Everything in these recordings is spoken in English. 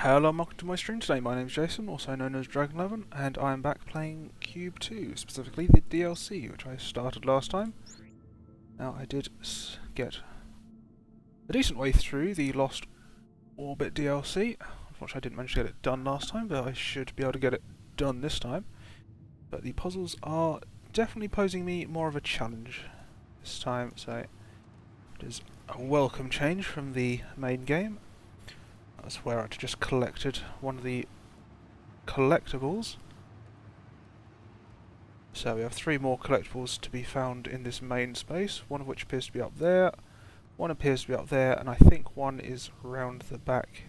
Hello and welcome to my stream today. My name is Jason, also known as Dragon11, and I am back playing Q.U.B.E, specifically the DLC, which I started last time. Now, I did get a decent way through the Lost Orbit DLC. Unfortunately, I didn't manage to get it done last time, but I should be able to get it done this time. But the puzzles are definitely posing me more of a challenge this time, so it is a welcome change from the main game. That's where I just collected one of the collectables. So we have 3 more collectibles to be found in this main space, one of which appears to be up there, one appears to be up there, and I think one is round the back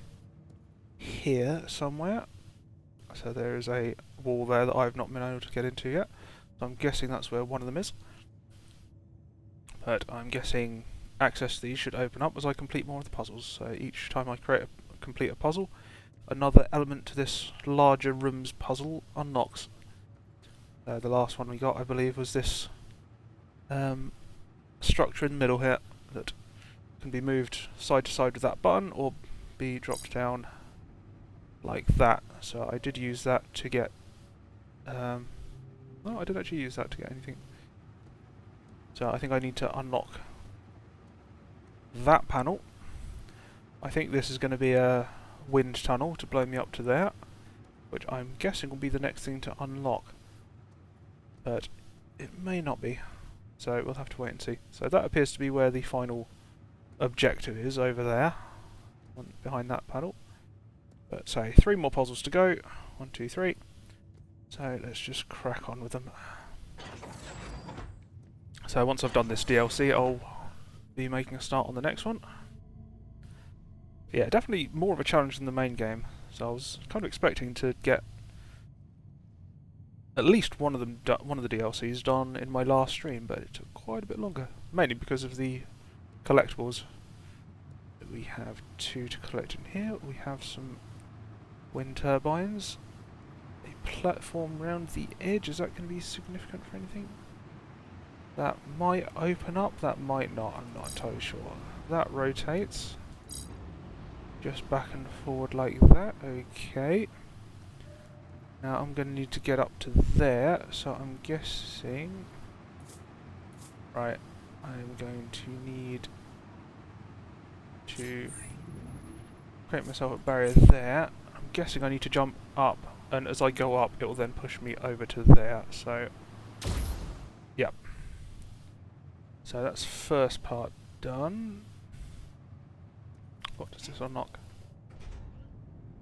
here somewhere. So there is a wall there that I've not been able to get into yet. So I'm guessing that's where one of them is. But I'm guessing access to these should open up as I complete more of the puzzles. So each time I complete a puzzle, another element to this larger room's puzzle unlocks. The last one we got, I believe, was this structure in the middle here that can be moved side to side with that button or be dropped down like that. So I did use that to get... no, I didn't actually use that to get anything. So I think I need to unlock that panel. I think this is going to be a wind tunnel to blow me up to there, which I'm guessing will be the next thing to unlock. But it may not be, so we'll have to wait and see. So that appears to be where the final objective is, over there, behind that panel. But say 3 more puzzles to go. 1, 2, 3. So let's just crack on with them. So once I've done this DLC, I'll be making a start on the next one. Yeah, definitely more of a challenge than the main game. So I was kind of expecting to get at least one of the DLCs done in my last stream, but it took quite a bit longer. Mainly because of the collectibles. We have 2 to collect in here. We have some wind turbines. A platform round the edge. Is that going to be significant for anything? That might open up, that might not. I'm not entirely sure. That rotates. Just back and forward like that. Okay. Now I'm going to need to get up to there, so I'm guessing... Right, I'm going to need to create myself a barrier there. I'm guessing I need to jump up, and as I go up it will then push me over to there, so... Yep. So that's first part done. What does this unlock?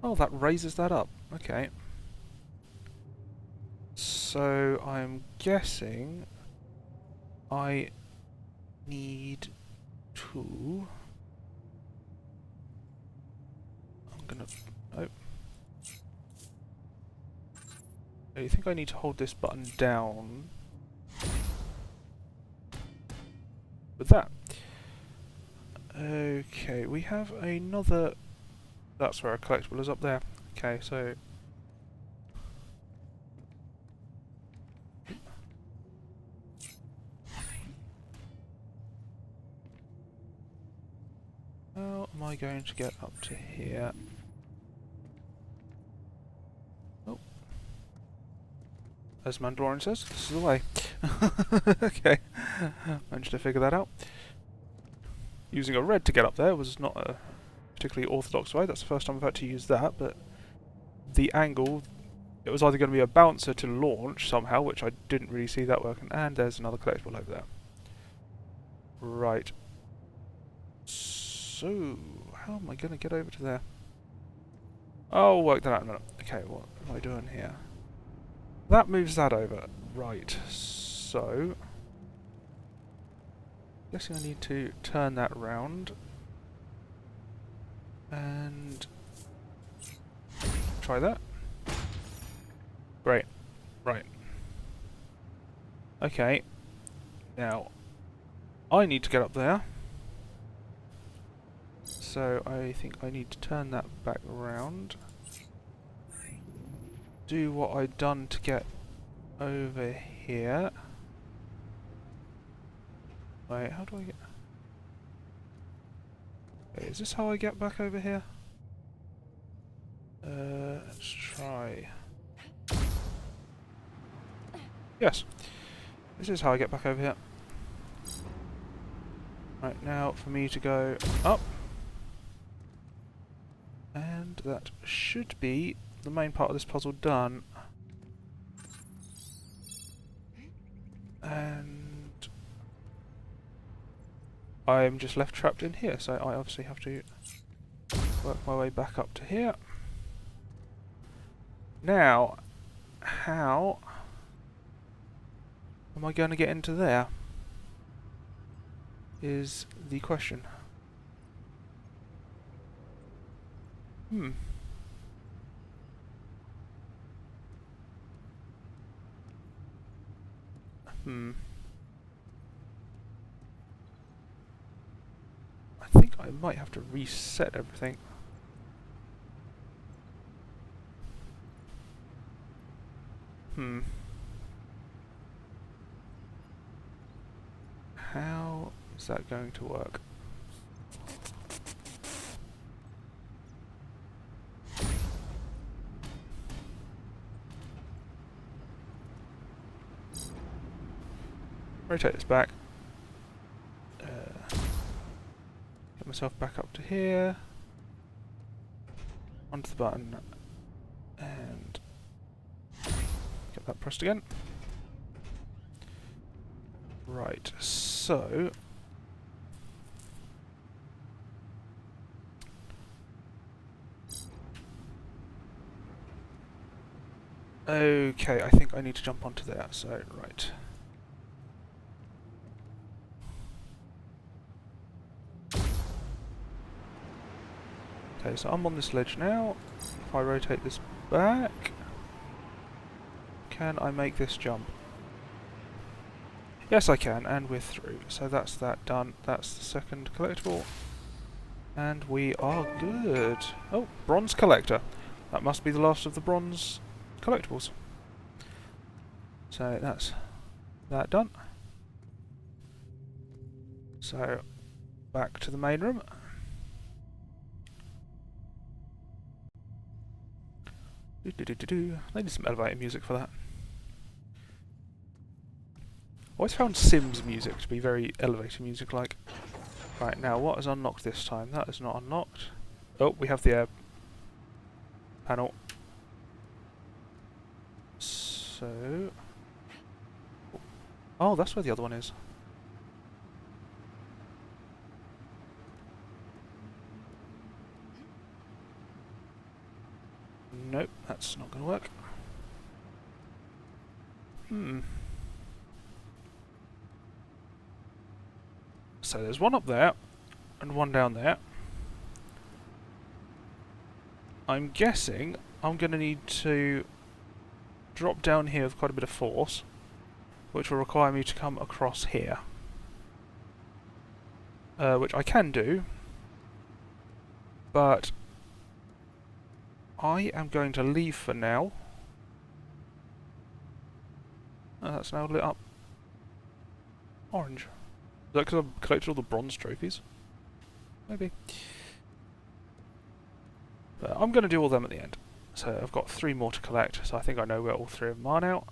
Oh, that raises that up. Okay. So I'm guessing I need to... I'm gonna... Oh. I think I need to hold this button down with that. Okay, we have another... That's where a collectible is, up there. Okay, so... How am I going to get up to here? Oh. As Mandalorian says, this is the way. Okay, managed to figure that out. Using a red to get up there was not a particularly orthodox way. That's the first time I've had to use that, but the angle, it was either going to be a bouncer to launch somehow, which I didn't really see that working, and there's another collectible over there. Right. So, how am I going to get over to there? I'll work that out in a minute. Okay, what am I doing here? That moves that over. Right, so... guessing I need to turn that round. And... try that. Great. Right. Okay. Now, I need to get up there. So I think I need to turn that back around. Do what I'd done to get over here. Wait, how do I get... Wait, is this how I get back over here? Let's try. Yes, this is how I get back over here. Right, now for me to go up. And that should be the main part of this puzzle done. And I'm just left trapped in here, so I obviously have to work my way back up to here. Now, how am I going to get into there? Is the question. Hmm. I think I might have to reset everything. How is that going to work? Rotate this back. Get myself back up to here. Onto the button. And get that pressed again. Right, so... Okay, I think I need to jump onto there, so, right. Okay, so I'm on this ledge now. If I rotate this back... Can I make this jump? Yes, I can, and we're through. So that's that done. That's the second collectible. And we are good. Oh, bronze collector. That must be the last of the bronze collectibles. So that's that done. So back to the main room. I need some elevator music for that. I always found Sims music to be very elevator music-like. Right, now what has unlocked this time? That is not unlocked. Oh, we have the air panel. So... Oh, that's where the other one is. Nope, that's not going to work. So there's one up there, and one down there. I'm guessing I'm going to need to drop down here with quite a bit of force, which will require me to come across here. Which I can do, but I am going to leave for now. Oh, that's now lit up orange. Is that because I've collected all the bronze trophies? Maybe. But I'm going to do all them at the end. So I've got 3 more to collect, so I think I know where all 3 of them are now.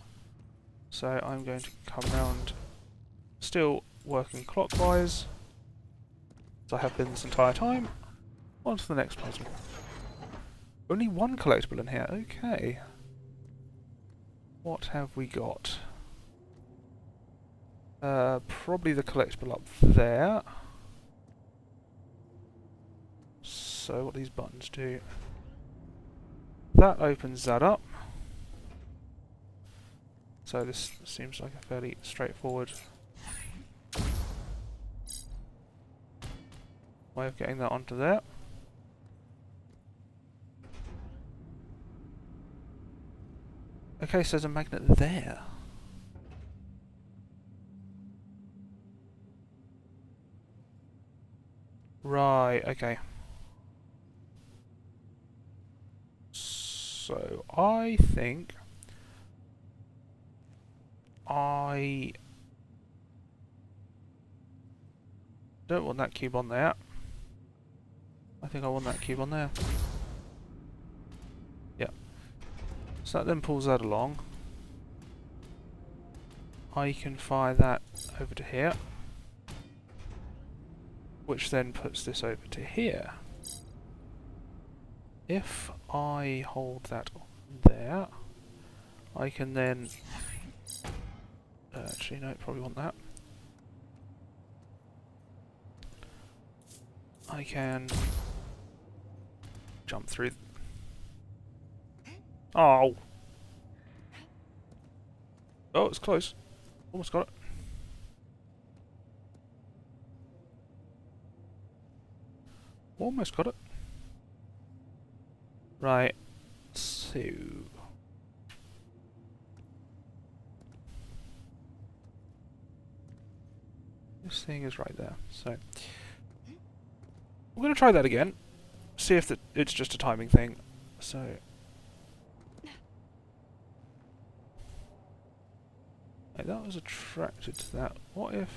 So I'm going to come round, still working clockwise, as I have been this entire time, on to the next puzzle. Only 1 collectible in here, okay. What have we got? Probably the collectible up there. So what these buttons do... That opens that up. So this seems like a fairly straightforward way of getting that onto there. Okay, so there's a magnet there. Right, okay. So I think I don't want that cube on there. I think I want that cube on there. So that then pulls that along. I can fire that over to here, which then puts this over to here. If I hold that there, I can then... actually, no, probably want that. I can jump through. Oh! Oh, it's close. Almost got it. Almost got it. Right. So... this thing is right there. So... we're going to try that again. See if it's just a timing thing. So... hey, that was attracted to that. What if...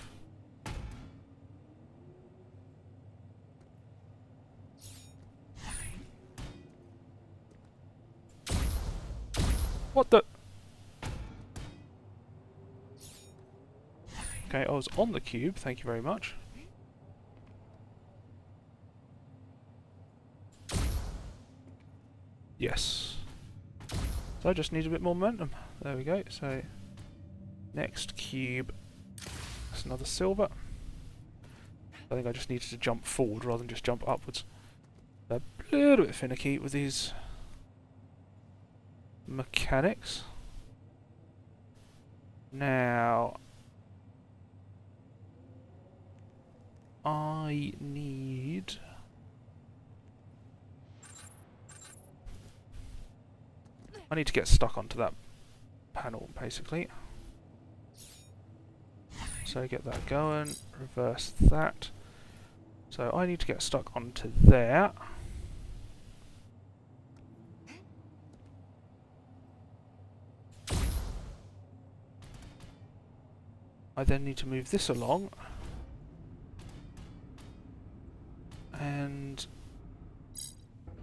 what the... okay, I was on the cube, thank you very much. Yes. So I just need a bit more momentum. There we go, so... next cube. That's another silver. I think I just needed to jump forward rather than just jump upwards. A little bit finicky with these... mechanics. Now... I need... to get stuck onto that panel, basically. So get that going, reverse that. So I need to get stuck onto there. I then need to move this along. And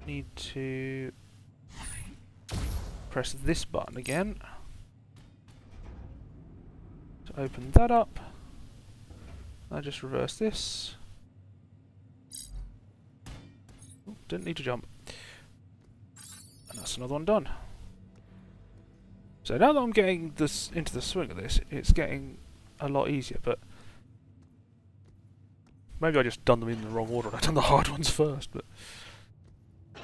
need to press this button again to open that up. I just reverse this. Ooh, didn't need to jump. And that's another one done. So now that I'm getting this into the swing of this, it's getting a lot easier, but maybe I just done them in the wrong order and I've done the hard ones first, but yeah,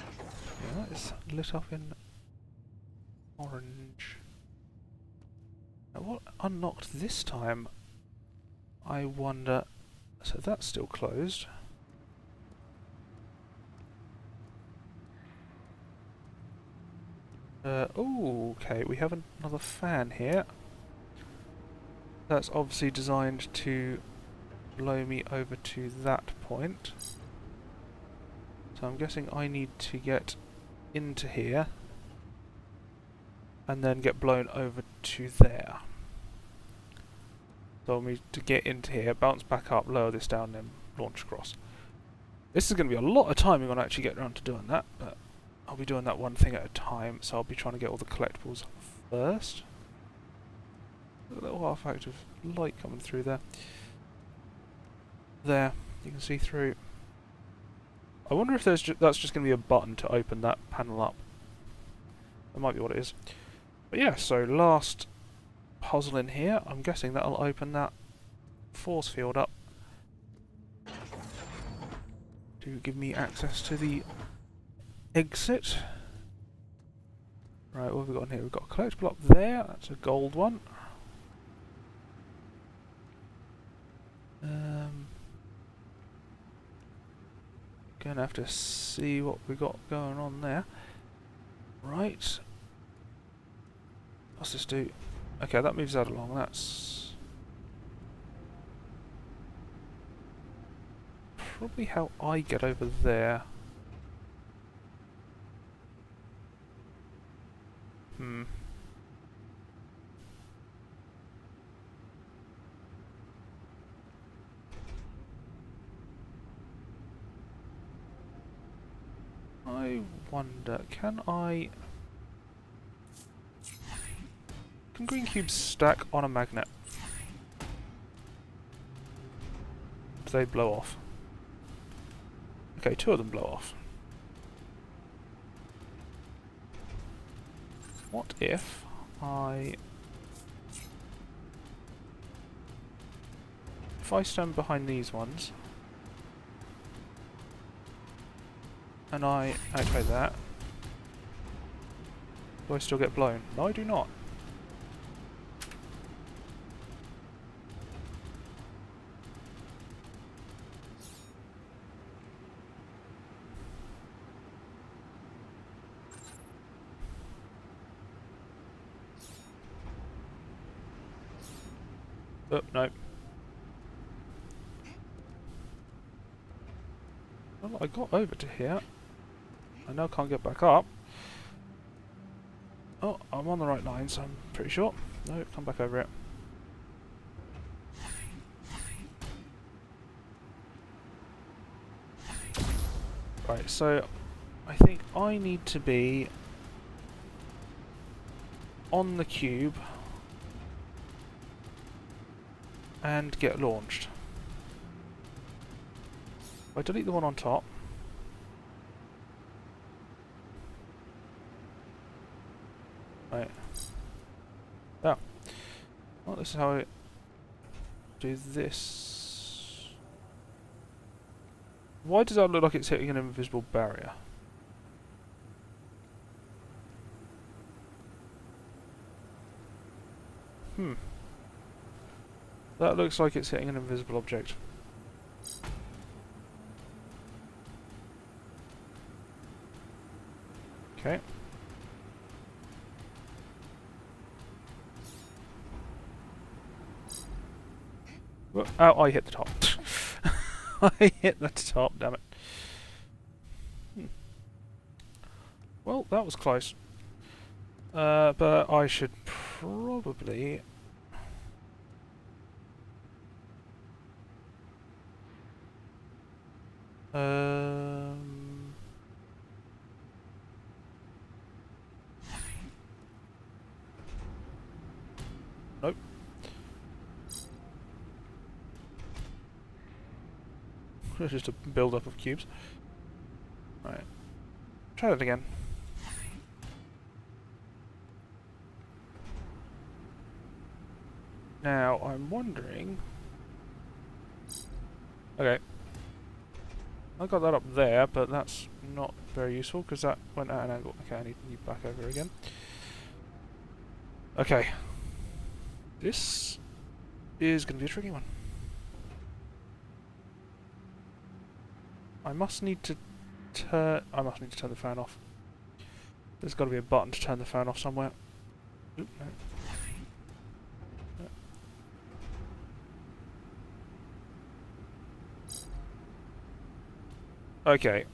that is lit up in orange. Now what unlocked this time? I wonder... so that's still closed. Oh, okay, we have another fan here. That's obviously designed to blow me over to that point. So I'm guessing I need to get into here and then get blown over to there. So I need to get into here, bounce back up, lower this down, then launch across. This is going to be a lot of timing on actually getting around to doing that, but I'll be doing that one thing at a time, so I'll be trying to get all the collectibles first. A little artifact of light coming through there. There, you can see through. I wonder if that's just going to be a button to open that panel up. That might be what it is. But yeah, so last puzzle in here, I'm guessing that'll open that force field up to give me access to the exit. Right, what have we got in here? We've got a collectible up there, that's a gold one. Gonna have to see what we got going on there. Right. What's this do? Okay, that moves that along, that's probably how I get over there. I wonder, can I... can green cubes stack on a magnet? Do they blow off? Okay, 2 of them blow off. What if I stand behind these ones and I activate that? Do I still get blown? No, I do not. Oh, no. Well, I got over to here. I now can't get back up. Oh, I'm on the right lines, I'm pretty sure. No, come back over it. Right, so I think I need to be on the cube and get launched. If I delete the one on top, right. Yeah. Well, this is how I do this. Why does that look like it's hitting an invisible barrier? That looks like it's hitting an invisible object. Okay. Oh, I hit the top. I hit the top, damn it. Well, that was close. But I should probably... Nope. It's just a build-up of cubes. Right. Try that again. Now, I'm wondering... Okay. I got that up there, but that's not very useful, because that went at an angle. Okay, I need you back over again. Okay. This is going to be a tricky one. I must need to turn the fan off. There's got to be a button to turn the fan off somewhere. Oop, no. Okay.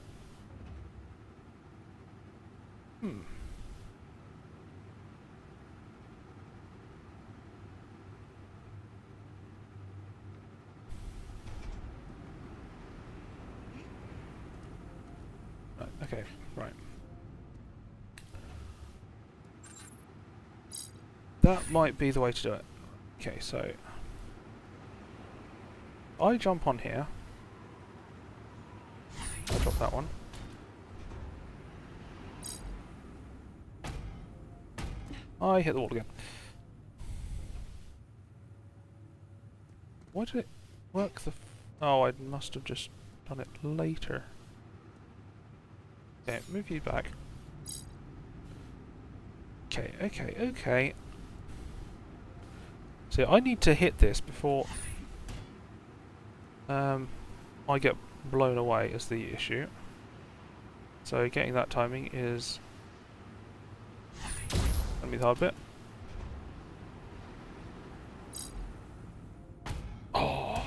Okay, right. That might be the way to do it. Okay, so... I jump on here. I drop that one. I hit the wall again. Why did it work the... Oh, I must have just done it later. Okay, move you back. Okay, okay, okay. So I need to hit this before I get blown away is the issue. So getting that timing is gonna be the hard bit. Oh.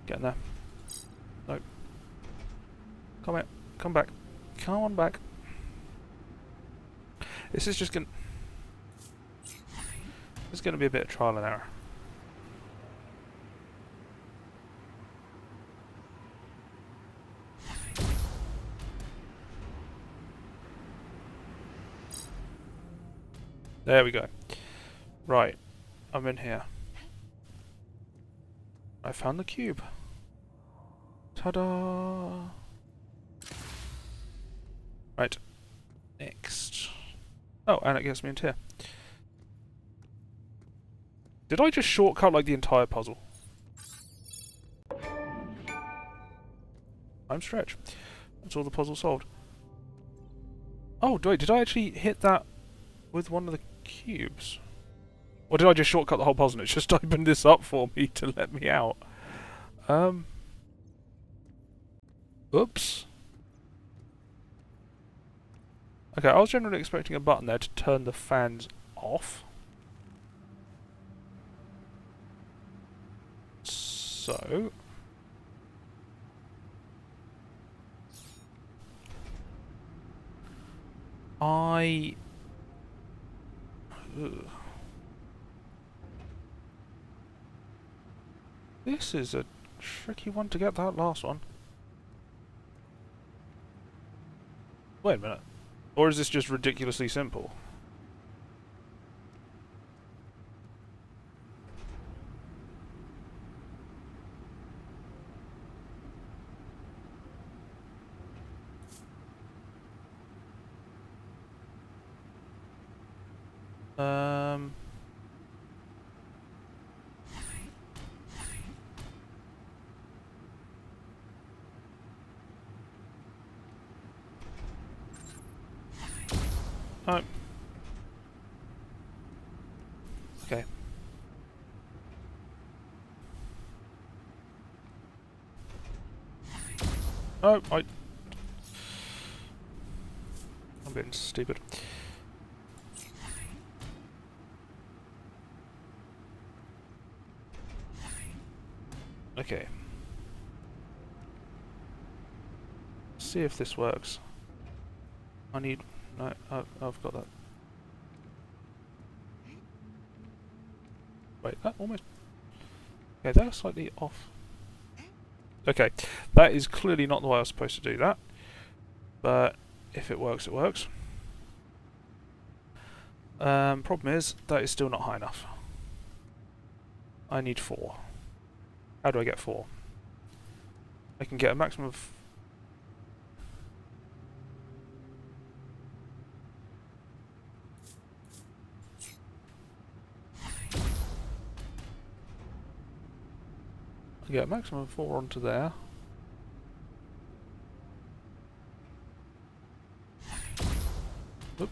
Getting there. Nope. Come here. Come back. Come on back. This is just gonna... This is gonna be a bit of trial and error. There we go. Right, I'm in here. I found the cube. Ta-da! Right, next. Oh, and it gets me into here. Did I just shortcut like the entire puzzle? I'm Stretch. That's all the puzzle solved. Oh, wait, did I actually hit that with one of the cubes? Or did I just shortcut the whole puzzle and it's just opened this up for me to let me out? Oops. Okay, I was generally expecting a button there to turn the fans off. So... Ugh. This is a tricky one to get, that last one. Wait a minute. Or is this just ridiculously simple? Oh. Okay. Oh, I'm being stupid. Okay. See if this works. I need... No, I've got that. Wait, that almost... Okay, that was slightly off. Okay, that is clearly not the way I was supposed to do that. But if it works, it works. Problem is, that is still not high enough. I need 4. How do I get 4? I can get a maximum of... I get a maximum of 4 onto there. Oop.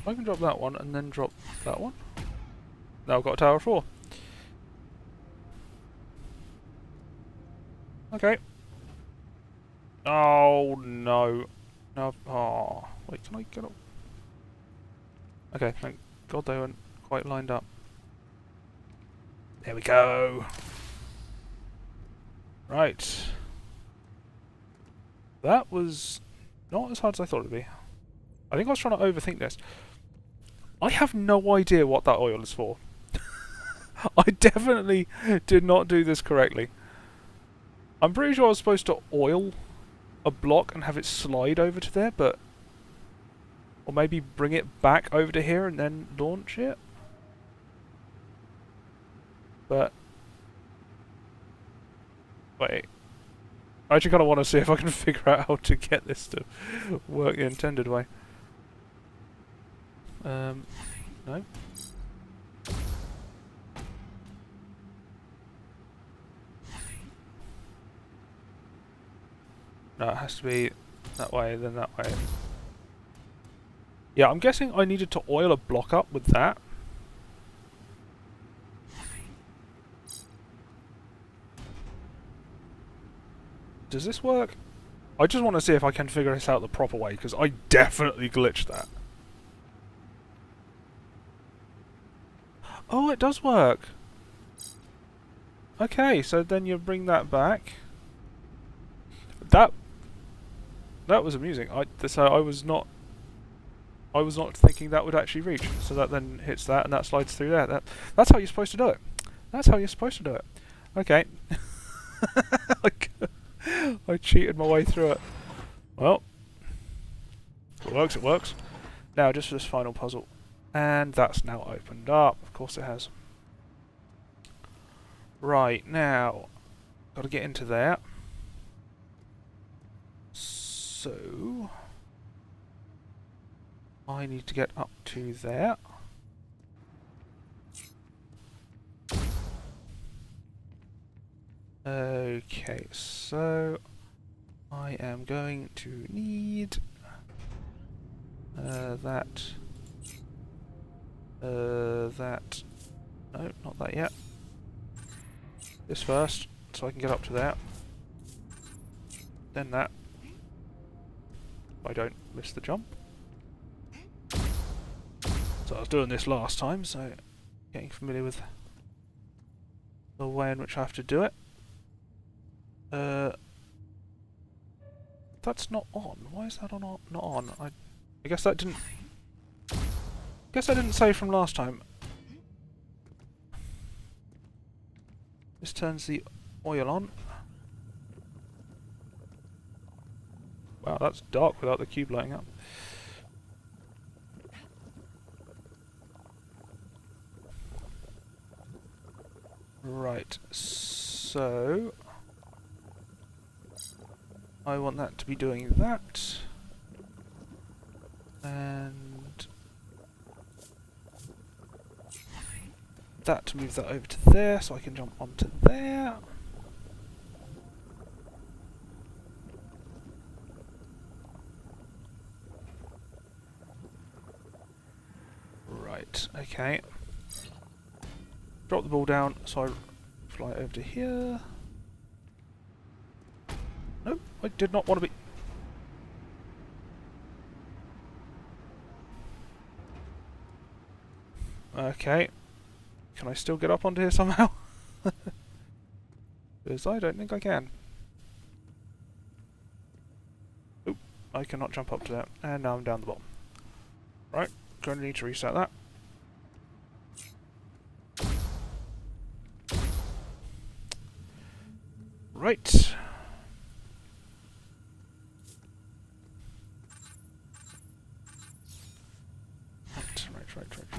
I can drop that one and then drop that one. Now I've got a tower of 4. Okay. Oh no. No. Oh. Wait, can I get up? Okay, thank God they weren't quite lined up. There we go. Right. That was not as hard as I thought it would be. I think I was trying to overthink this. I have no idea what that oil is for. I definitely did not do this correctly. I'm pretty sure I was supposed to oil a block and have it slide over to there, but... Or maybe bring it back over to here and then launch it? But... Wait. I actually kind of want to see if I can figure out how to get this to work the intended way. No? No, it has to be that way, then that way. Yeah, I'm guessing I needed to oil a block up with that. Does this work? I just want to see if I can figure this out the proper way, because I definitely glitched that. Oh, it does work! Okay, so then you bring that back. That was amusing. So I was not thinking that would actually reach. So that then hits that, and that slides through there. That's how you're supposed to do it. That's how you're supposed to do it. Okay. I cheated my way through it. Well, if it works, it works. Now, just for this final puzzle. And that's now opened up. Of course it has. Right, now, got to get into there. So, I need to get up to there. Okay, so I am going to need that. No, not that yet. This first, so I can get up to there. Then that. If I don't miss the jump. So I was doing this last time, so getting familiar with the way in which I have to do it. That's not on. Why is that not on? I guess that didn't. Guess I didn't say from last time. This turns the oil on. Wow, that's dark without the cube lighting up. Right, so I want that to be doing that, and that to move that over to there, so I can jump onto there. Right, okay. Drop the ball down, so I fly over to here. Nope, I did not want to be... Okay. Can I still get up onto here somehow? Because I don't think I can. Oop, I cannot jump up to that. And now I'm down the bottom. Right, going to need to reset that. Right.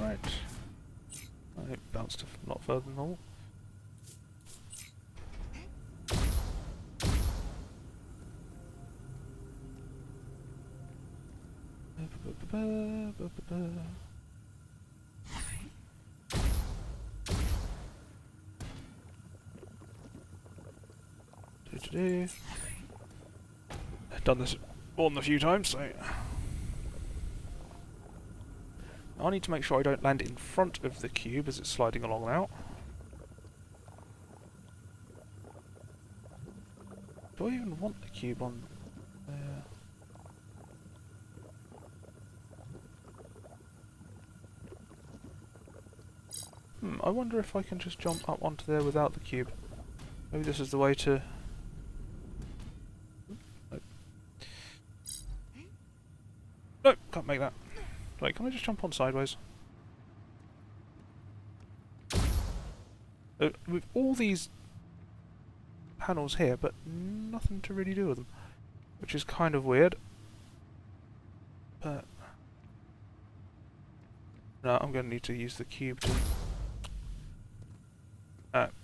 Right. I bounced a lot further than normal. I've done this more than a few times, so I need to make sure I don't land in front of the cube as it's sliding along now. Do I even want the cube on there? I wonder if I can just jump up onto there without the cube. Maybe this is the way to... No, can't make that. Wait, can I just jump on sideways? With all these panels here, but nothing to really do with them. Which is kind of weird. But... no, I'm going to need to use the cube to...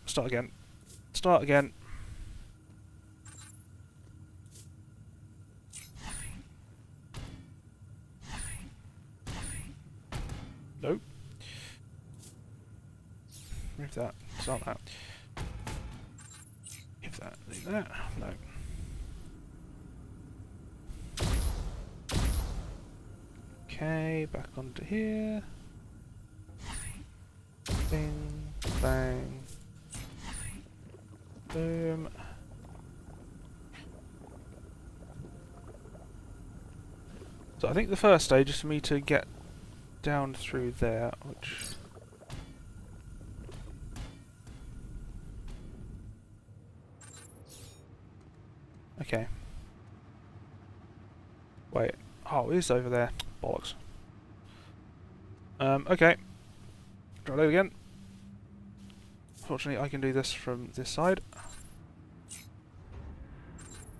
start again. Start again. Nope. Move that. Start that. Give that. Leave that. No. Okay, back onto here. Bing, bang. Boom. So I think the first stage is for me to get down through there, which... okay. Wait. Oh, it is over there. Bollocks. Okay. Try that again. Fortunately, I can do this from this side.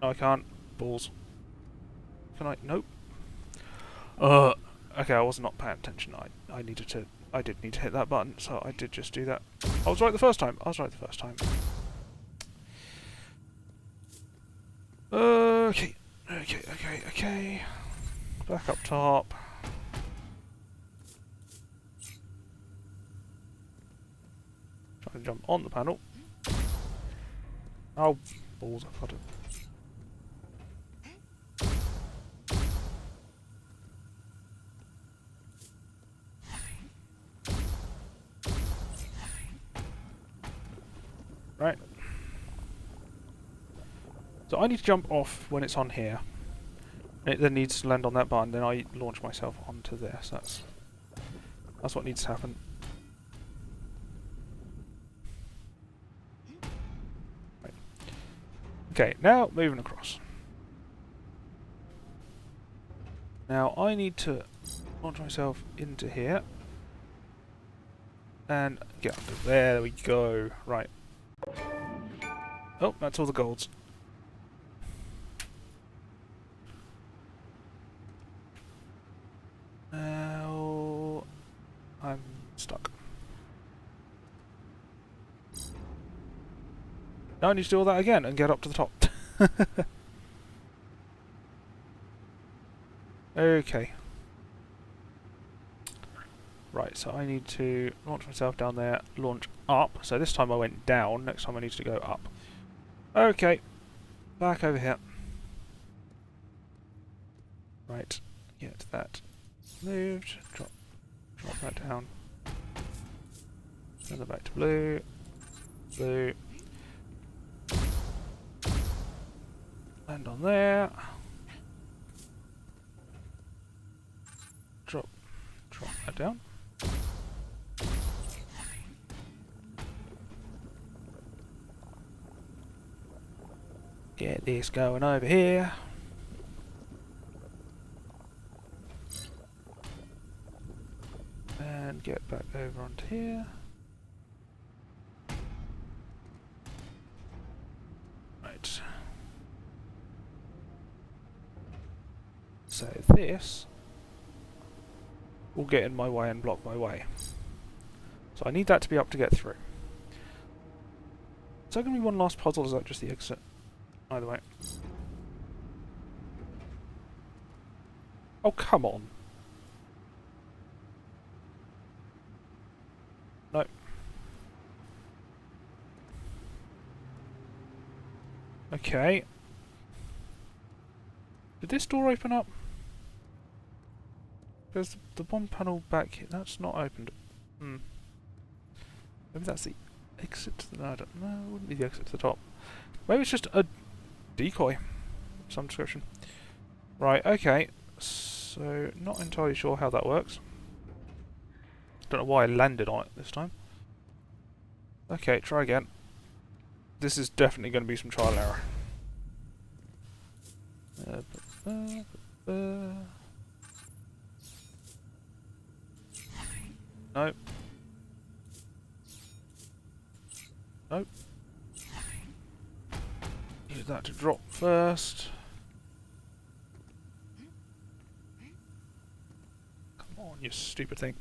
No, I can't. Balls. Can I? Nope. Okay, I was not paying attention. I needed to. I did need to hit that button, so I did just do that. I was right the first time. Okay. Back up top. Trying to jump on the panel. Oh, balls! I've got it. Right. So I need to jump off when it's on here. It then needs to land on that button, then I launch myself onto this. That's what needs to happen. Right. Okay, now moving across. Now I need to launch myself into here. And get under there we go. Right. Oh, that's all the golds. Now I'm stuck. Now I need to do all that again and get up to the top. Okay. Right, so I need to launch myself down there, launch up. So this time I went down, next time I need to go up. Okay, back over here. Right, get that moved, drop that down. Send it back to blue, blue. Land on there. Drop that down. Get this going over here. And get back over onto here. Right. So this will get in my way and block my way. So I need that to be up to get through. Is that going to be one last puzzle, or is that just the exit? Either way. Oh, come on. No. Okay. Did this door open up? There's the one panel back here. That's not opened. Hmm. Maybe that's the exit to the... No, I don't know. It wouldn't be the exit to the top. Maybe it's just a decoy of some description. Right, okay. So, not entirely sure how that works. Don't know why I landed on it this time. Okay, try again. This is definitely going to be some trial and error. Nope. Nope. Use that to drop first. Come on, you stupid thing.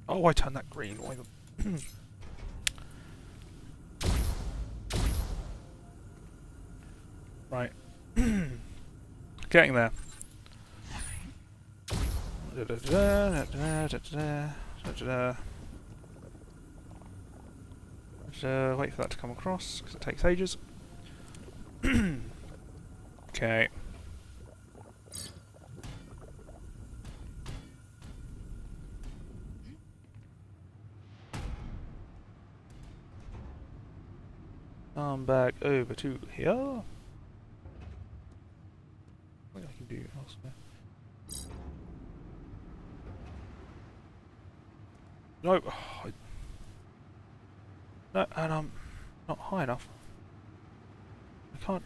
Oh, I turned that green. Why the... Right. Getting there. Wait for that to come across, because it takes ages. Okay. I'm back over to here. What I can do elsewhere. Nope. Oh, no, and I'm not high enough. I can't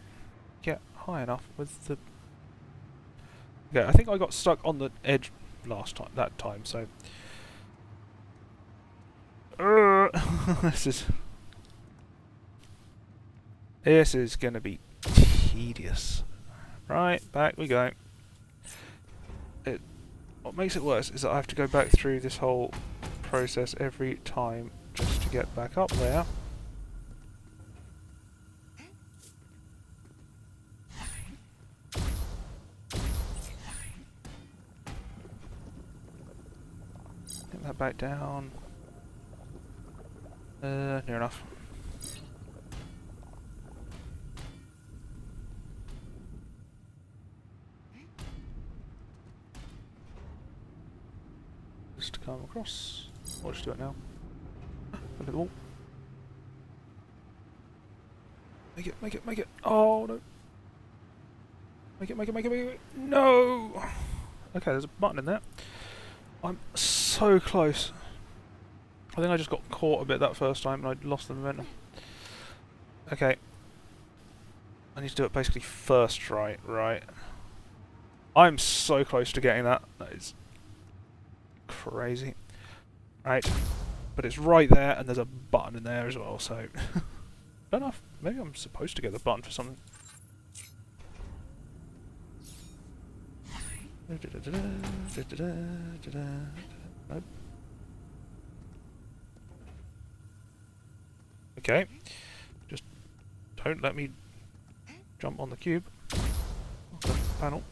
get high enough with the... Okay, I think I got stuck on the edge that time, so... This is... This is going to be tedious. Right, back we go. What makes it worse is that I have to go back through this whole process every time just to get back up there. Get that back down. Near enough. Just to come across. I'll just do it now. Look at the wall. Make it, make it, make it. Oh no. Make it, make it, make it, make it. No! Okay, there's a button in there. I'm so close. I think I just got caught a bit that first time and I lost the momentum. Okay. I need to do it basically first try, right? I'm so close to getting that. That is crazy. Right. But it's right there and there's a button in there as well, so... I don't know if maybe I'm supposed to get the button for something. Nope. Okay. Just don't let me jump on the cube. On the panel.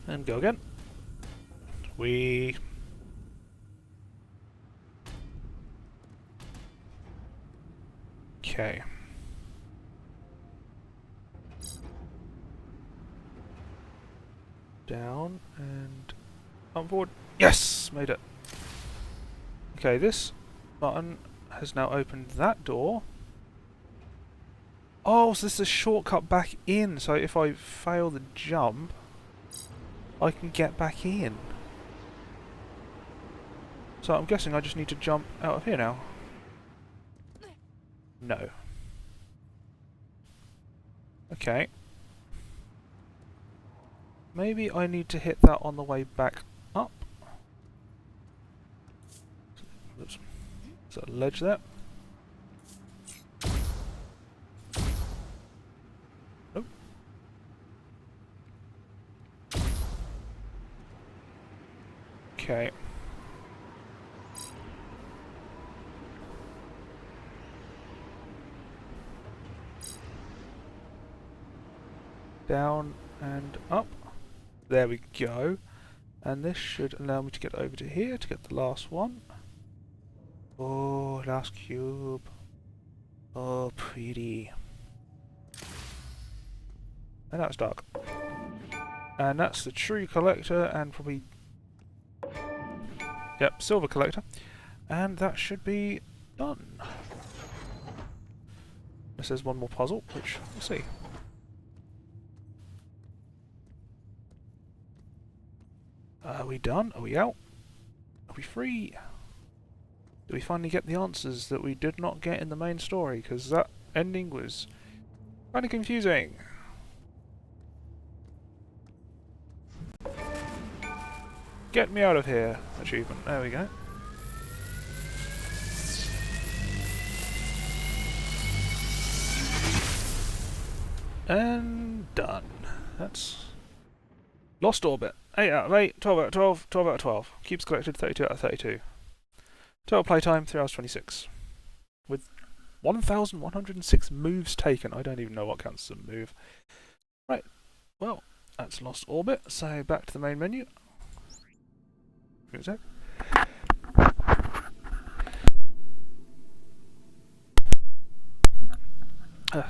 And go again. We. Okay. Down and come forward. Yes! Made it. Okay, this button has now opened that door. Oh, so this is a shortcut back in. So if I fail the jump, I can get back in. So I'm guessing I just need to jump out of here now. No. Okay. Maybe I need to hit that on the way back up. Oops. Is that a ledge there? Nope. Okay. Down and up. There we go. And this should allow me to get over to here to get the last one. Oh, last cube. Oh, pretty. And that's dark. And that's the true collector and probably... Yep, silver collector. And that should be done. This is one more puzzle, which we'll see. Are we done? Are we out? Are we free? Do we finally get the answers that we did not get in the main story? Because that ending was kind of confusing. Get me out of here. Achievement. There we go. And done. That's Lost Orbit. 8 out of 8, 12 out of 12, 12 out of 12. Cubes collected, 32 out of 32. Total playtime, 3 hours 26. With 1,106 moves taken. I don't even know what counts as a move. Right, well, that's Lost Orbit, so back to the main menu. Give me a sec.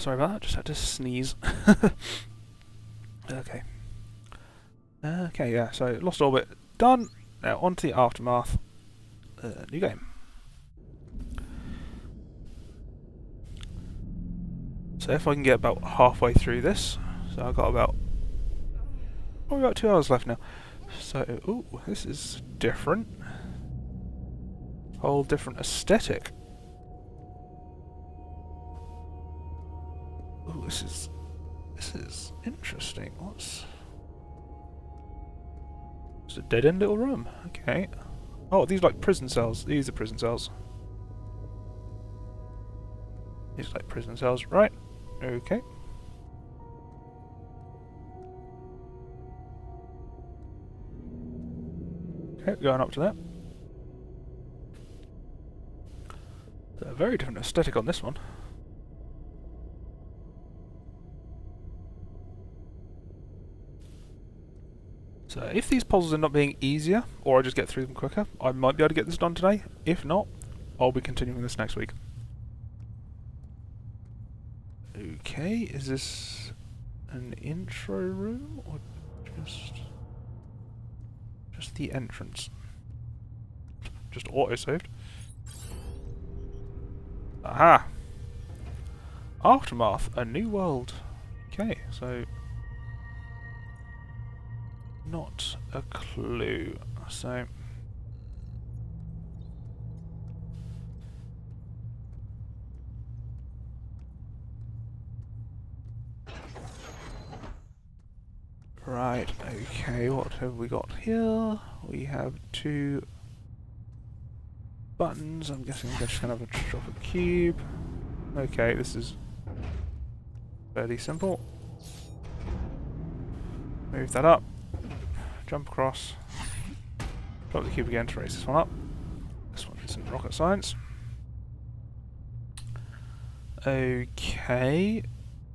Sorry about that, just had to sneeze. Okay. Okay, yeah, so Lost Orbit done. Now on to the Aftermath. New game. So if I can get about halfway through this, so I've got probably about 2 hours left now. So, ooh, this is different. Whole different aesthetic. Ooh, this is This is interesting. What's... It's a dead-end little room. Okay. Oh, these are like prison cells. These are prison cells. These are like prison cells, right? Okay. Okay, going up to that. A very different aesthetic on this one. So if these puzzles end up being easier, or I just get through them quicker, I might be able to get this done today. If not, I'll be continuing this next week. Okay, is this an intro room, or just the entrance? Just auto-saved. Aha! Aftermath, a new world. Okay, so... not a clue. So... right, okay, what have we got here? We have two buttons. I'm guessing I'm just going to have a drop a cube. Okay, this is fairly simple. Move that up. Jump across. Drop the cube again to raise this one up. This one isn't rocket science. Okay,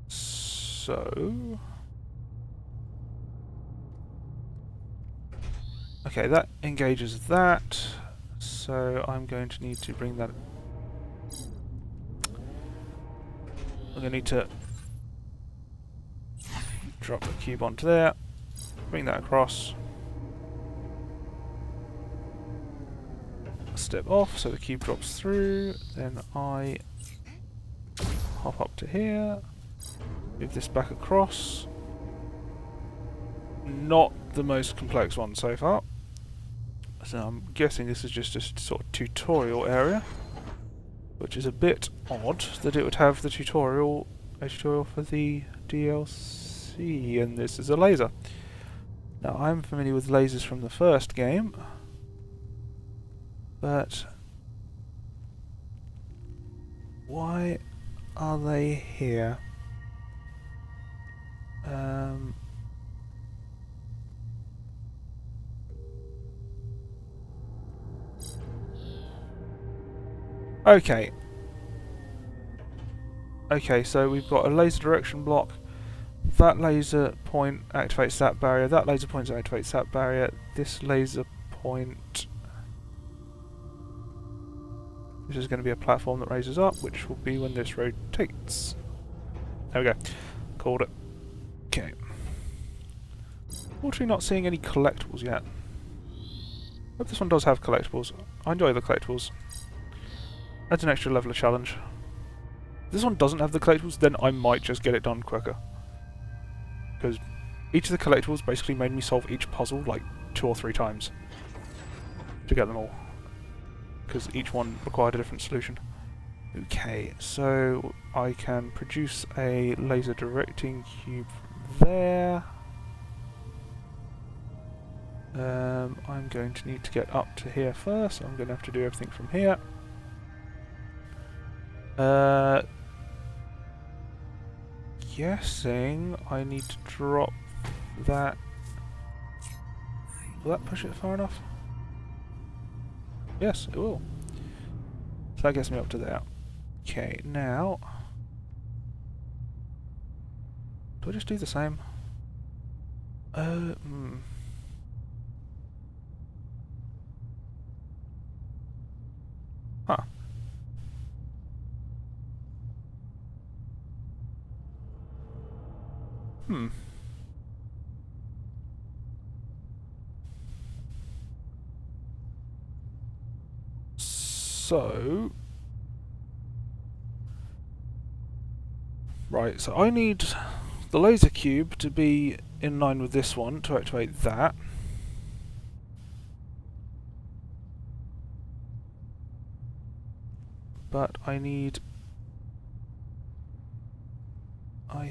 so... okay, that engages that, so I'm going to need to bring that... I'm going to need to drop the cube onto there, bring that across, step off so the cube drops through, then I hop up to here, move this back across. Not the most complex one so far. So I'm guessing this is just a sort of tutorial area, which is a bit odd that it would have the tutorial for the DLC, and this is a laser. Now I'm familiar with lasers from the first game, but why are they here? Okay. Okay, so we've got a laser direction block. That laser point activates that barrier. That laser point activates that barrier. This laser point... this is going to be a platform that raises up, which will be when this rotates. There we go. Called it. Okay. Fortunately not seeing any collectibles yet. Hope this one does have collectibles. I enjoy the collectibles. Adds an extra level of challenge. If this one doesn't have the collectibles, then I might just get it done quicker. Because each of the collectibles basically made me solve each puzzle like 2 or 3 times to get them all. Because each one required a different solution. Okay, so I can produce a laser directing cube from there. I'm going to need to get up to here first. I'm going to have to do everything from here. Guessing I need to drop that. Will that push it far enough? Yes, it will. So that gets me up to there. Okay, now... do I just do the same? Huh. So... right, so I need the laser cube to be in line with this one to activate that. But I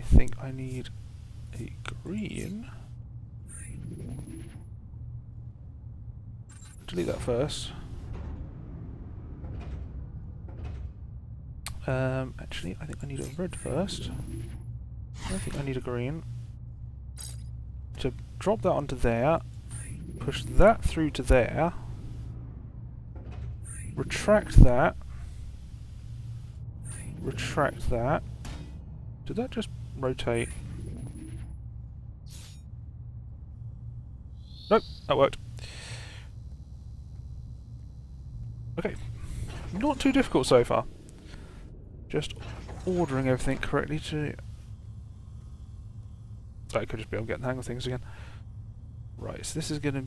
think I need a green. Delete that first. Actually, I think I need a red first. I think I need a green. To drop that onto there, push that through to there, retract that, retract that. Did that just rotate? Nope, that worked. Okay, not too difficult so far. Just ordering everything correctly to... I could just be able to get the hang of things again. Right, so this is going to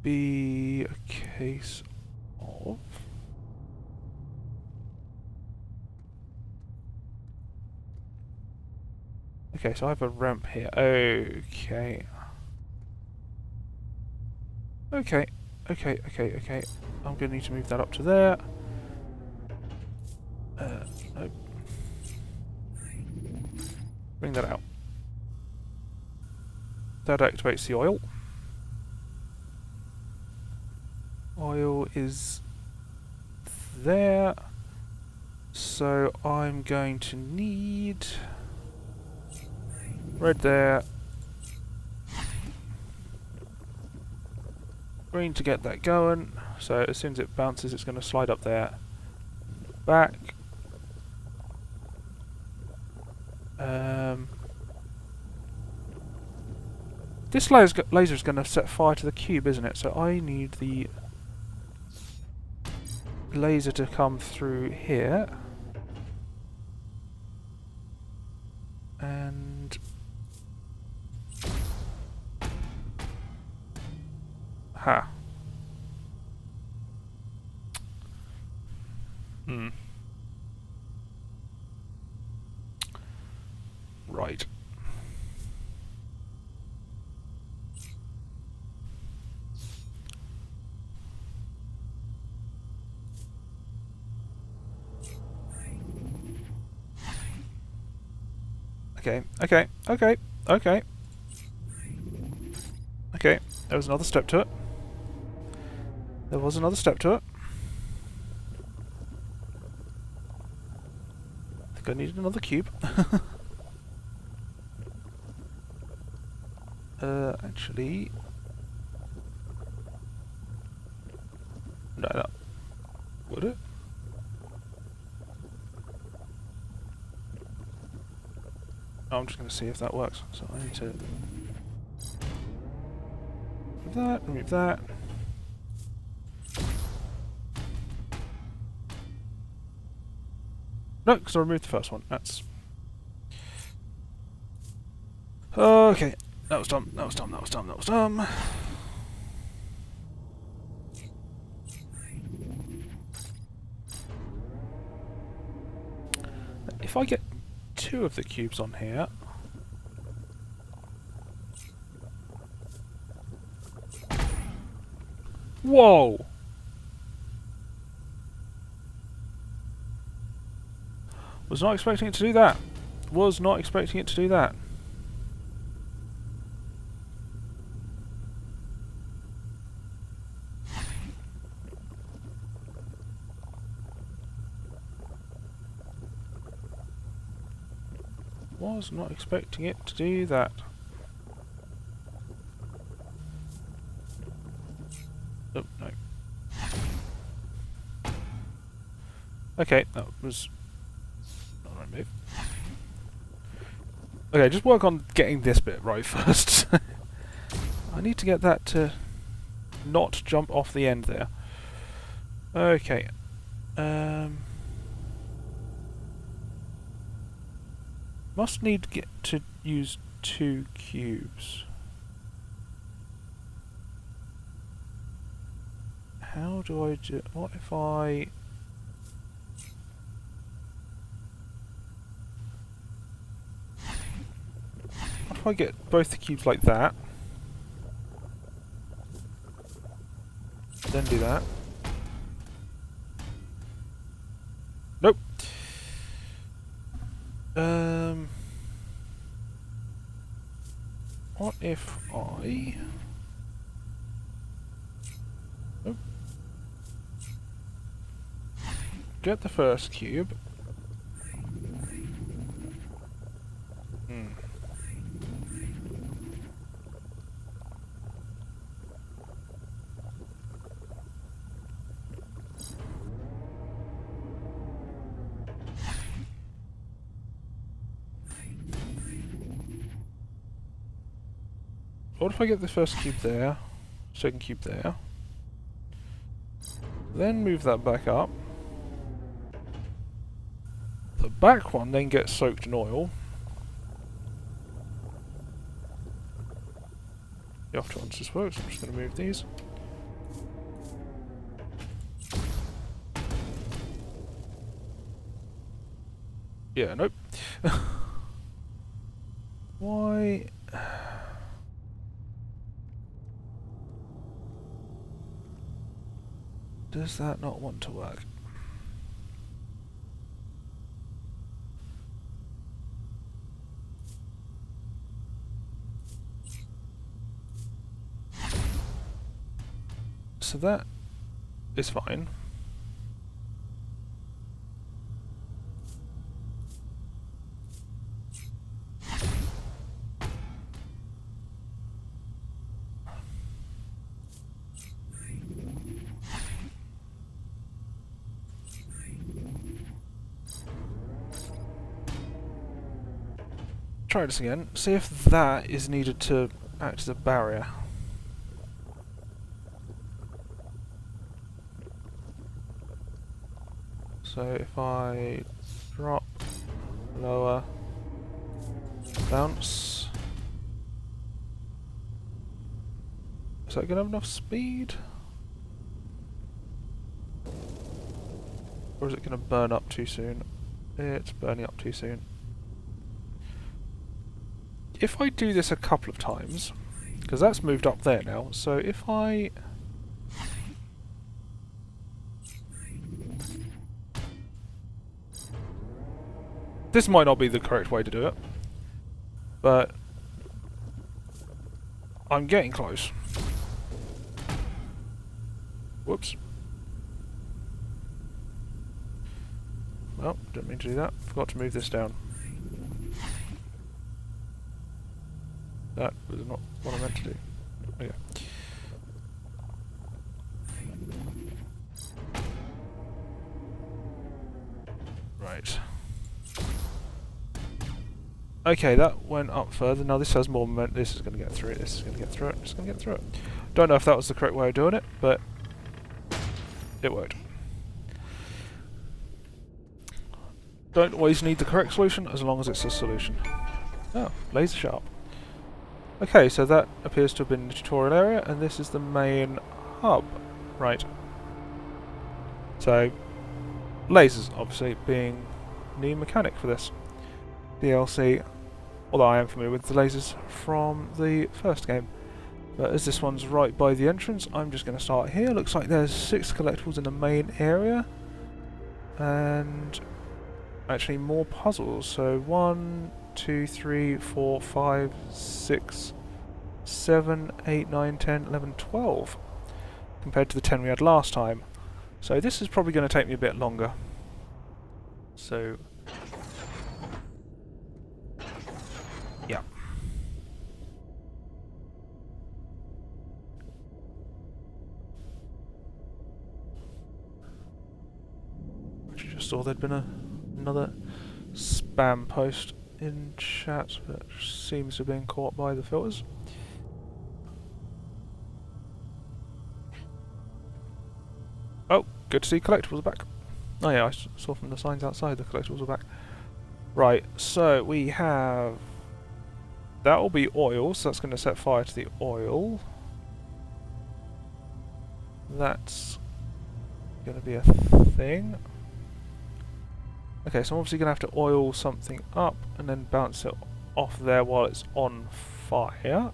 be a case of... Okay, so I have a ramp here. Okay. Okay. I'm going to need to move that up to there. Nope. Bring that out. That activates the oil. Oil is there. So I'm going to need red there. Green to get that going. So as soon as it bounces, it's going to slide up there. Back. This laser is going to set fire to the cube, isn't it? So I need the laser to come through here. And... Ha. Right. Okay, there was another step to it. I think I needed another cube. Actually... No, that... Would it? I'm just going to see if that works. So I need to... remove that. No, because I removed the first one. That's... Okay. That was dumb. If I get 2 of the cubes on here... Whoa! Was not expecting it to do that. Was not expecting it to do that. Oh, no. Okay, that was not the right move. Okay, just work on getting this bit right first. I need to get that to not jump off the end there. Okay. Must need to use 2 cubes. How do I do... What if I... What if I get both the cubes like that? Then do that. Nope. if I... Oh, get the first cube. Hmm. What if I get the first cube there, second cube there, then move that back up. The back one then gets soaked in oil. The after ones just works. I'm just going to move these. Yeah, nope. Why? Does that not want to work? So that is fine. Try this again. See if that is needed to act as a barrier. So if I drop, lower, bounce, is that going to have enough speed? Or is it going to burn up too soon? It's burning up too soon. If I do this a couple of times, because that's moved up there now, so if I... This might not be the correct way to do it, but I'm getting close. Whoops. Well, didn't mean to do that. Forgot to move this down. That was not what I meant to do. Okay. Right. Okay, that went up further. Now this has more momentum. This is going to get through it. This is going to get through it. This is going to get through it. Don't know if that was the correct way of doing it, but it worked. Don't always need the correct solution as long as it's a solution. Oh, laser sharp. Okay, so that appears to have been the tutorial area, and this is the main hub. Right. So, lasers, obviously, being the mechanic for this DLC, although I am familiar with the lasers from the first game. But as this one's right by the entrance, I'm just going to start here. Looks like there's 6 collectibles in the main area, and actually more puzzles. So 1, 2, 3, 4, 5, 6, 7, 8, 9, 10, 11, 12 compared to the 10 we had last time. So this is probably going to take me a bit longer. So yeah. I just saw there'd been another spam post in chat that seems to have been caught by the filters. Oh, good to see collectibles are back. Oh yeah, I saw from the signs outside the collectibles are back. Right, so we have... That will be oil, so that's going to set fire to the oil. That's going to be a thing. Okay, so I'm obviously going to have to oil something up and then bounce it off there while it's on fire.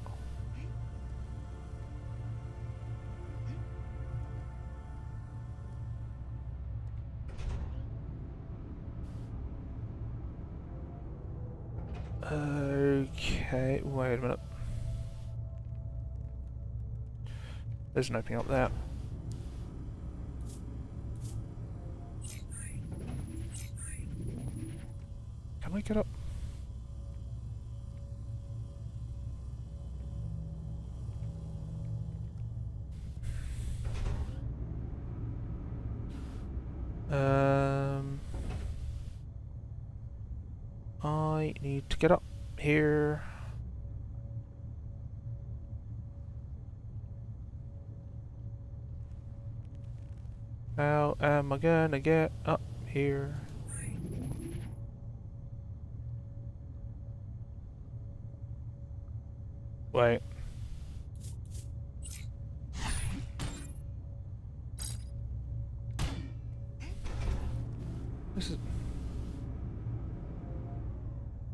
Okay, wait a minute. There's an opening up there. Can I get up? I need to get up here. How am I gonna get up here? Wait. This is...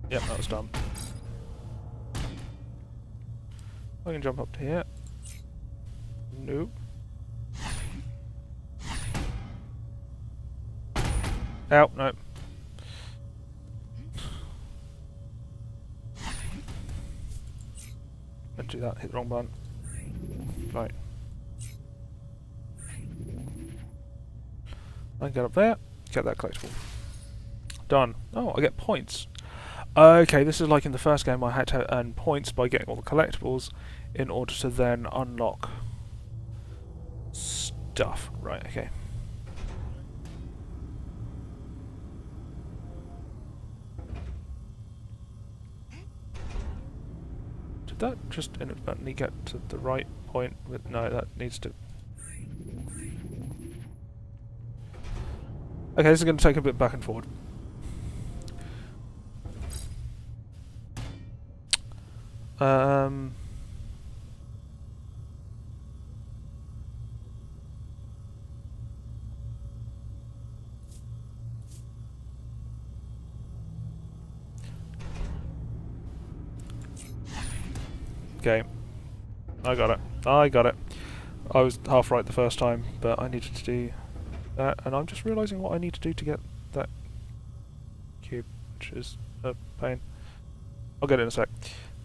Yep, that was done. I can jump up to here. Nope. Ow, no. Don't do that, hit the wrong button. Right. I can get up there, get that collectible. Done. Oh, I get points. Okay, this is like in the first game I had to earn points by getting all the collectibles in order to then unlock stuff. Right, okay. Did that just inadvertently get to the right point? No, that needs to... Okay, this is going to take a bit back and forward. Okay. I got it. I got it. I was half right the first time, but I needed to do that, and I'm just realising what I need to do to get that cube, which is a pain. I'll get it in a sec.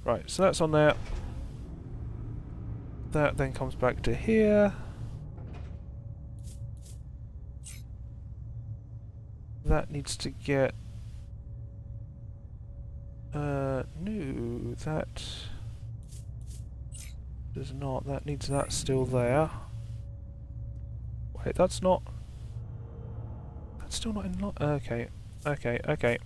Right, so that's on there. That then comes back to here. That needs to get... no, that does not. That needs that still there. Wait, that's not... That's still not in... Okay, okay, okay.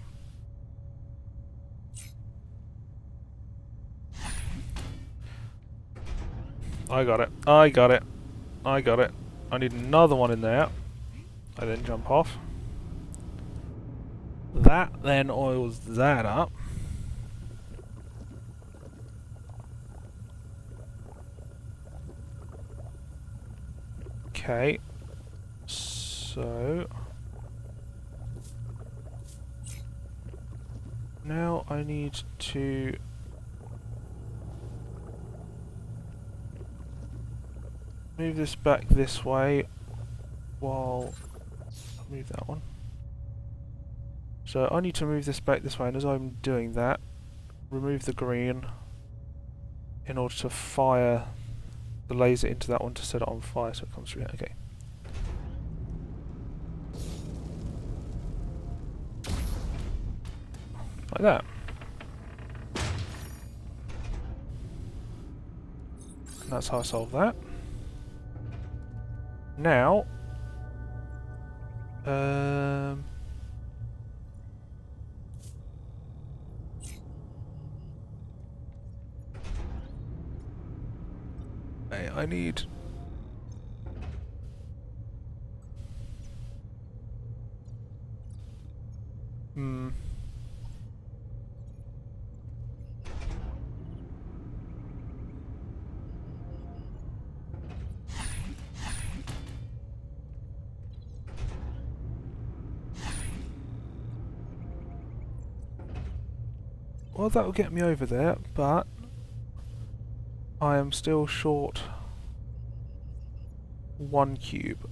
I got it. I got it. I got it. I need another one in there. I then jump off. That then oils that up. Okay. So... now I need to... move this back this way while... move that one. So I need to move this back this way, and as I'm doing that, remove the green in order to fire the laser into that one to set it on fire so it comes through. Okay. Like that. And that's how I solve that. Now, I need... well, that will get me over there, but I am still short 1 cube.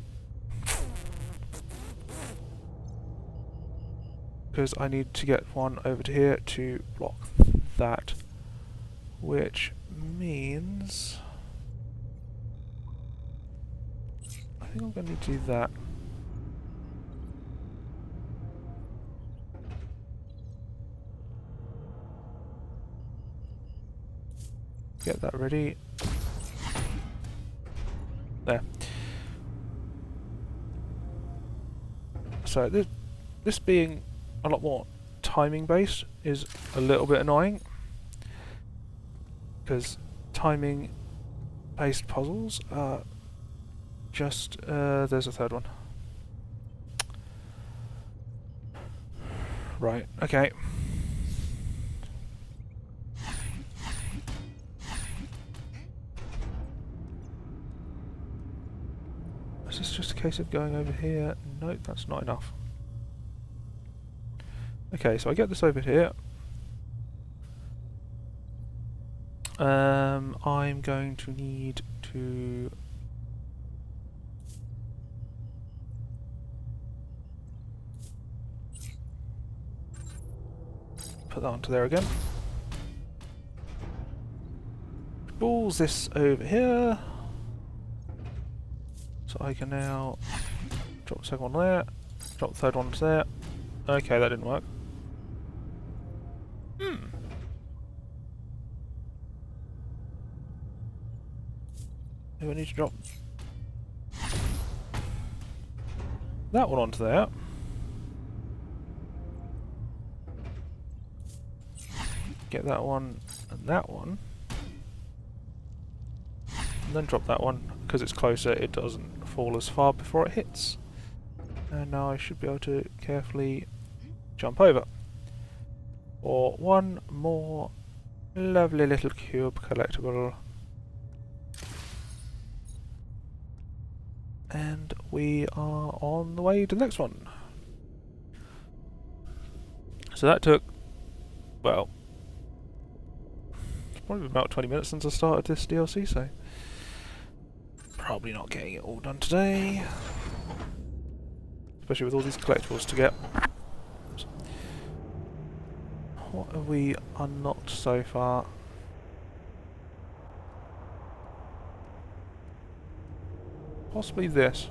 Because I need to get one over to here to block that, which means think I'm going to need to do that. Get that ready. There. So this being a lot more timing based is a little bit annoying, because timing based puzzles are just there's a third one. Right, okay. Is this just a case of going over here? Nope, that's not enough. Okay, so I get this over here. I'm going to need to put that onto there again. Balls this over here. So I can now drop the second one there, drop the third one to there. Okay, that didn't work. Maybe I need to drop that one onto there. Get that one and that one. And then drop that one. Because it's closer, it doesn't fall as far before it hits. And now I should be able to carefully jump over. For one more lovely little cube collectible. And we are on the way to the next one. So that took, well, it's probably about 20 minutes since I started this DLC, so probably not getting it all done today. Especially with all these collectibles to get. What have we unlocked so far? Possibly this.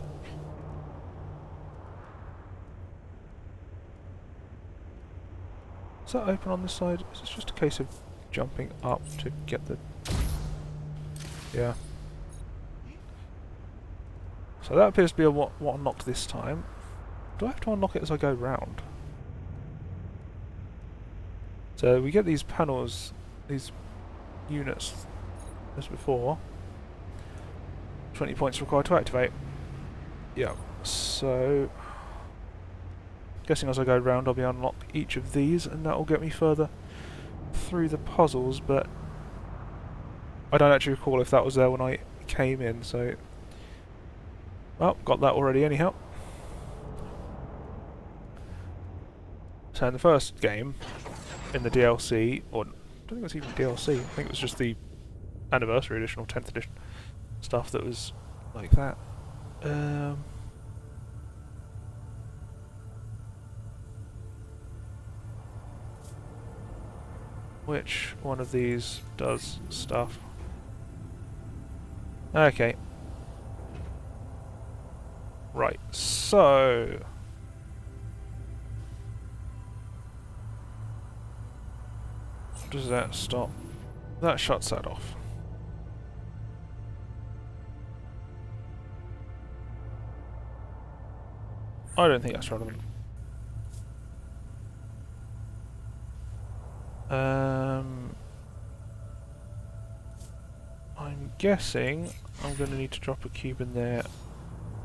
Is that open on this side? Is this just a case of jumping up to get the... Yeah. So that appears to be what unlocked this time. Do I have to unlock it as I go round? So we get these panels, these units, as before. 20 points required to activate. Yeah, so... guessing as I go round I'll be able to unlock each of these, and that will get me further through the puzzles, but I don't actually recall if that was there when I came in, so... Well, got that already anyhow. So in the first game, in the DLC, or I don't think it was even DLC, I think it was just the Anniversary Edition or 10th Edition stuff that was like that. Which one of these does stuff? Okay. Right, so... does that stop? That shuts that off. I don't think that's relevant. I'm guessing I'm going to need to drop a cube in there.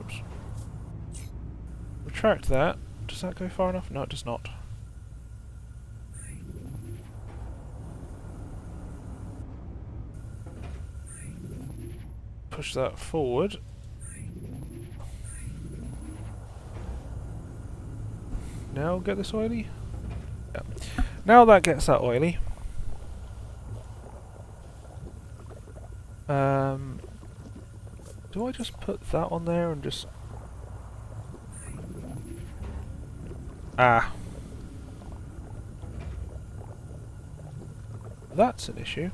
Oops. Retract that. Does that go far enough? No, it does not. Push that forward. Now get this oily? Yeah. Now that gets that oily. Do I just put that on there and just... Ah. That's an issue.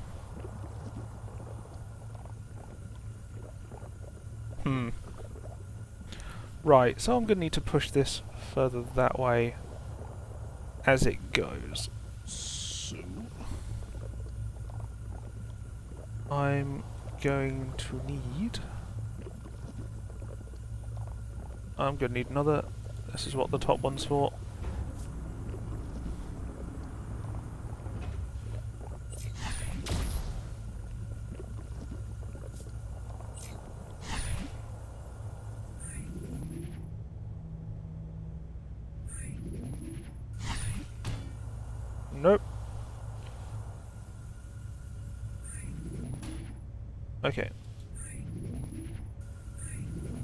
Right, so I'm going to need to push this further that way as it goes. So I'm going to need... I'm going to need another... This is what the top one's for. Nope. Okay.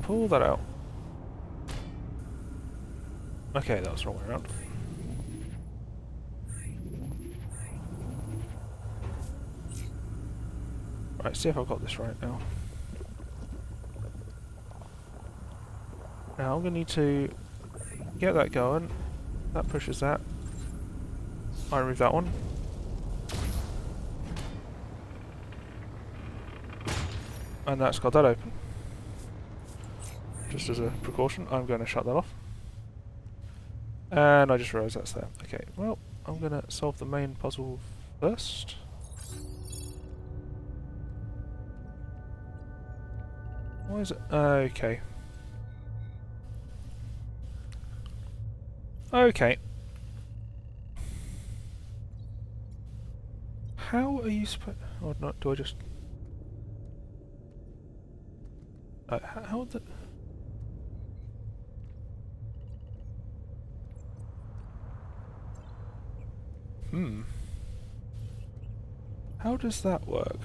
Pull that out. Okay, that was the wrong way around. Right, see if I've got this right now. Now I'm going to need to get that going. That pushes that. I remove that one. And that's got that open. Just as a precaution, I'm going to shut that off. And I just realised that's there. Okay, well, I'm going to solve the main puzzle first. Why is it? Okay. Okay. How are you supposed... Or not, do I just... how the... How does that work?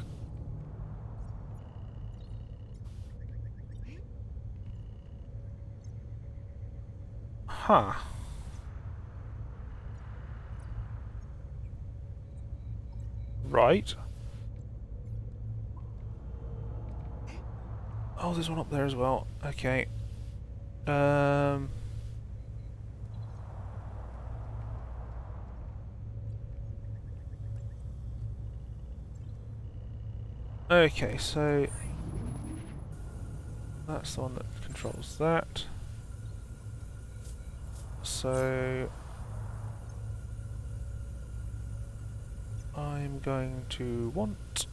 Huh. Right. Oh, there's one up there as well. Okay. Okay, so that's the one that controls that. So I'm going to want...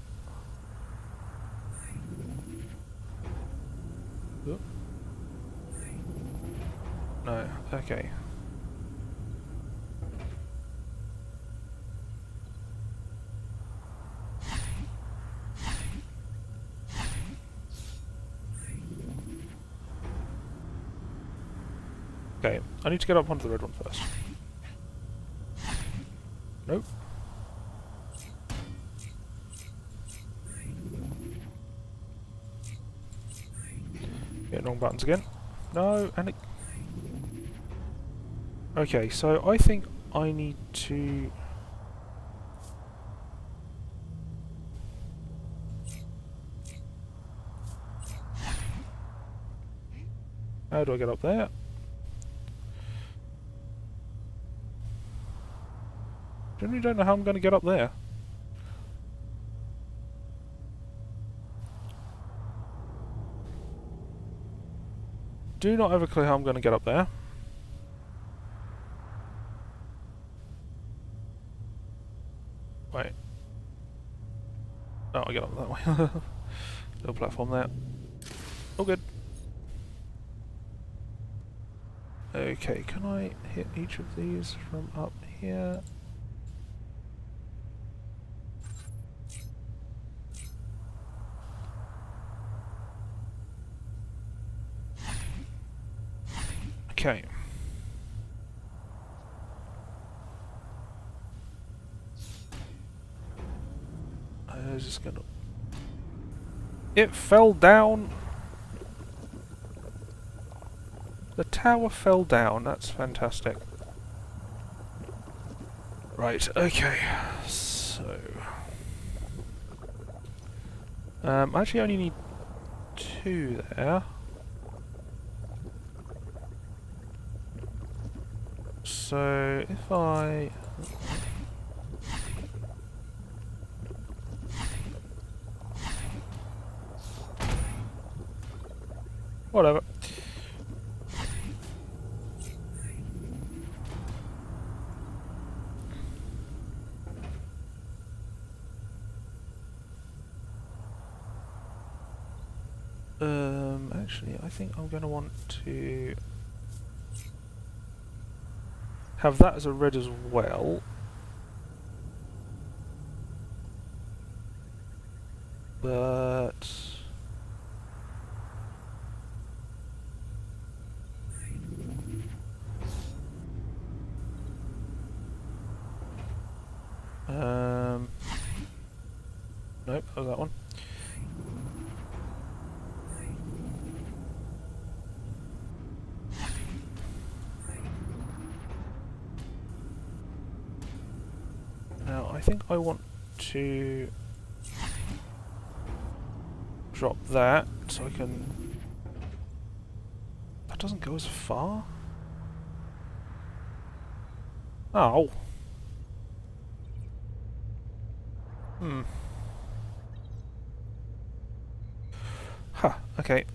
Oh. No, okay. Okay, I need to get up onto the red one first. Nope. Getting wrong buttons again. No, and it... Okay, so I think I need to... How do I get up there? Generally don't know how I'm going to get up there. Do not have a clue how I'm going to get up there. Wait. Oh, I get up that way. Little platform there. All good. Okay, can I hit each of these from up here? Okay. I was just gonna... It fell down! The tower fell down, that's fantastic. Right, okay. So... actually I only need 2 there. So, if I... Whatever. Actually, I think I'm going to want to have that as a red as well. But nope, that was that one. Now I think I want to drop that so I can. That doesn't go as far. Oh. Hmm. Huh, okay.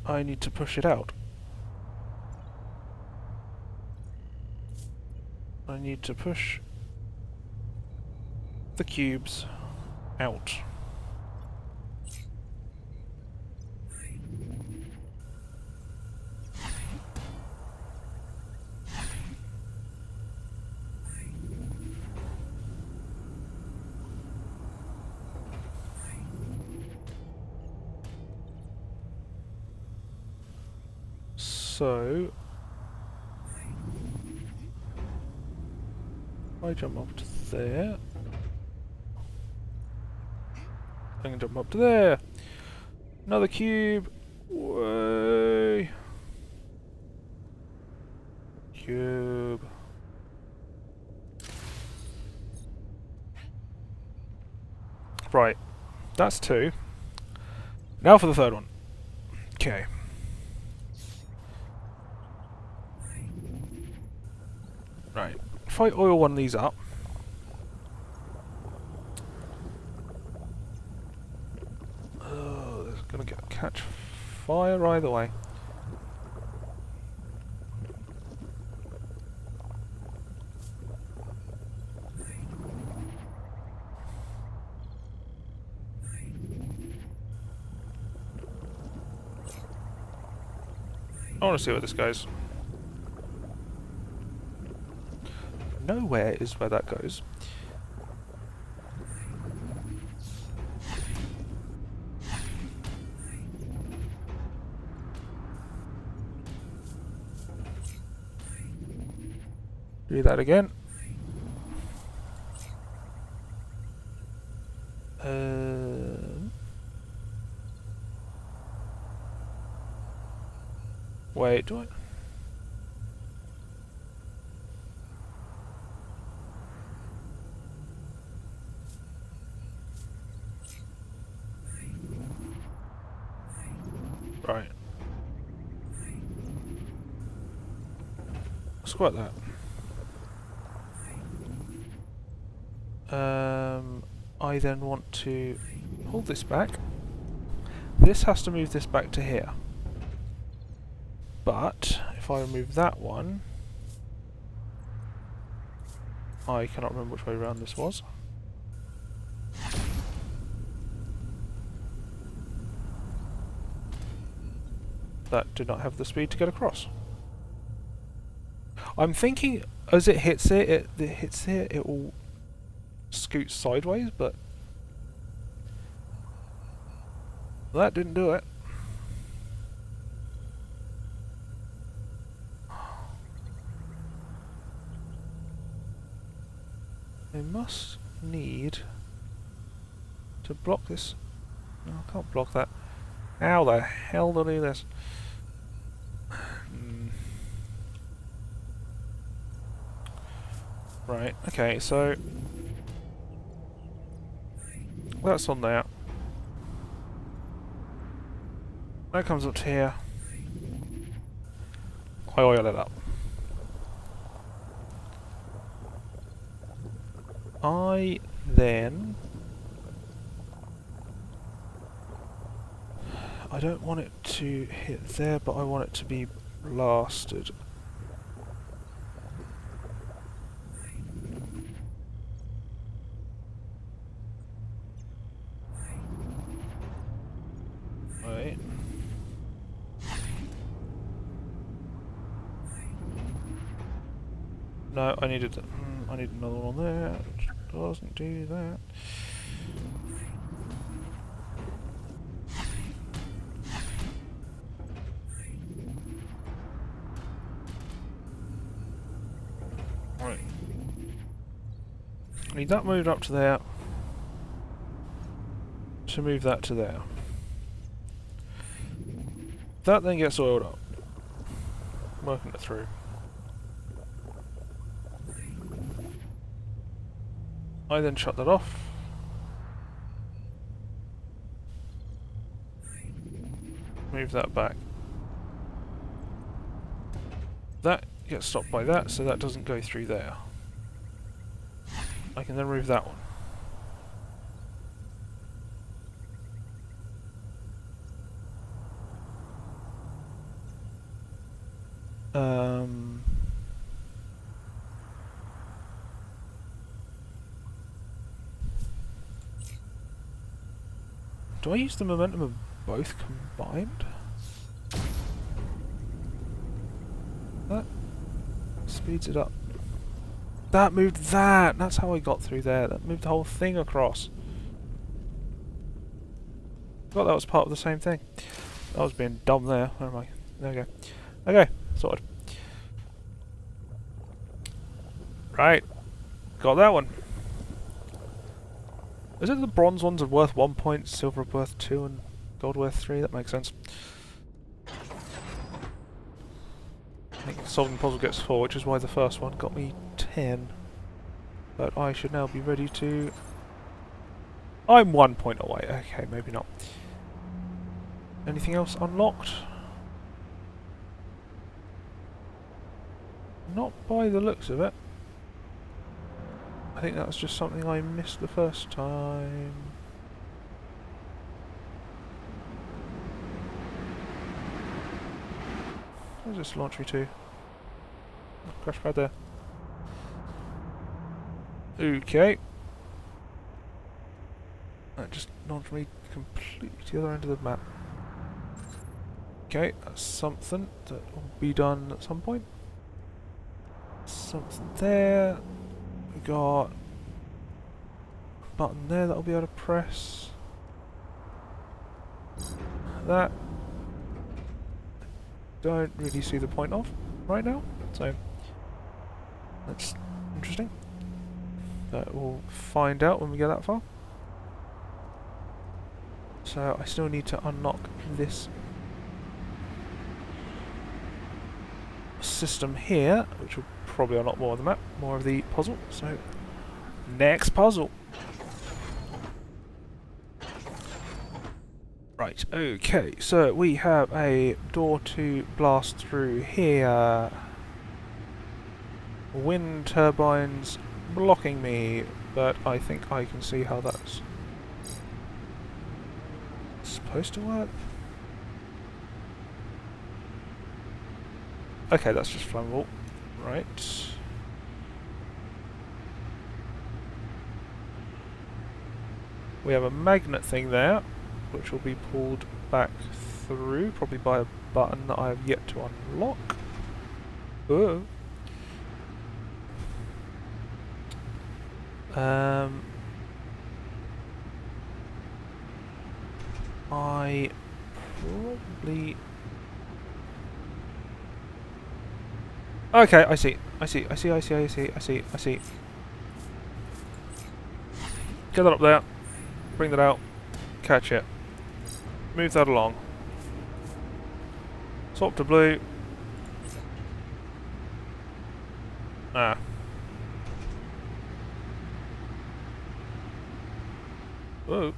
I need to push it out. I need to push the cubes out. So I jump up to there. I can jump up to there. Another cube. Way. Cube. Right. That's two. Now for the third one. Okay. Right. If I oil one of these up. Oh, it's gonna catch fire either way. I want to see where this goes. Nowhere is where that goes. Do that again. Wait, do I? Right. Squat that. I then want to pull this back. This has to move this back to here. But if I remove that one, I cannot remember which way around this was. That did not have the speed to get across. I'm thinking as it hits it, it will scoot sideways, but that didn't do it. I must need to block this. No, I can't block that. How the hell do I do this? Right, okay, so that's on there. That comes up to here. I oil it up. I then... I don't want it to hit there, but I want it to be blasted. Right. No, I needed. I need another one on there. Which doesn't do that. Right. I need that moved up to there. To move that to there. That then gets oiled up. Working it through. I then shut that off. Move that back. That gets stopped by that, so that doesn't go through there. I can then move that one. Do I use the momentum of both combined? That speeds it up. That moved that! That's how I got through there. That moved the whole thing across. Thought that was part of the same thing. I was being dumb there. Where am I? There we go. Okay, sorted. Right. Got that one. Is it the bronze ones are worth 1 point, silver worth 2, and gold worth 3? That makes sense. I think solving the puzzle gets 4, which is why the first one got me 10. But I should now be ready to... I'm 1 point away. Okay, maybe not. Anything else unlocked? Not by the looks of it. I think that was just something I missed the first time. Where's this launch me to? Oh, crash pad there. Okay. That just launched me completely to the other end of the map. Okay, that's something that will be done at some point. Something there. We got a button there that I'll be able to press. That don't really see the point of right now, so that's interesting. But we'll find out when we get that far. So I still need to unlock this system here, which will probably unlock more of the map, more of the puzzle. So next puzzle. Right, okay, so we have a door to blast through here. Wind turbines blocking me, but I think I can see how that's supposed to work. Okay, that's just flammable. Right. We have a magnet thing there, which will be pulled back through, probably by a button that I have yet to unlock. Oh. I probably... Okay, I see. Get that up there. Bring that out. Catch it. Move that along. Swap to blue. Ah. Whoa.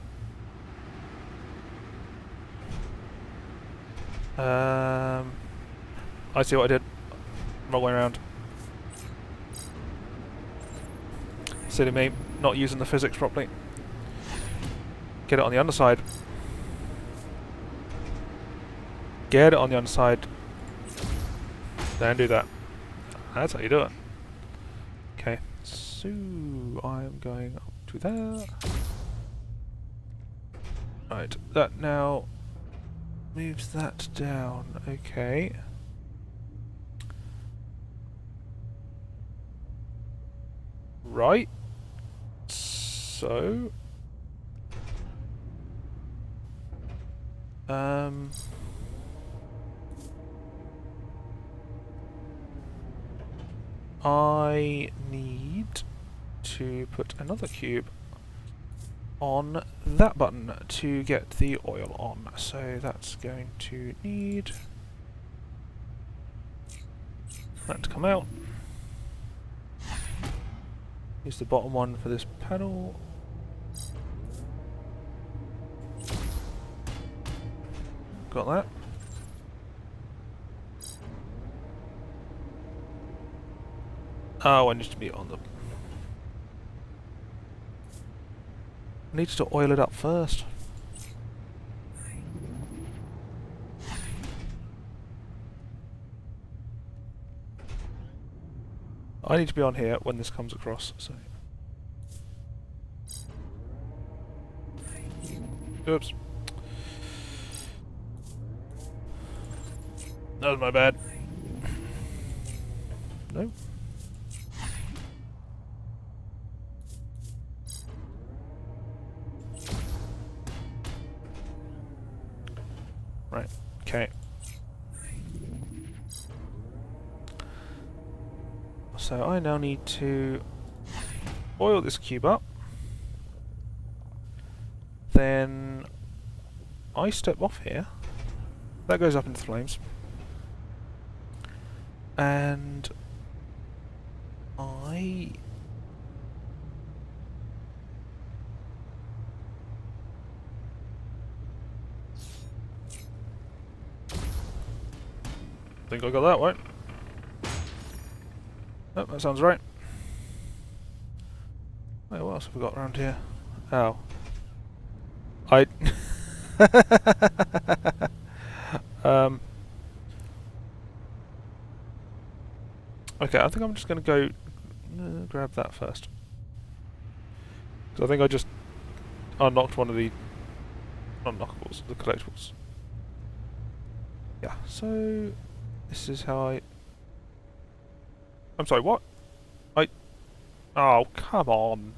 I see what I did. Wrong way around. Silly me, not using the physics properly. Get it on the underside. Get it on the underside. Then do that. That's how you do it. Okay, so I'm going up to there. Right, that now moves that down. Okay. Right. So... I need to put another cube on that button to get the oil on. So that's going to need that to come out. Use the bottom one for this panel. Got that. Oh, I need to be on the... I need to oil it up first. I need to be on here when this comes across, so... Oops. That was my bad. No. Right, okay. So I now need to oil this cube up. Then I step off here. That goes up into flames. And I... think I got that right. Oh, that sounds right. Wait, what else have we got around here? Oh. Okay, I think I'm just going to go grab that first. Because I think I just unlocked one of the unlockables, the collectibles. Yeah, so this is how I'm sorry, what? Oh, come on.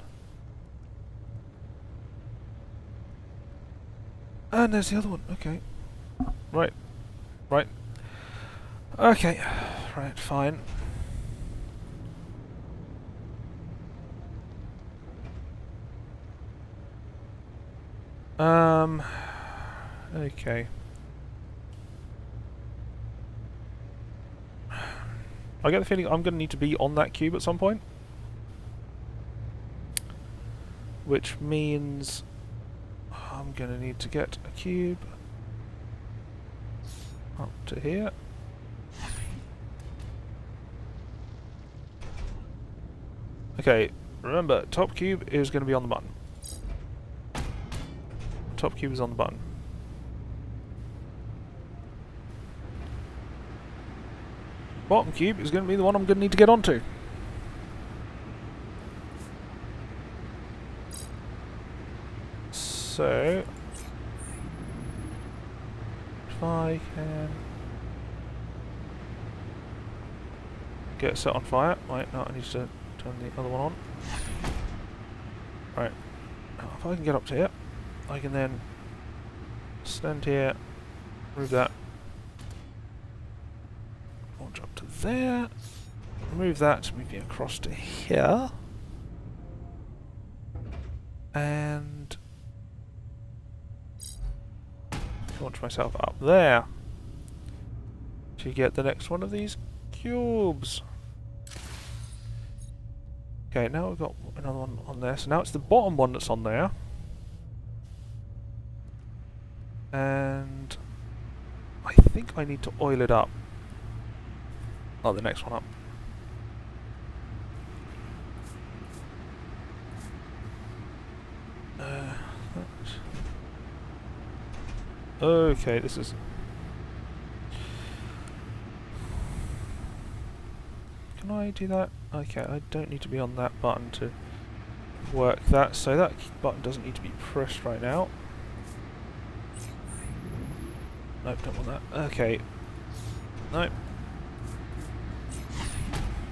And there's the other one, okay. Right. Okay, right, fine. Okay. I get the feeling I'm going to need to be on that cube at some point. Which means I'm going to need to get a cube up to here. Okay, remember, top cube is going to be on the button. Top cube is on the button. Bottom cube is going to be the one I'm going to need to get onto. So, if I can get it set on fire. Wait, no, I need to turn the other one on. Right, now if I can get up to here, I can then stand here, move that, launch up to there, remove that, move it across to here, and launch myself up there to get the next one of these cubes. Okay, now we've got another one on there, so now it's the bottom one that's on there. And I think I need to oil it up. Oh, the next one up. Okay, this is... Can I do that? Okay, I don't need to be on that button to work that, so that button doesn't need to be pressed right now. Nope, don't want that. Okay. Nope.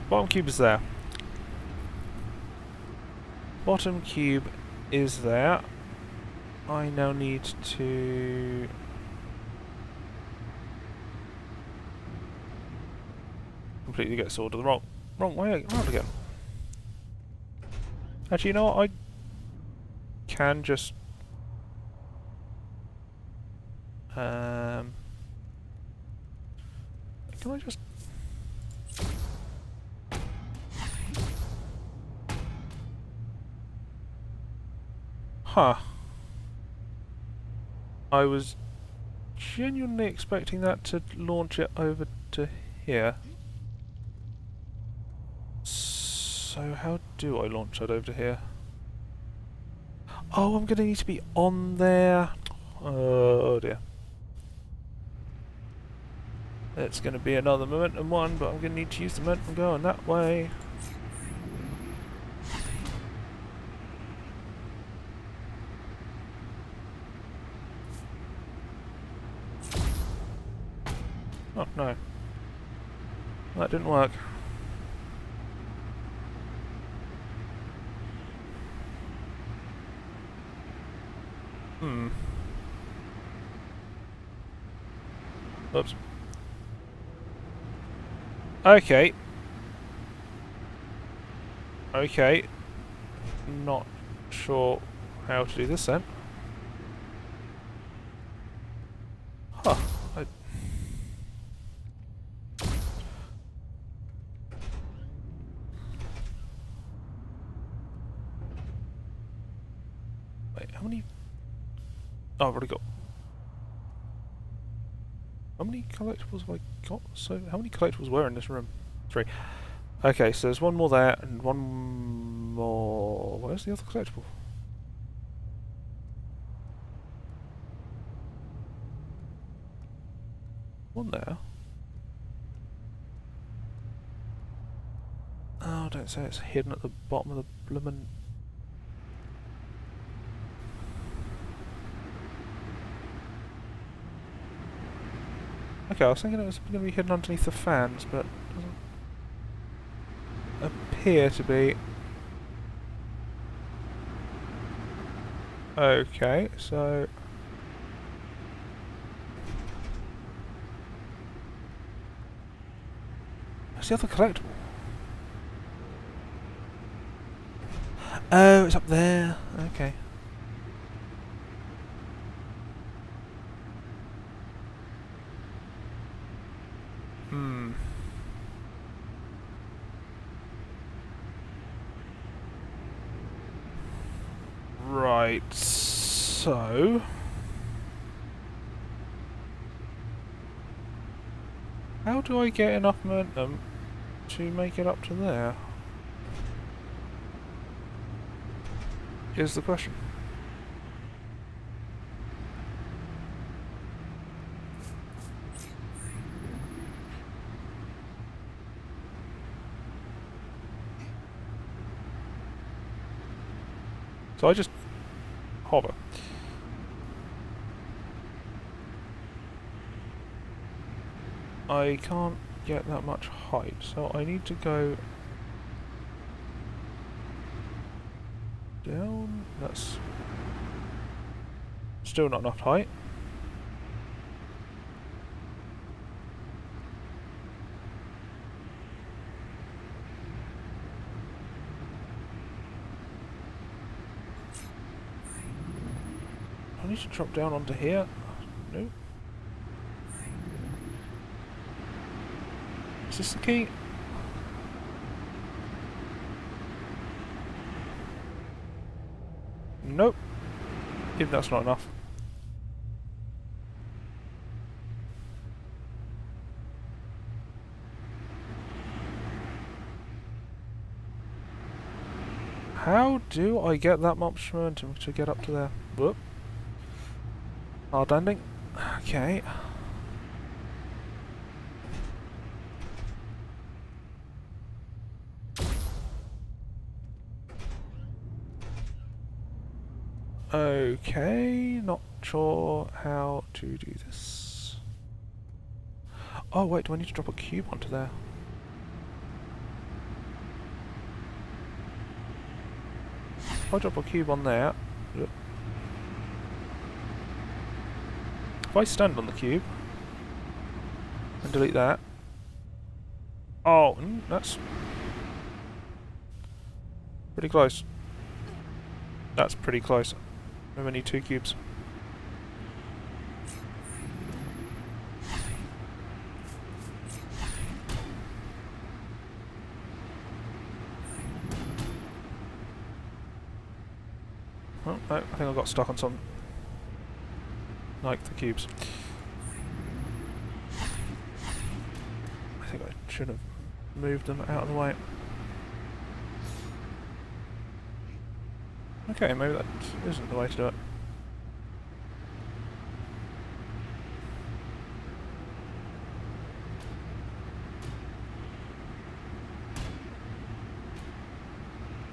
Bottom cube is there. bottom cube is there. I now need to completely get sorted the wrong way around again. Actually, you know what? I can just can I just I was genuinely expecting that to launch it over to here. So how do I launch that over to here? Oh, I'm going to need to be on there. Oh dear. It's going to be another momentum one, but I'm going to need to use the momentum going that way. Oh no. That didn't work. Oops. Okay. Okay. Not sure how to do this then. Huh. Wait, how many? Oh, I've already got. How many collectibles have I got? So, how many collectibles were in this room? 3. Okay, so there's one more there and one more. Where's the other collectible? One there. Oh, don't say it's hidden at the bottom of the bloomin'. Okay, I was thinking it was going to be hidden underneath the fans, but it doesn't appear to be. Okay, so where's the other collectible? Oh, it's up there. Okay. Right, so how do I get enough momentum to make it up to there? Is the question. So I just hover. I can't get that much height, so I need to go down. That's still not enough height. I need to drop down onto here. Nope. Is this the key? Nope. Even that's not enough. How do I get that much momentum to get up to there? Whoop. Hard landing. Okay. Okay, not sure how to do this. Oh wait, do I need to drop a cube onto there? if I drop a cube on there, if I stand on the cube and delete that, oh, that's pretty close. That's pretty close. We only need 2 cubes. Oh, no, I think I got stuck on some, like the cubes. I think I should have moved them out of the way. Okay, maybe that isn't the way to do it.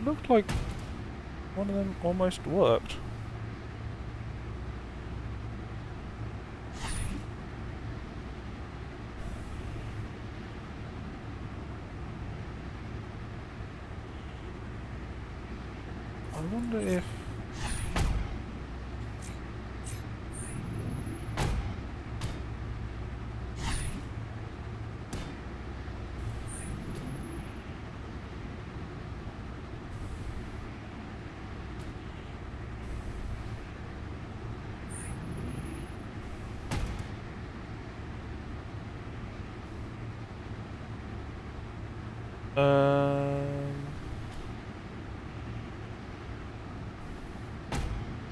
Looked like one of them almost worked. I wonder if...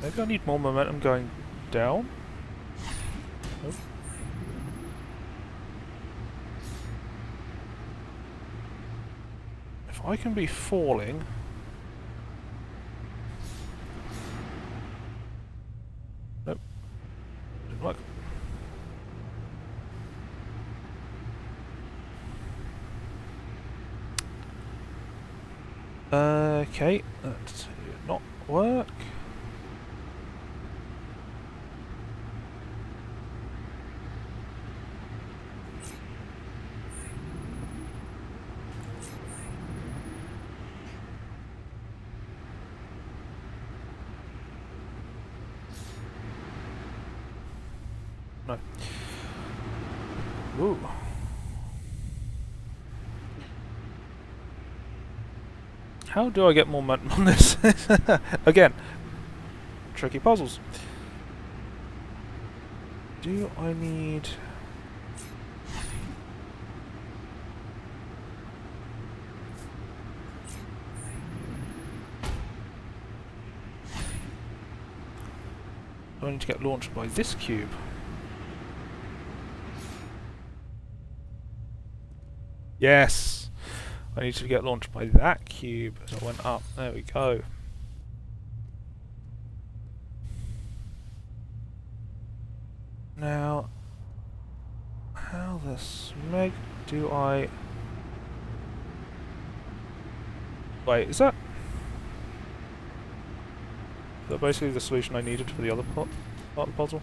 maybe I need more momentum going down? Nope. If I can be falling... Nope. Didn't work. Okay, that did not work. No. Ooh. How do I get more momentum on this? Again, tricky puzzles. Do I need... Do I need to get launched by this cube? Yes! I need to get launched by that cube as I went up. There we go. Now, how the smeg do I... Wait, is that basically the solution I needed for the other part of the puzzle?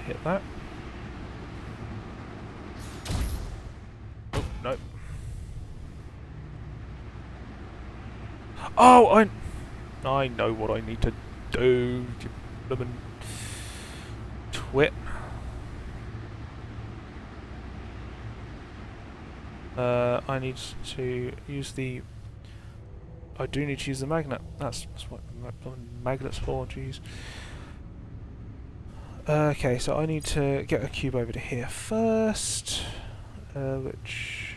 Hit that. Oh, no. Oh, I know what I need to do, you bloomin' twit. I need to use the... I do need to use the magnet. That's what magnet's for, jeez. Okay, so I need to get a cube over to here first, which...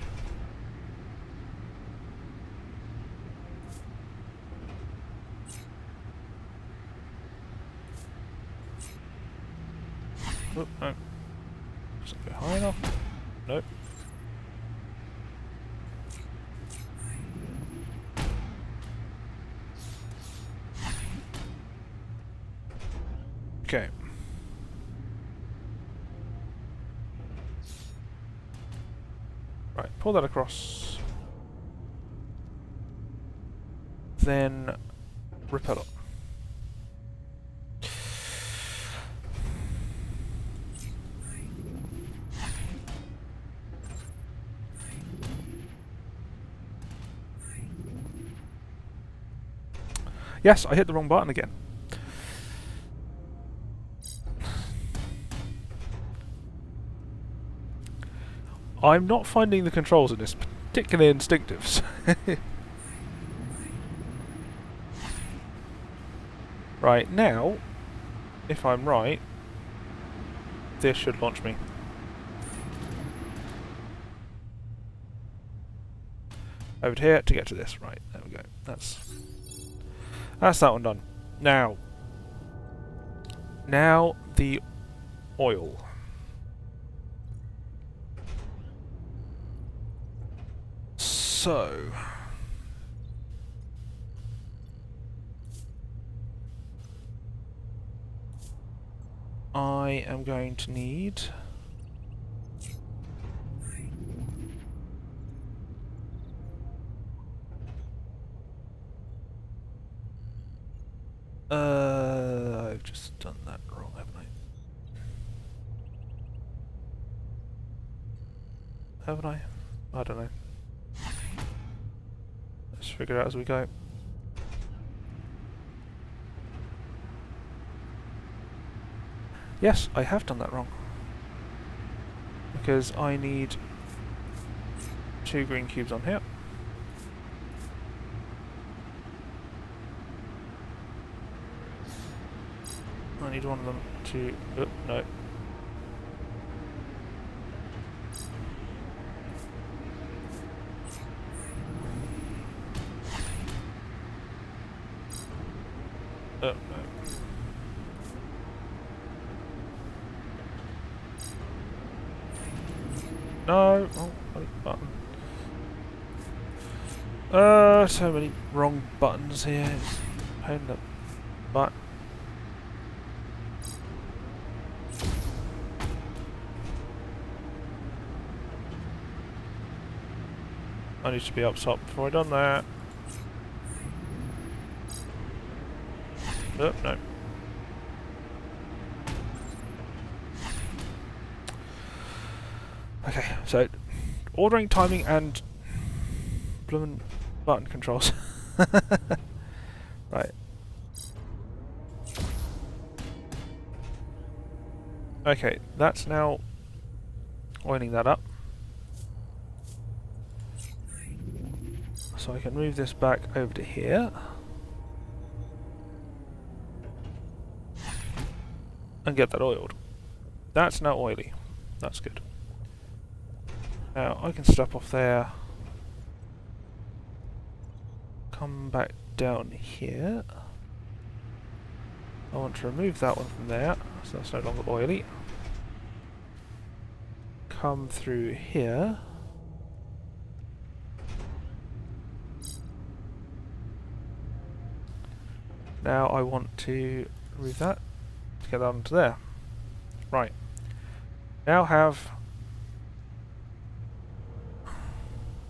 Oh, no. Doesn't go high enough. Nope. Okay. Right, pull that across. Then repel it. Yes, I hit the wrong button again. I'm not finding the controls in this particularly instinctive. Right, now, if I'm right, this should launch me. Over to here to get to this. Right, there we go. That's that one done. Now the oil. So I am going to need I've just done that wrong, haven't I? Haven't I? I don't know. Let's figure it out as we go. Yes, I have done that wrong. Because I need 2 green cubes on here. I need one of them to... Oh, no. Oh, no. No! Oh, button. So many wrong buttons here. It's a pain in the butt. I need to be up top before I done that. Oh, no. Okay, so ordering, timing, and bloomin' button controls. Right. Okay, that's now oiling that up. So I can move this back over to here. And get that oiled. That's now oily. That's good. Now I can step off there. Come back down here. I want to remove that one from there, so that's no longer oily. Come through here. Now I want to remove that to get that onto there. Right. Now have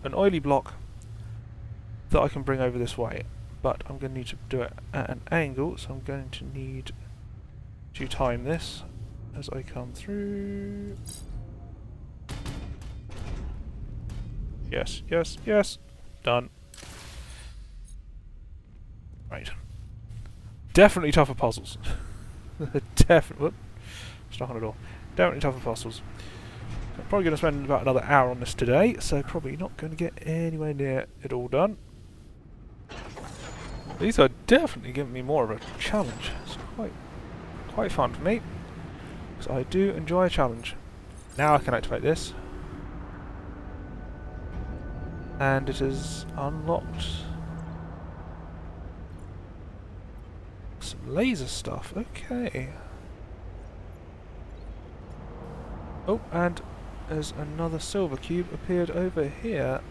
an oily block that I can bring over this way, but I'm going to need to do it at an angle, so I'm going to need to time this as I come through. Yes, yes, yes. Done. Right. Definitely tougher puzzles. Definitely. Stuck on a door. Definitely tougher puzzles. I'm probably going to spend about another hour on this today, so probably not going to get anywhere near it all done. These are definitely giving me more of a challenge. It's quite fun for me, because I do enjoy a challenge. Now I can activate this, and it is unlocked some laser stuff. Okay. Oh, and there's another silver cube appeared over here.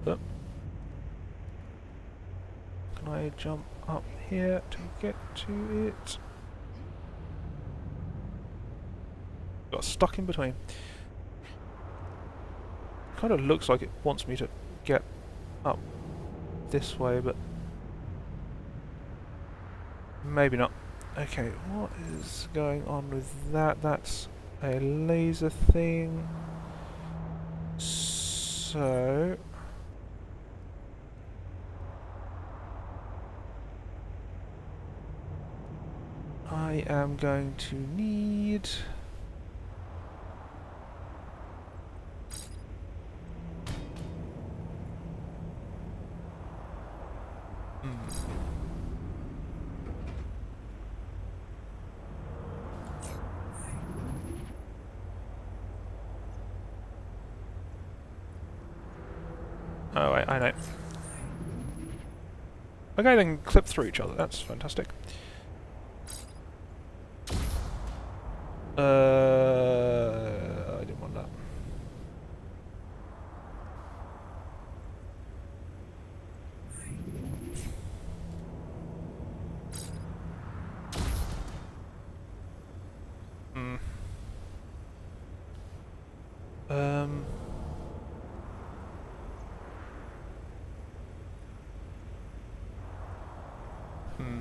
Oh. Can I jump up here to get to it? Got stuck in between. Kind of looks like it wants me to get up this way, but maybe not. Okay, what is going on with that? That's a laser thing. So I am going to need... Oh wait, I know. Okay, they can clip through each other, that's fantastic. I didn't want that. Hmm. Um... Hmm.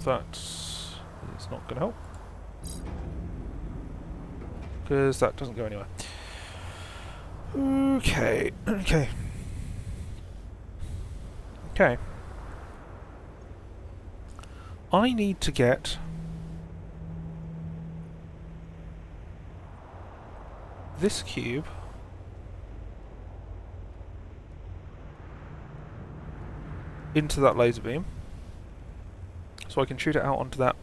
That's... it's not going to help. Because that doesn't go anywhere. Okay, okay. Okay. I need to get... this cube into that laser beam, so I can shoot it out onto that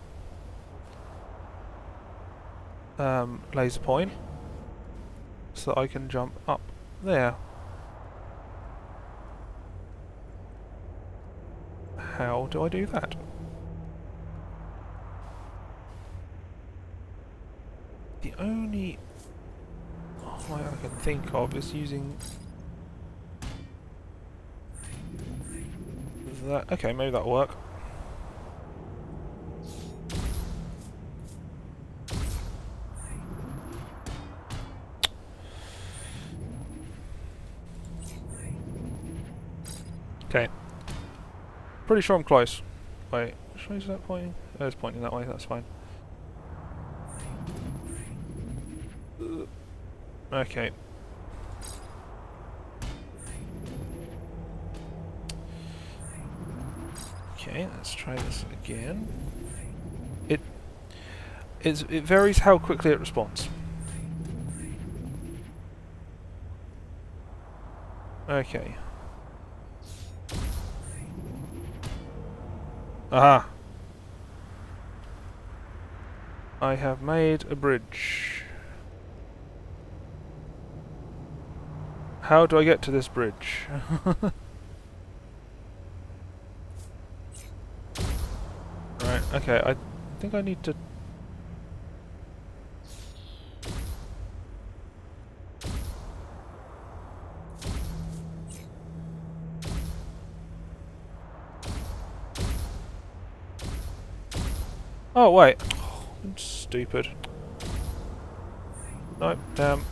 laser point, so that I can jump up there. How do I do that? The only way I can think of is using that. Okay, maybe that'll work. Okay. Pretty sure I'm close. Wait, which way is that pointing? Oh, it's pointing that way, that's fine. Okay. Okay, let's try this again. It varies how quickly it responds. Okay. Aha! I have made a bridge. How do I get to this bridge? Right, okay, I think I need to... Oh, wait. Oh, I'm stupid. No, damn.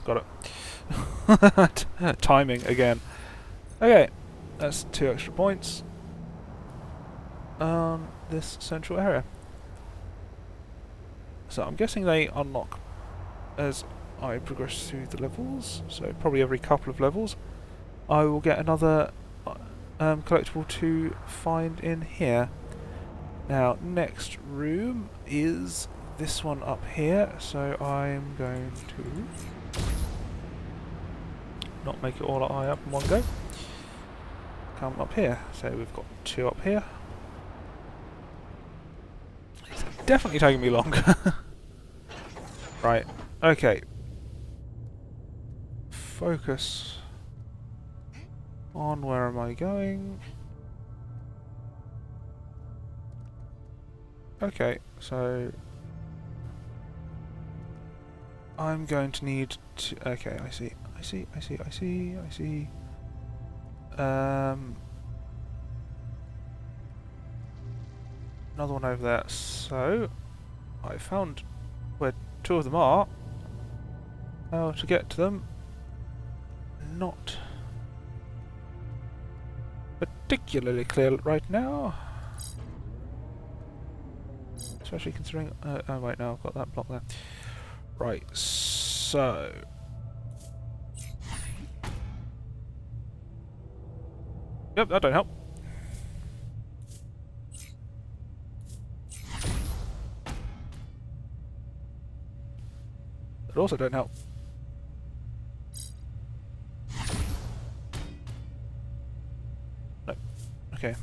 Got it. Timing again. Okay, that's 2 extra points on this central area. So I'm guessing they unlock as I progress through the levels, so probably every couple of levels I will get another collectible to find in here. Now, next room is this one up here, so I'm going to not make it all eye up in one go. Come up here, so we've got 2 up here. It's definitely taking me longer. Right, okay. Focus on where am I going. Okay, so I'm going to need to... okay, I see. I see, I see, I see, I see. Another one over there. So, I found where two of them are. How to get to them? Not particularly clear right now. Especially considering... oh wait, no, I've got that block there. Right, so... Yep, that don't help. That also don't help. No. Okay.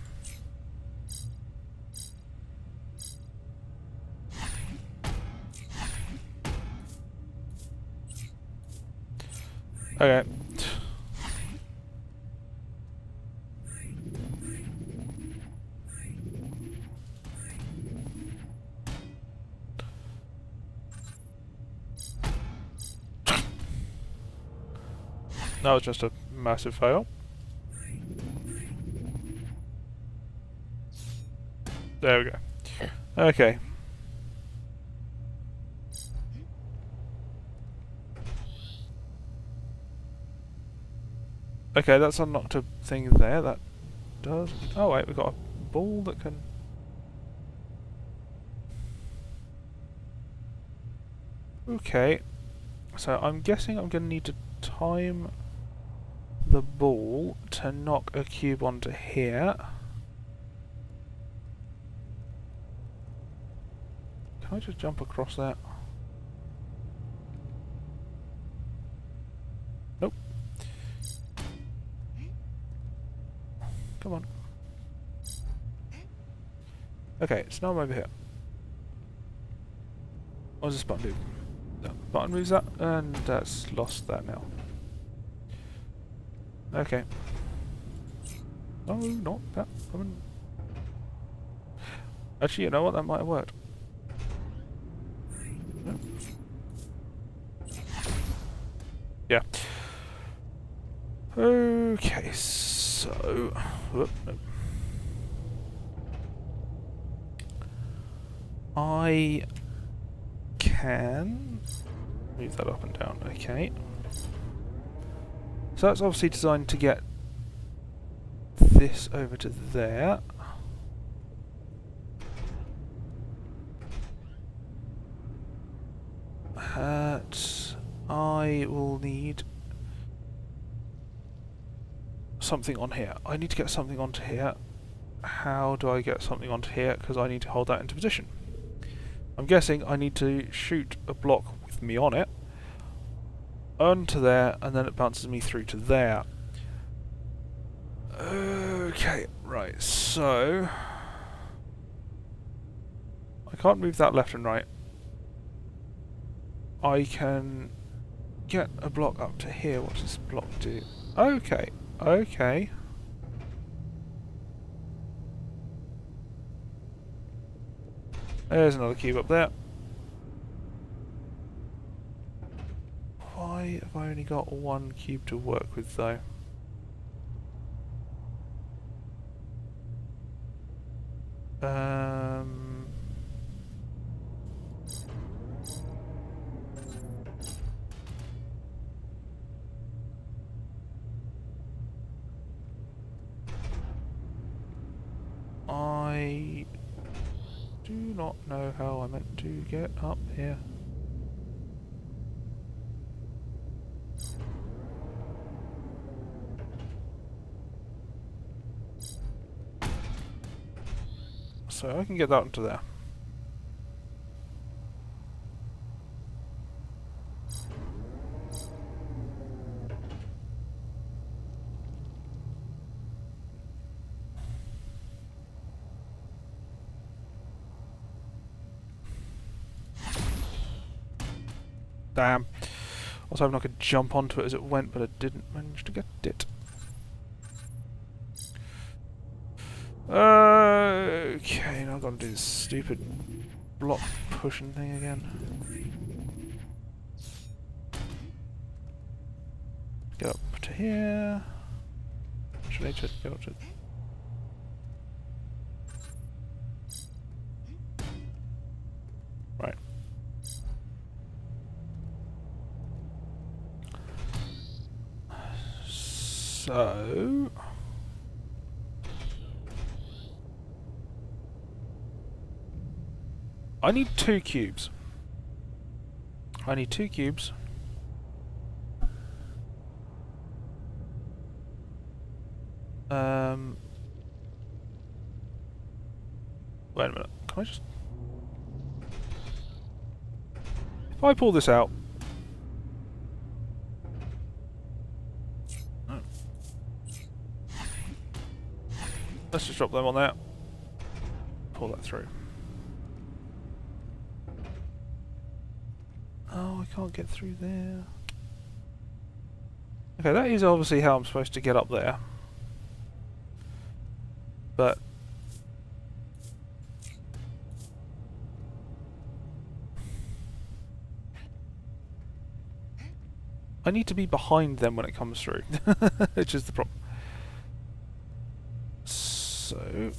Okay. That was just a massive fail. There we go. Okay. Okay, that's unlocked a thing there. That does... Oh wait, we've got a ball that can... Okay. So I'm guessing I'm going to need to time the ball to knock a cube onto here. Can I just jump across that? Nope. Come on. Okay, so now I'm over here. What does this button do? That button moves that, and that's lost that now. Okay. No, not that. Actually, you know what? That might have worked. No. Yeah. Okay, so... Whoop, no. I can move that up and down. Okay. So that's obviously designed to get this over to there. I will need something on here. I need to get something onto here. How do I get something onto here? Because I need to hold that into position. I'm guessing I need to shoot a block with me on it onto there, and then it bounces me through to there. Okay, right, so I can't move that left and right. I can get a block up to here. What does this block do? Okay, okay. There's another cube up there. Why have I only got one cube to work with though? I do not know how I meant to get up here. So I can get that onto there. Damn. I was hoping I could jump onto it as it went, but I didn't manage to get it. Okay, now I've got to do this stupid block pushing thing again. Get up to here. Should I get up to... Right. So... I need 2 cubes. I need 2 cubes. Wait a minute. Can I just... If I pull this out... Oh. Let's just drop them on there. Pull that through. Oh, I can't get through there. Okay, that is obviously how I'm supposed to get up there. But... I need to be behind them when it comes through, which is the problem. So...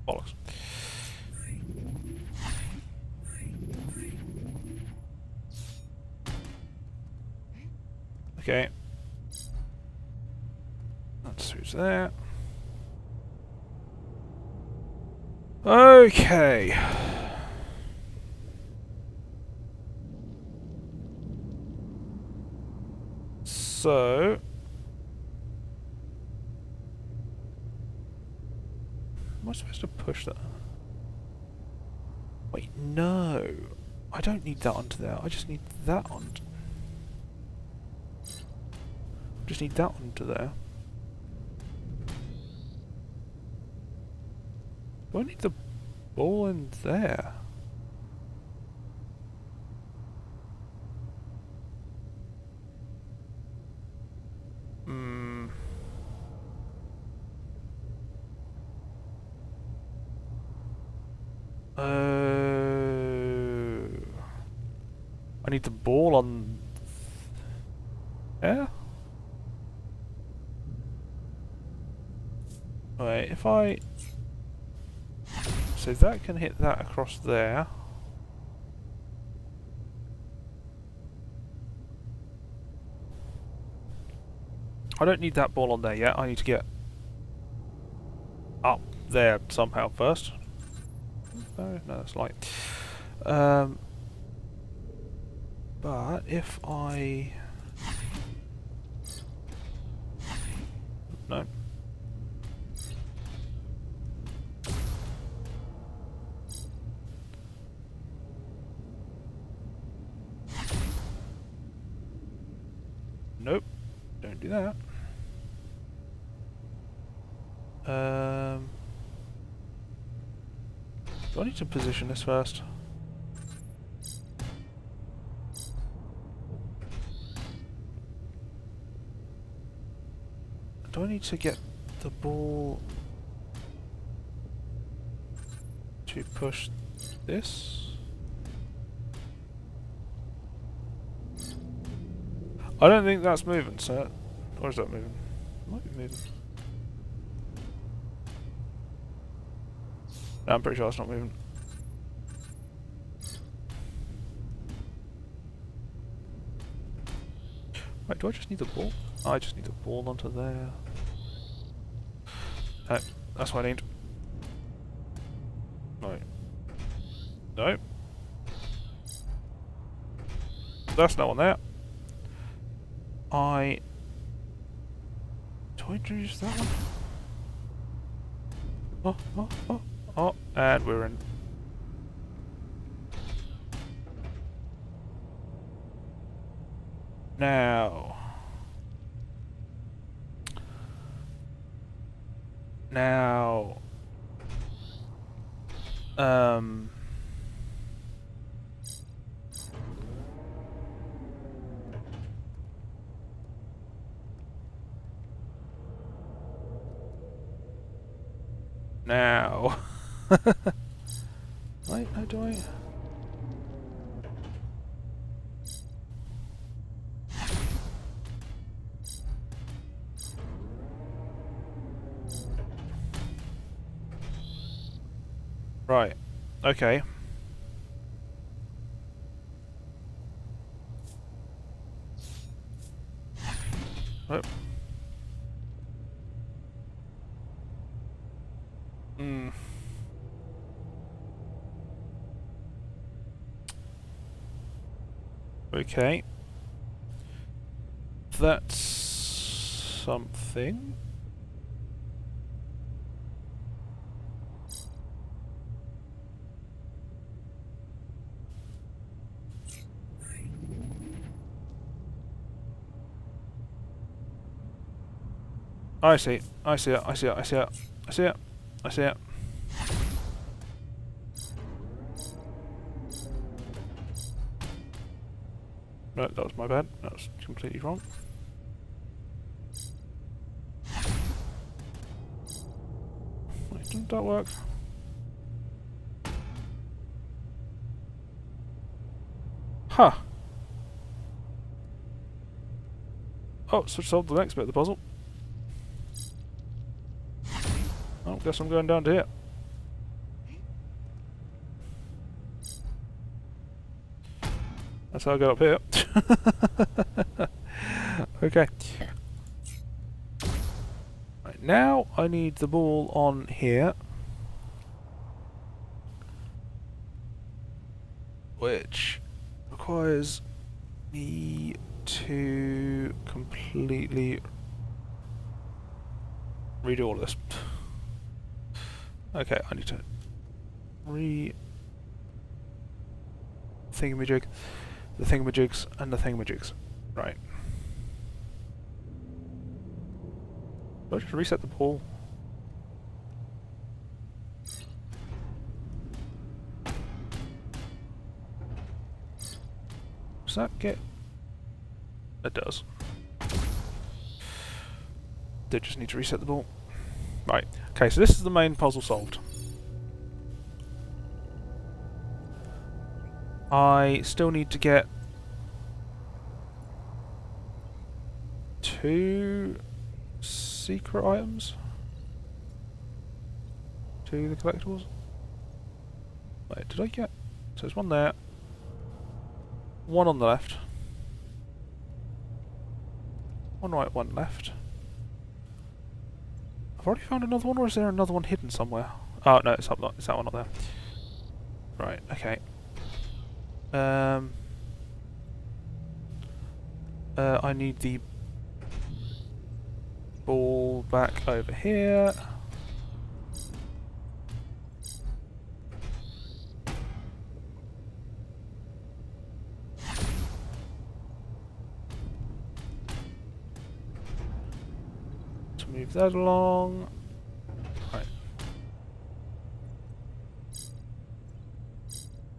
Bollocks. Okay. That's who's there. Okay. So... Am I supposed to push that? Wait, no. I don't need that onto there. I just need that on. Just need that onto there. Do I need the ball in there? Hmm. I need the ball on there? Wait, if I... So that can hit that across there. I don't need that ball on there yet. I need to get up there somehow first. No, that's light. But if I... No. Nope. Don't do that. Do I need to position this first? Do I need to get the ball to push this? I don't think that's moving, sir. Or is that moving? It might be moving. No, I'm pretty sure it's not moving. Wait, do I just need the ball? Oh, I just need the ball onto there. No, that's what I need. No. No. That's no one there. Do I introduce that one? Oh, and we're in. Now. Now. Wait, no, do I? Right. Okay. Oh. Hmm. Okay. That's something. I see. I see it. I see it. I see it. I see it. I see it. No, that was my bad. That was completely wrong. Wait, didn't that work? Huh. Oh, so solved the next bit of the puzzle. Oh, guess I'm going down to here. That's how I got up here. Okay. Right, now I need the ball on here. Which requires me to completely redo all of this. Okay, I need to thingamajig, the thingamajigs, and the thingamajigs. Right. Do I just reset the ball? Does that get... It does. Did just need to reset the ball. Right. Okay, so this is the main puzzle solved. I still need to get 2 secret items to the collectibles. Wait, did I get... So there's one there, one on the left, one right, one left. I've already found another one, or is there another one hidden somewhere? Oh no, it's up. It's that one up there. Right. Okay. I need the ball back over here. To move that along. Right.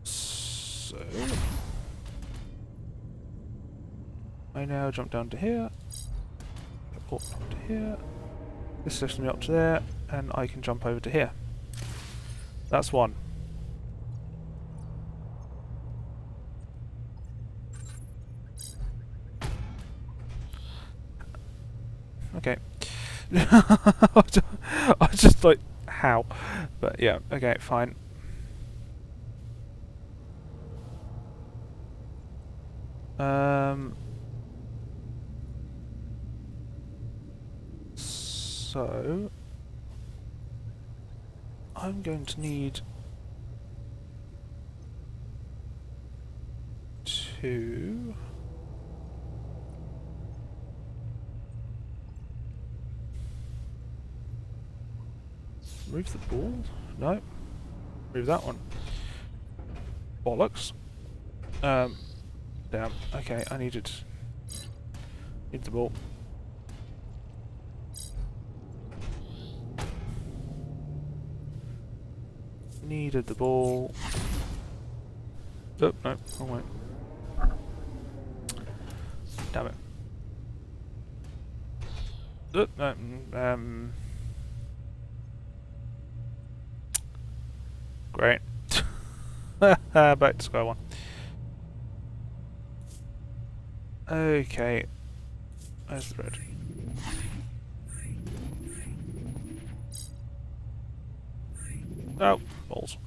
So I now jump down to here. Up to here. This lifts me up to there, and I can jump over to here. That's one. Okay. I was just like, how? But yeah, okay, fine. So I'm going to need to move the ball? No. Move that one. Bollocks. Damn. Okay, I need the ball. Needed the ball. Oh, no, wrong way. Damn it. Oh, no, Great. Back to square one. Okay. There's the red. Oh, balls.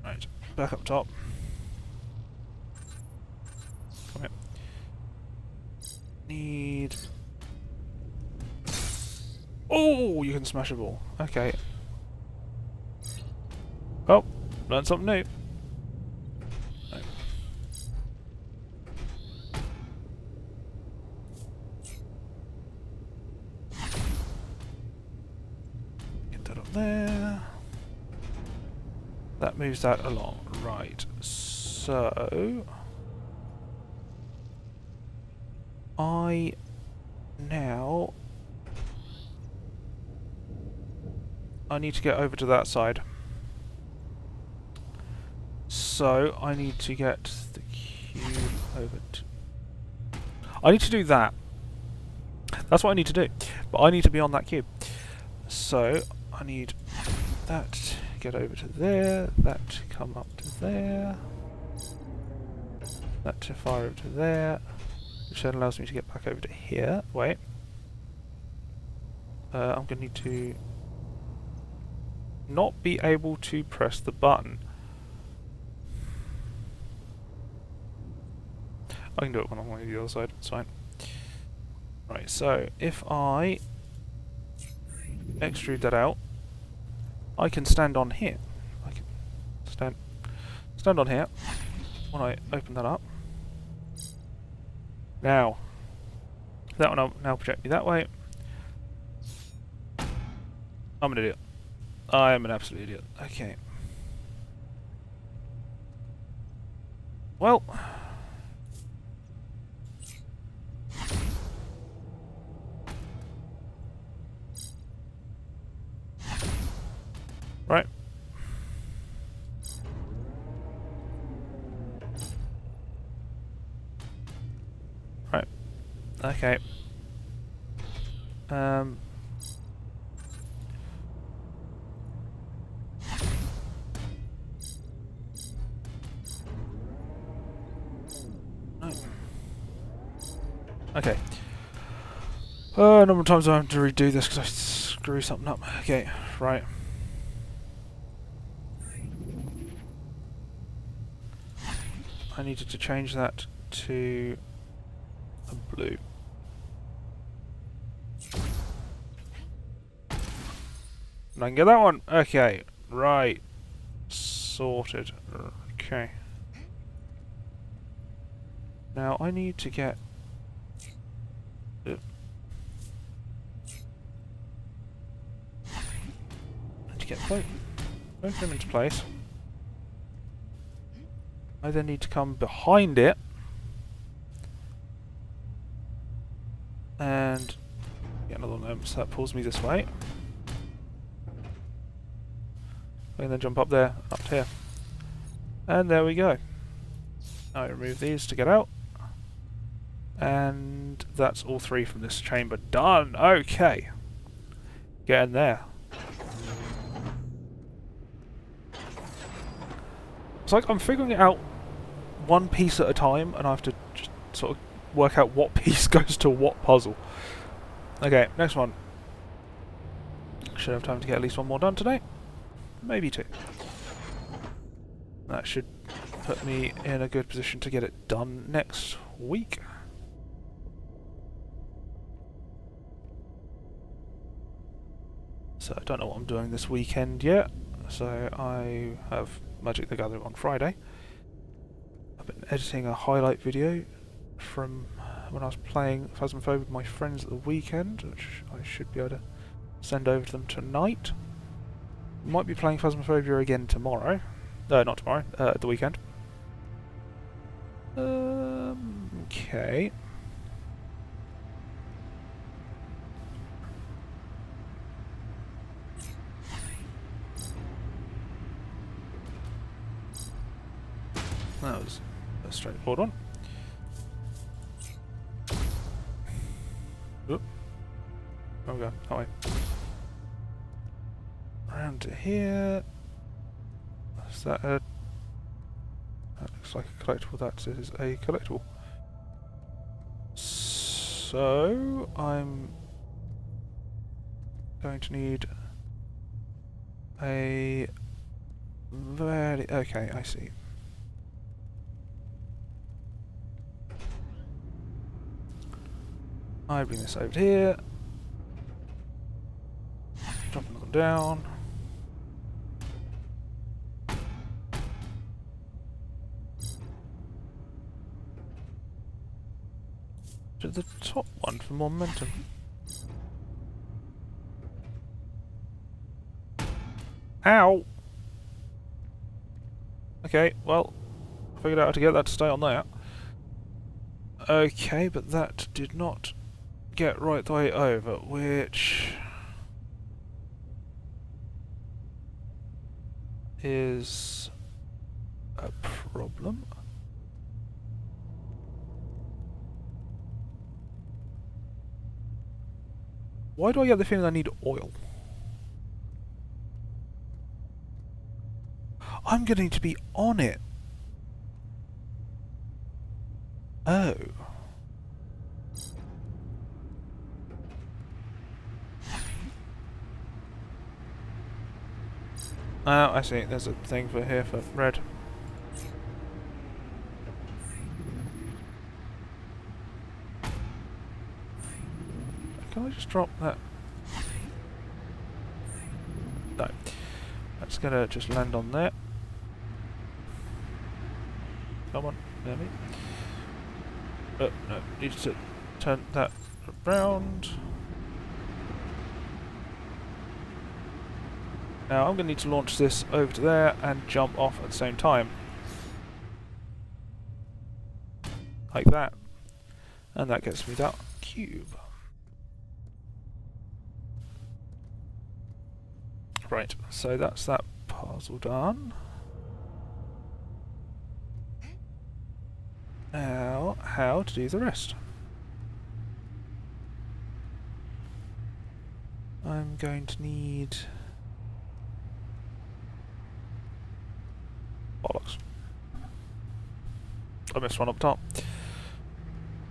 Right, back up top. Come here. Need... Oh, you can smash a ball. Okay. Oh, learned something new. No. Get that up there. That moves that along. Right. So... I need to get over to that side. So I need to get the cube over to... I need to do that. That's what I need to do. But I need to be on that cube. So I need that to get over to there, that to come up to there, that to fire over to there, which then allows me to get back over to here. Wait. I'm going to need to not be able to press the button. I can do it when I'm on the other side, it's fine. Right, so if I extrude that out, I can stand on here. I can stand on here when I open that up. Now, that one will now project me that way. I'm an idiot. I am an absolute idiot. Okay. Well. Right. Right. Okay. No. Okay. A number of times I have to redo this because I screw something up. Okay, right. I needed to change that to a blue. And I can get that one. Okay, right. Sorted. Okay. Now I need to get... get both of them into place. I then need to come behind it and get another one, so that pulls me this way. I can then jump up there, up to here. And there we go. Now I remove these to get out. And that's all three from this chamber done. Okay. Get in there. It's like I'm figuring it out one piece at a time, and I have to just sort of work out what piece goes to what puzzle. Okay, next one. Should have time to get at least one more done today. Maybe two. That should put me in a good position to get it done next week. So I don't know what I'm doing this weekend yet. So I have Magic the Gathering on Friday. I've been editing a highlight video from when I was playing Phasmophobia with my friends at the weekend, which I should be able to send over to them tonight. Might be playing Phasmophobia again tomorrow. Not tomorrow, at the weekend. Okay. That was a straightforward one. Oop. Oh god, that way. Around to here. Is that a... That looks like a collectible. That is a collectible. So, I'm going to need a very... Okay, I see. I bring this over here. Drop another down. To the top one for more momentum. Ow! Okay, well, I figured out how to get that to stay on there. Okay, but that did not get right the way over, which is a problem. Why do I get the feeling I need oil? I'm going to be on it. Oh. Oh, I see. There's a thing for here for red. Can I just drop that? No. That's gonna just land on there. Come on, let me. Oh, no, needs to turn that around. Now I'm going to need to launch this over to there and jump off at the same time. Like that. And that gets me that cube. Right, so that's that puzzle done. Now, how to do the rest? I'm going to need... bollocks. I missed one up top.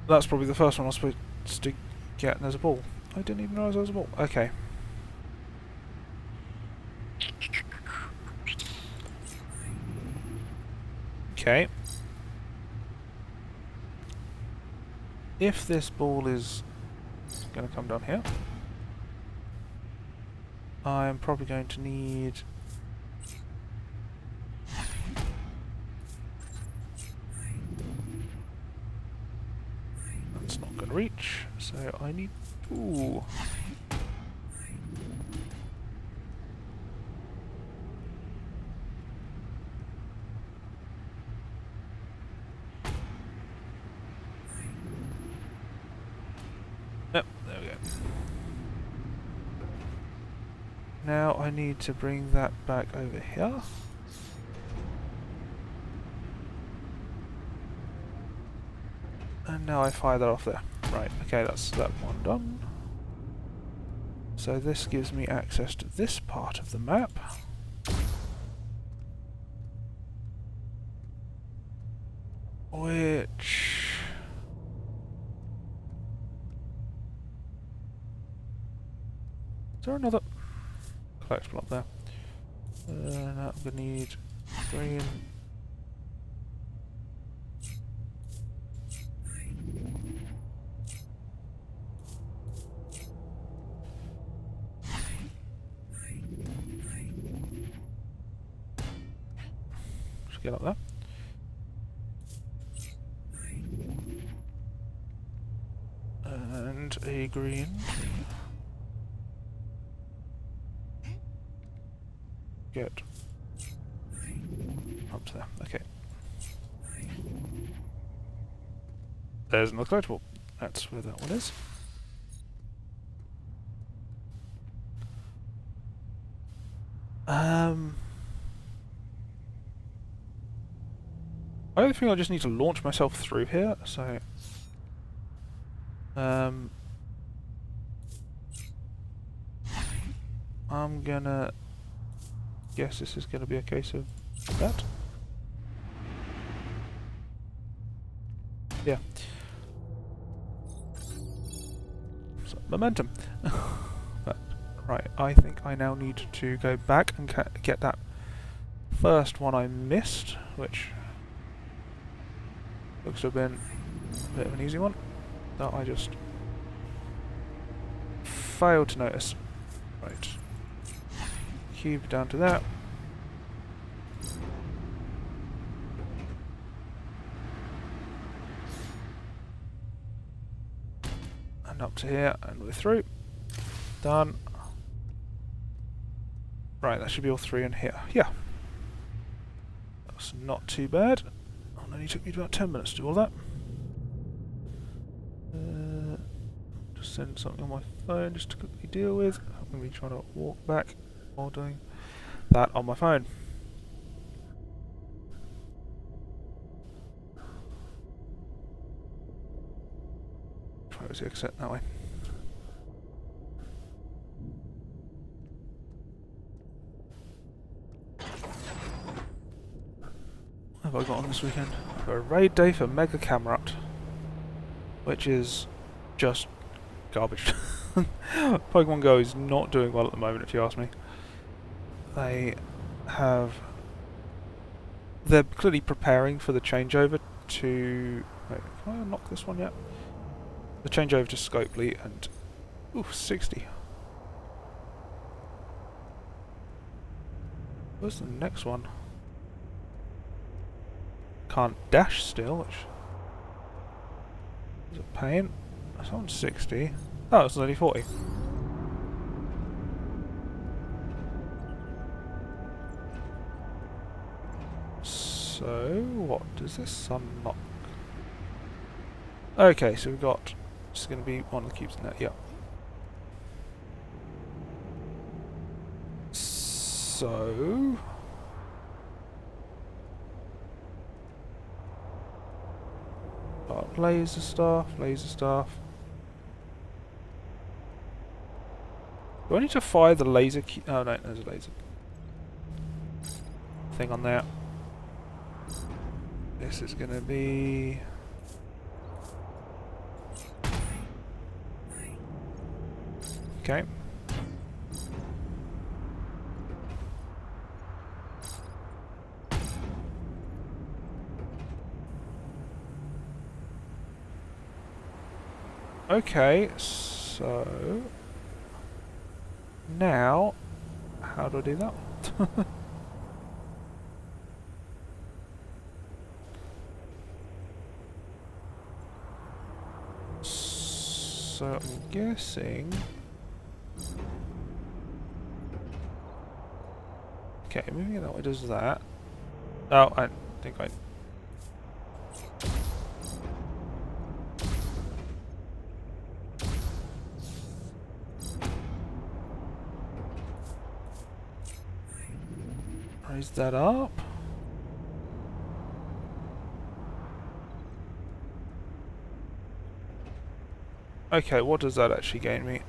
That's probably the first one I was supposed to get, and there's a ball. I didn't even realise there was a ball. Okay. Okay. If this ball is going to come down here, I'm probably going to need... That's not going to reach, so I need... Ooh. Yep, there we go. Now I need to bring that back over here. And now I fire that off there. Right, okay, that's that one done. So this gives me access to this part of the map. Which... Is there another collectible up there? Now I'm going to need green. Just get up there. And a green. Get up to there. Okay. There's another collectible. That's where that one is. I don't think I just need to launch myself through here, so... I'm gonna guess this is gonna be a case of that. Yeah. So, momentum. But, right, I think I now need to go back and get that first one I missed, which looks to have been a bit of an easy one that I just failed to notice. Right. Cube down to that. And up to here, and we're through. Done. Right, that should be all three in here. Yeah. That's not too bad. It only took me about 10 minutes to do all that. Just send something on my phone just to quickly deal with. I'm going to be trying to walk back while doing that on my phone. Try to exit that way. What have I got on this weekend? I've got a raid day for Mega Camerat, which is just garbage. Pokemon Go is not doing well at the moment, if you ask me. They're clearly preparing for the changeover to... Wait, can I unlock this one yet? The changeover to Scopely and... Ooh, 60. Where's the next one? Can't dash still, which is a pain. That's on 60. Oh, it's only 40. So, what does this unlock? Okay, so we've got... This is going to be one of the cubes in there, yeah. So... Laser staff, laser staff. Do I need to fire the laser key? Oh no, there's a laser thing on there. This is gonna be... Okay. Okay, so... Now... How do I do that? So I'm guessing... Okay, moving it that way does that. Oh, I think I... Raise that up. Okay, what does that actually gain me?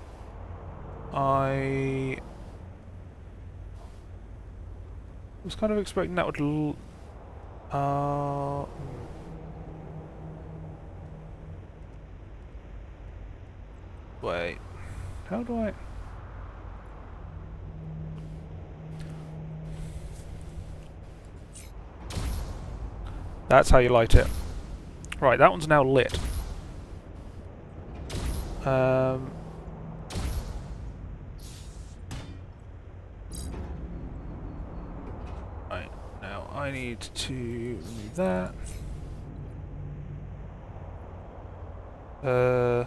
I was kind of expecting that would wait, how do I... That's how you light it. Right, that one's now lit. Right, now I need to remove that. No,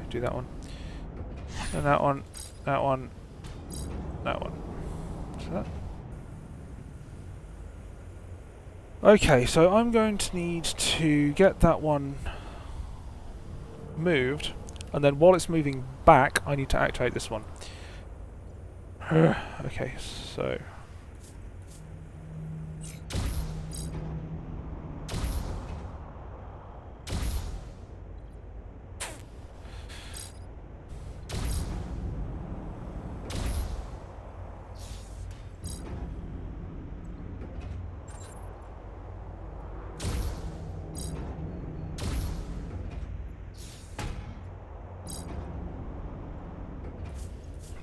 do that one. And that one, that one, that one. What's that? Okay, so I'm going to need to get that one moved, and then while it's moving back, I need to activate this one. Okay, so...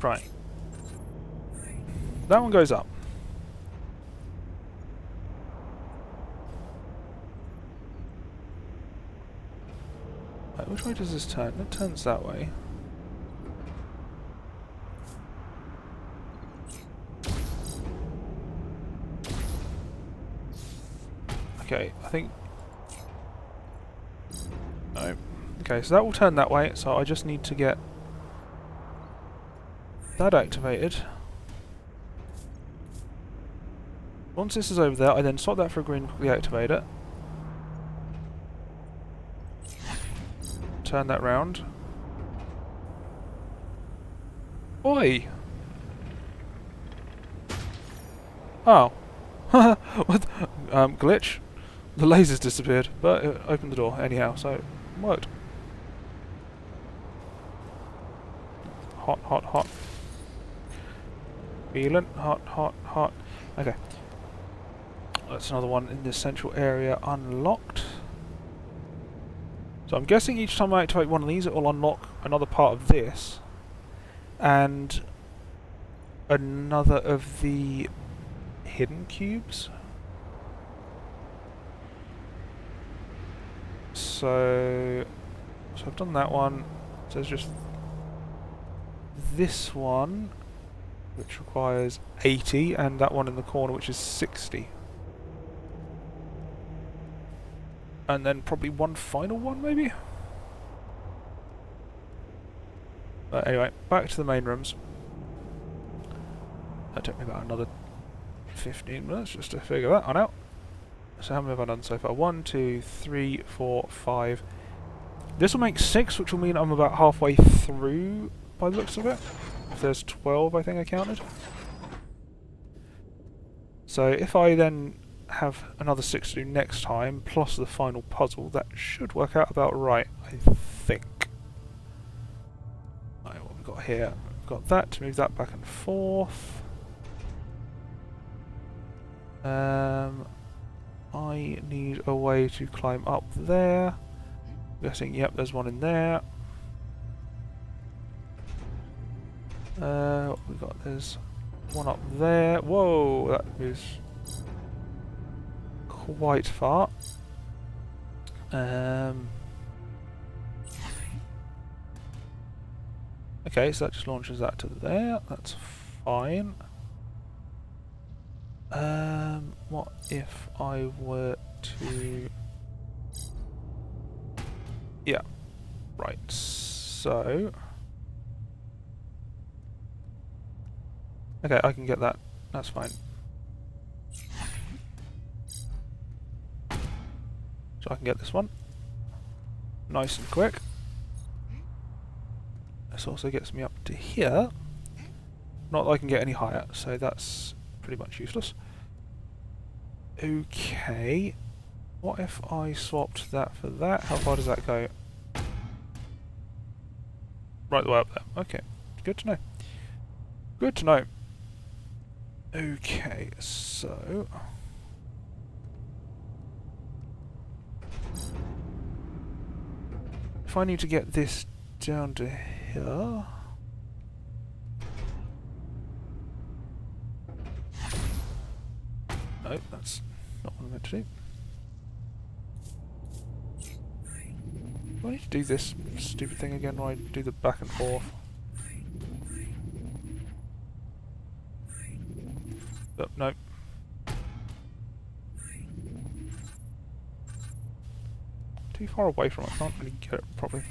Right. That one goes up. Right, which way does this turn? It turns that way. Okay, I think... No. Okay, so that will turn that way, so I just need to get that activated. Once this is over there, I then swap that for a green, quickly activate it. Turn that round. Oi! Oh. What? Glitch? The lasers disappeared, but it opened the door anyhow, so it worked. Hot, hot, hot. Feeling hot, hot, hot. Okay. That's another one in this central area unlocked. So I'm guessing each time I activate one of these, it will unlock another part of this. And another of the hidden cubes. So I've done that one. So there's just this one, which requires 80, and that one in the corner, which is 60. And then probably one final one, maybe? But anyway, back to the main rooms. That took me about another 15 minutes just to figure that one out. So how many have I done so far? 1, 2, 3, 4, 5. This will make 6, which will mean I'm about halfway through by the looks of it. If there's 12, I think I counted. So if I then have another 6 to do next time, plus the final puzzle, that should work out about right, I think. Right, what we've got here? We've got that to move that back and forth. I need a way to climb up there. I'm guessing, yep, there's one in there. What we got? There's one up there. Whoa, that moves quite far. Okay, so that just launches that to there. That's fine. What if I were to... Yeah, right, so... Okay, I can get that. That's fine. So I can get this one. Nice and quick. This also gets me up to here. Not that I can get any higher, so that's pretty much useless. Okay. What if I swapped that for that? How far does that go? Right the way up there. Okay. Good to know. Good to know. Okay, so... if I need to get this down to here... No, that's not what I meant to do. Do I need to do this stupid thing again where I do the back and forth? Oh, no. Too far away from it, I can't really get it properly.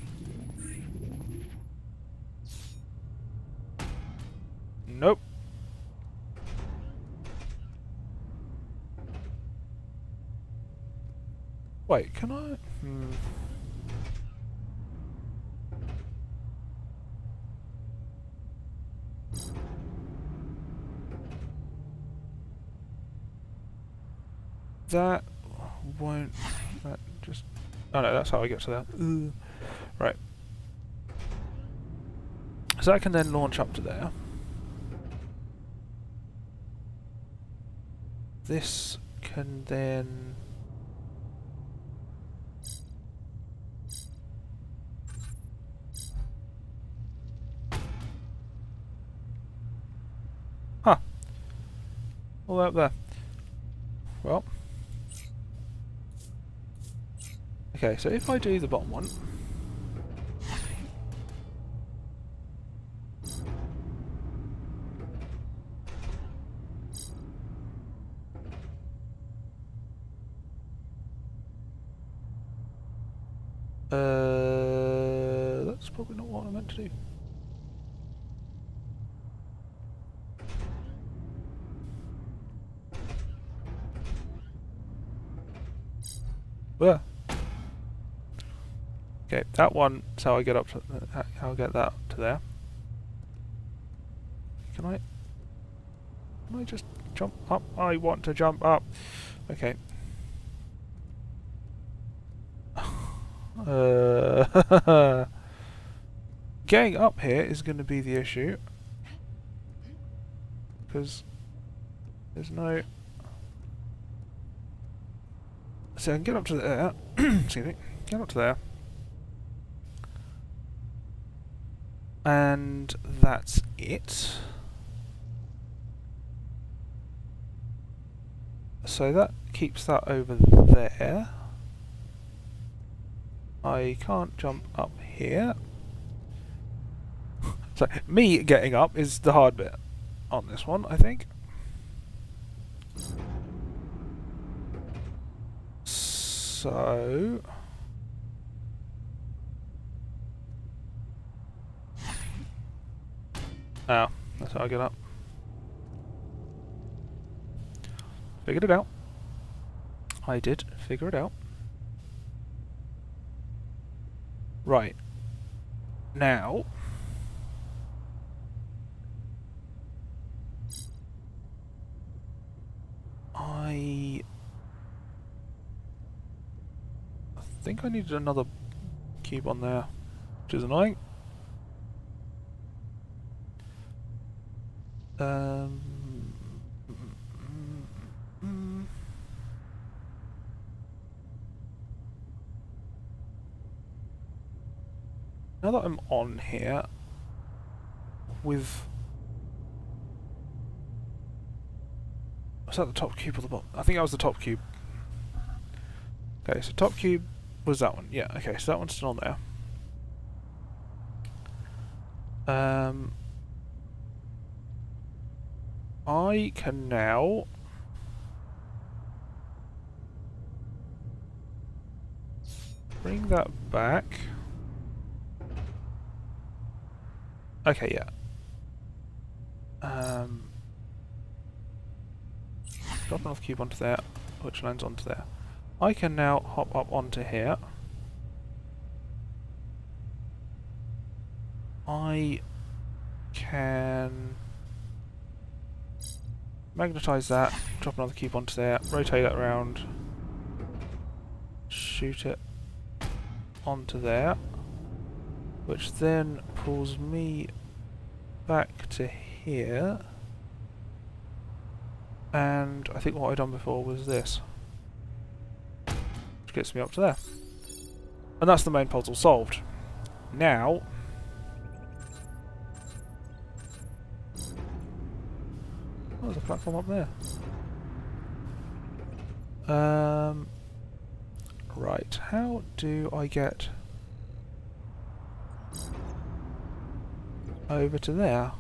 Nope. Wait, can I? That won't... that just... oh no, that's how I get to that. Right. So that can then launch up to there. This can then... All the way up there. Well. Okay, so if I do the bottom one. That's probably not what I meant to do. Well, okay, that one. So I get up to. I'll get that to there. Can I? Can I just jump up? I want to jump up. Okay. Getting up here is going to be the issue. Because there's no... So I can get up to there. Excuse me. Get up to there. And that's it. So that keeps that over there. I can't jump up here. So me getting up is the hard bit on this one, I think. So... Oh, that's how I get up. Figured it out. I did figure it out. Right. Now... I think I needed another cube on there, which is annoying. Now that I'm on here with... Was that the top cube or the bottom? I think that was the top cube. Okay, so top cube was that one. Yeah, okay, so that one's still on there. I can now... bring that back. Okay, yeah. Drop another cube onto there, which lands onto there. I can now hop up onto here. I can magnetize that, drop another cube onto there, rotate it around, shoot it onto there, which then pulls me back to here. And I think what I'd done before was this, which gets me up to there. And that's the main puzzle solved. Now, oh, there's a platform up there. Right, how do I get over to there?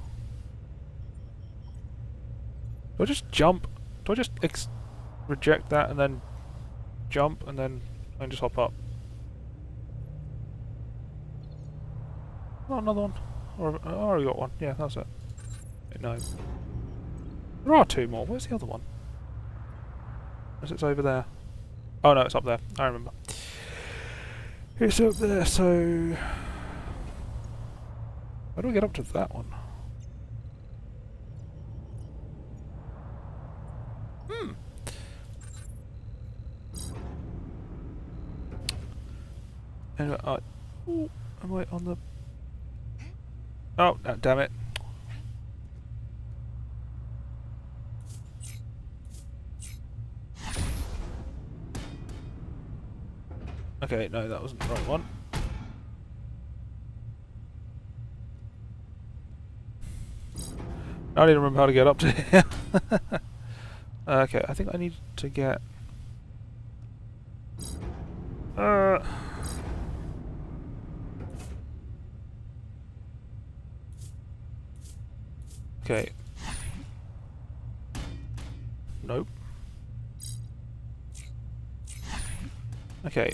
Do I just jump? Do I just reject that and then jump and then I just hop up? Oh, another one. Or, I already got one. Yeah, that's it. No. There are two more. Where's the other one? Unless it's over there. Oh no, it's up there. I remember. It's up there, so... How do I get up to that one? Anyway, ooh, am I on the... Oh, no, damn it. Okay, no, that wasn't the right one. I don't even remember how to get up to here. Okay, I think I need to get... okay. Nope. Okay.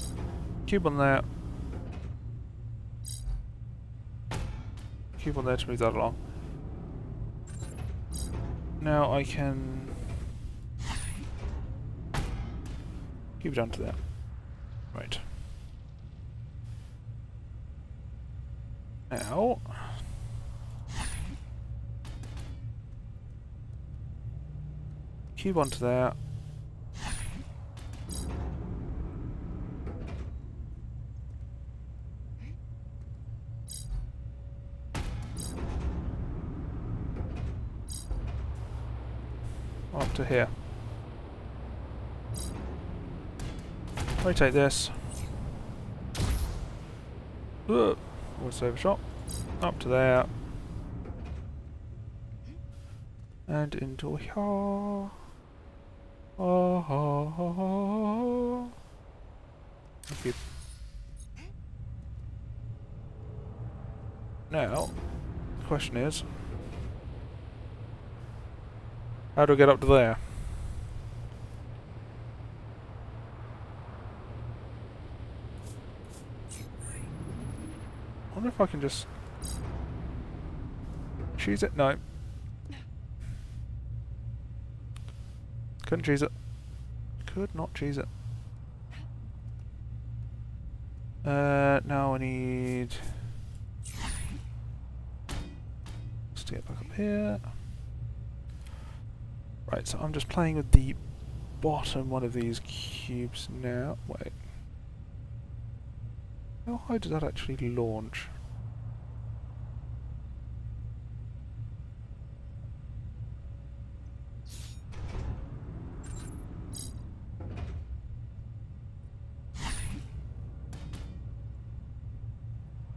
Cube on there. Cube on there to move that along. Now I can... cube down to there. Right. Now... cube onto there. Up to here. Rotate this. Voice overshot. Up to there. And into here. Thank you. Now, the question is, how do I get up to there? I wonder if I can just choose it. No. Couldn't choose it. Could not choose it. Now I need... let's get back up here. Right, so I'm just playing with the bottom one of these cubes now. Wait. How high does that actually launch?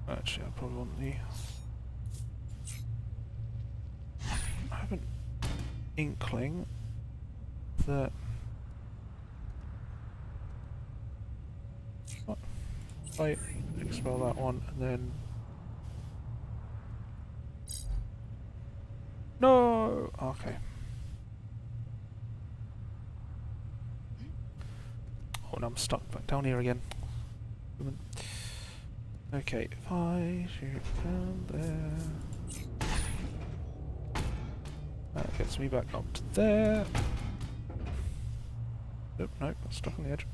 Actually, I probably want the... I have an inkling that... what? I expel that one and then... no! Okay. Oh, now I'm stuck back down here again. Okay, if I shoot down there... that gets me back up to there. Nope, nope, I'm stuck on the edge.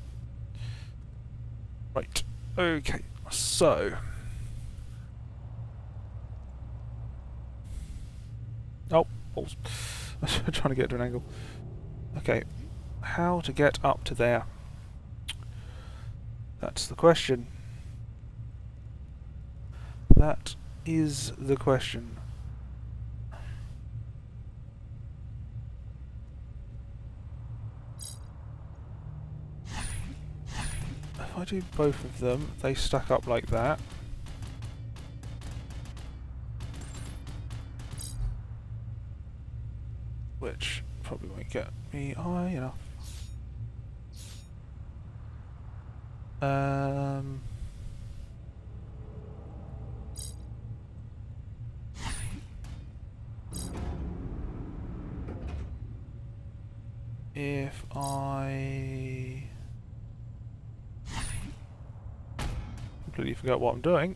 Right, okay, so... oh, balls. I'm trying to get to an angle. Okay, how to get up to there? That's the question. That is the question. If I do both of them, they stack up like that. Which probably won't get me high enough. If I completely forgot what I'm doing.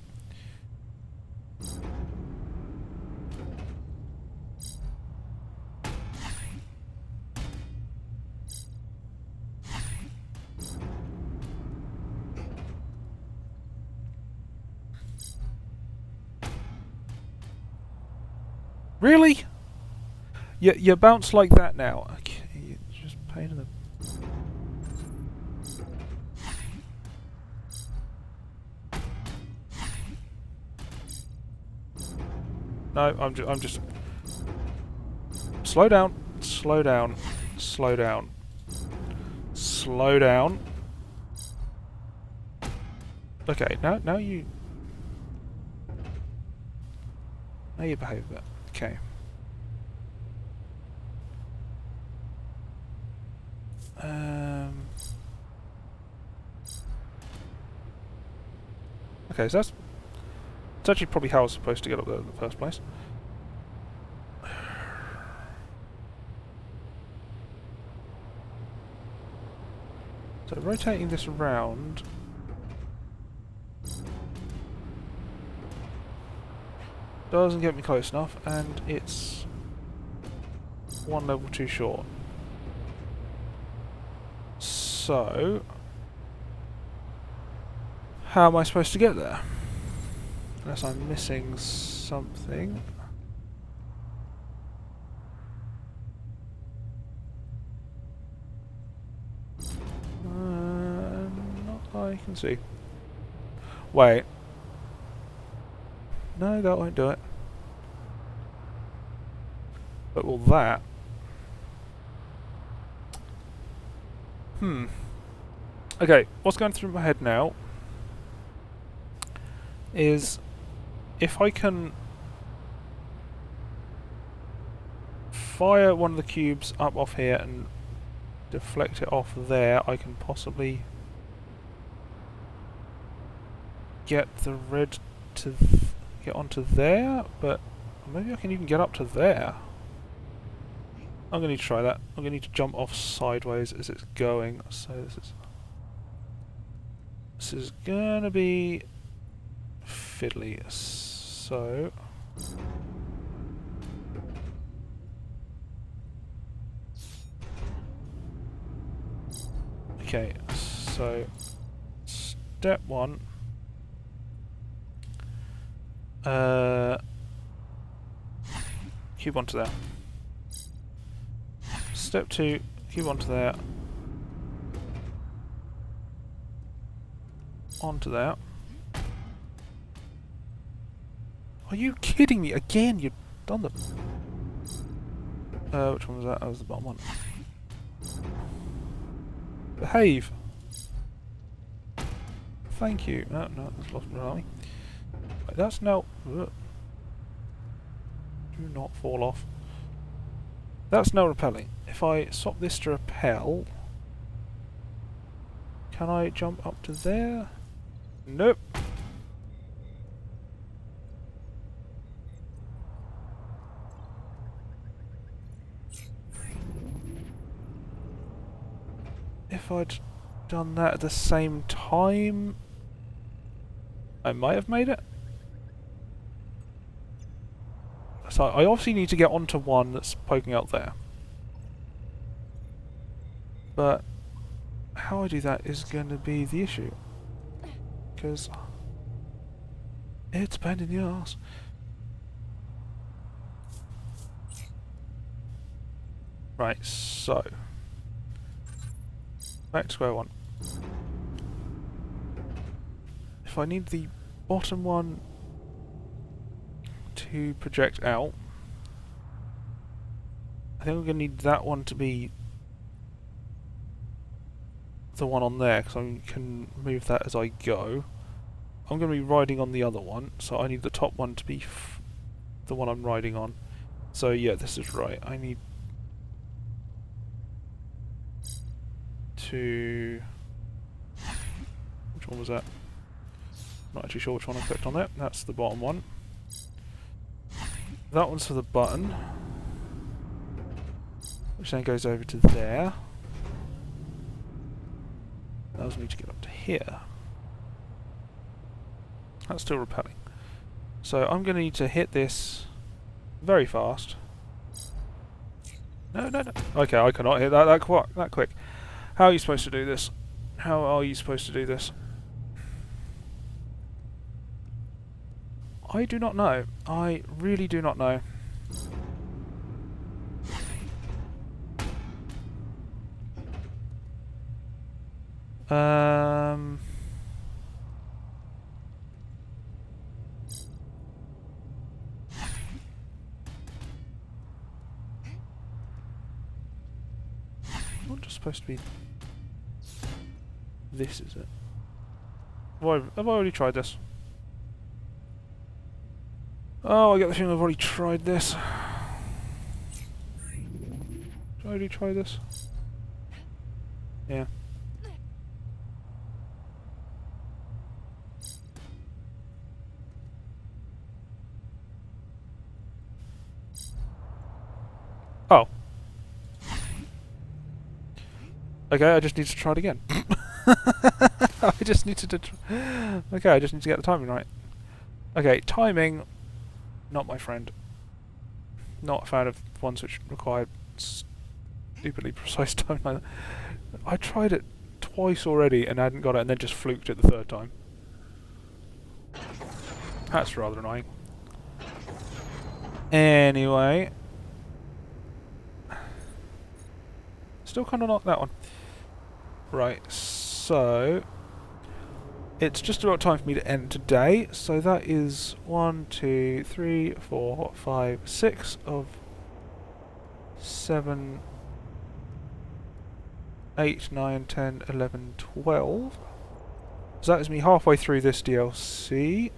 Really? You bounce like that now. Okay, you just pain in the... no, I'm just... slow down, slow down, slow down, slow down. Okay, now you behave a bit. Okay. Okay, so that's actually probably how I was supposed to get up there in the first place. So rotating this around doesn't get me close enough, and it's one level too short. So, how am I supposed to get there? Unless I'm missing something. Not that I can see. Wait. No, that won't do it. But will that? Okay, what's going through my head now is if I can fire one of the cubes up off here and deflect it off there, I can possibly get the red to get onto there, but maybe I can even get up to there. I'm going to need to try that. I'm going to need to jump off sideways as it's going, so this is going to be fiddly. So okay, so step one, cube onto there. Step two, cube onto there, onto there. Are you kidding me? Again, you've done them. Which one was that? That was the bottom one. Behave! Thank you. No, that's lost my army. Right, that's now... Ugh. Do not fall off. That's now repelling. If I swap this to repel... Can I jump up to there? Nope. If I'd done that at the same time, I might have made it. So I obviously need to get onto one that's poking out there. But how I do that is going to be the issue. Because it's a pain in the arse. Right, so back to square one. If I need the bottom one to project out, I think I'm going to need that one to be the one on there, because I can move that as I go. I'm going to be riding on the other one, so I need the top one to be the one I'm riding on. So yeah, this is right. I need to... Which one was that? Not actually sure which one I clicked on there. That's the bottom one. That one's for the button, which then goes over to there. Allows me to get up to here. That's still repelling. So I'm going to need to hit this very fast. No. Okay, I cannot hit that quick. How are you supposed to do this? How are you supposed to do this? I do not know. I really do not know. Not just supposed to be this, is it? Have I already tried this? Oh, I get the feeling I've already tried this. Did I already try this? Yeah. Oh. Okay, I just need to try it again. I just need to... Okay, I just need to get the timing right. Okay, timing, not my friend. Not a fan of ones which require stupidly precise timing like that. I tried it twice already and I hadn't got it and then just fluked it the third time. That's rather annoying. Anyway. Still kind of not that one. Right, so... It's just about time for me to end today. So that is 1, 2, 3, 4, 5, 6 of 7, 8, 9, 10, 11, 12. So that is me halfway through this DLC,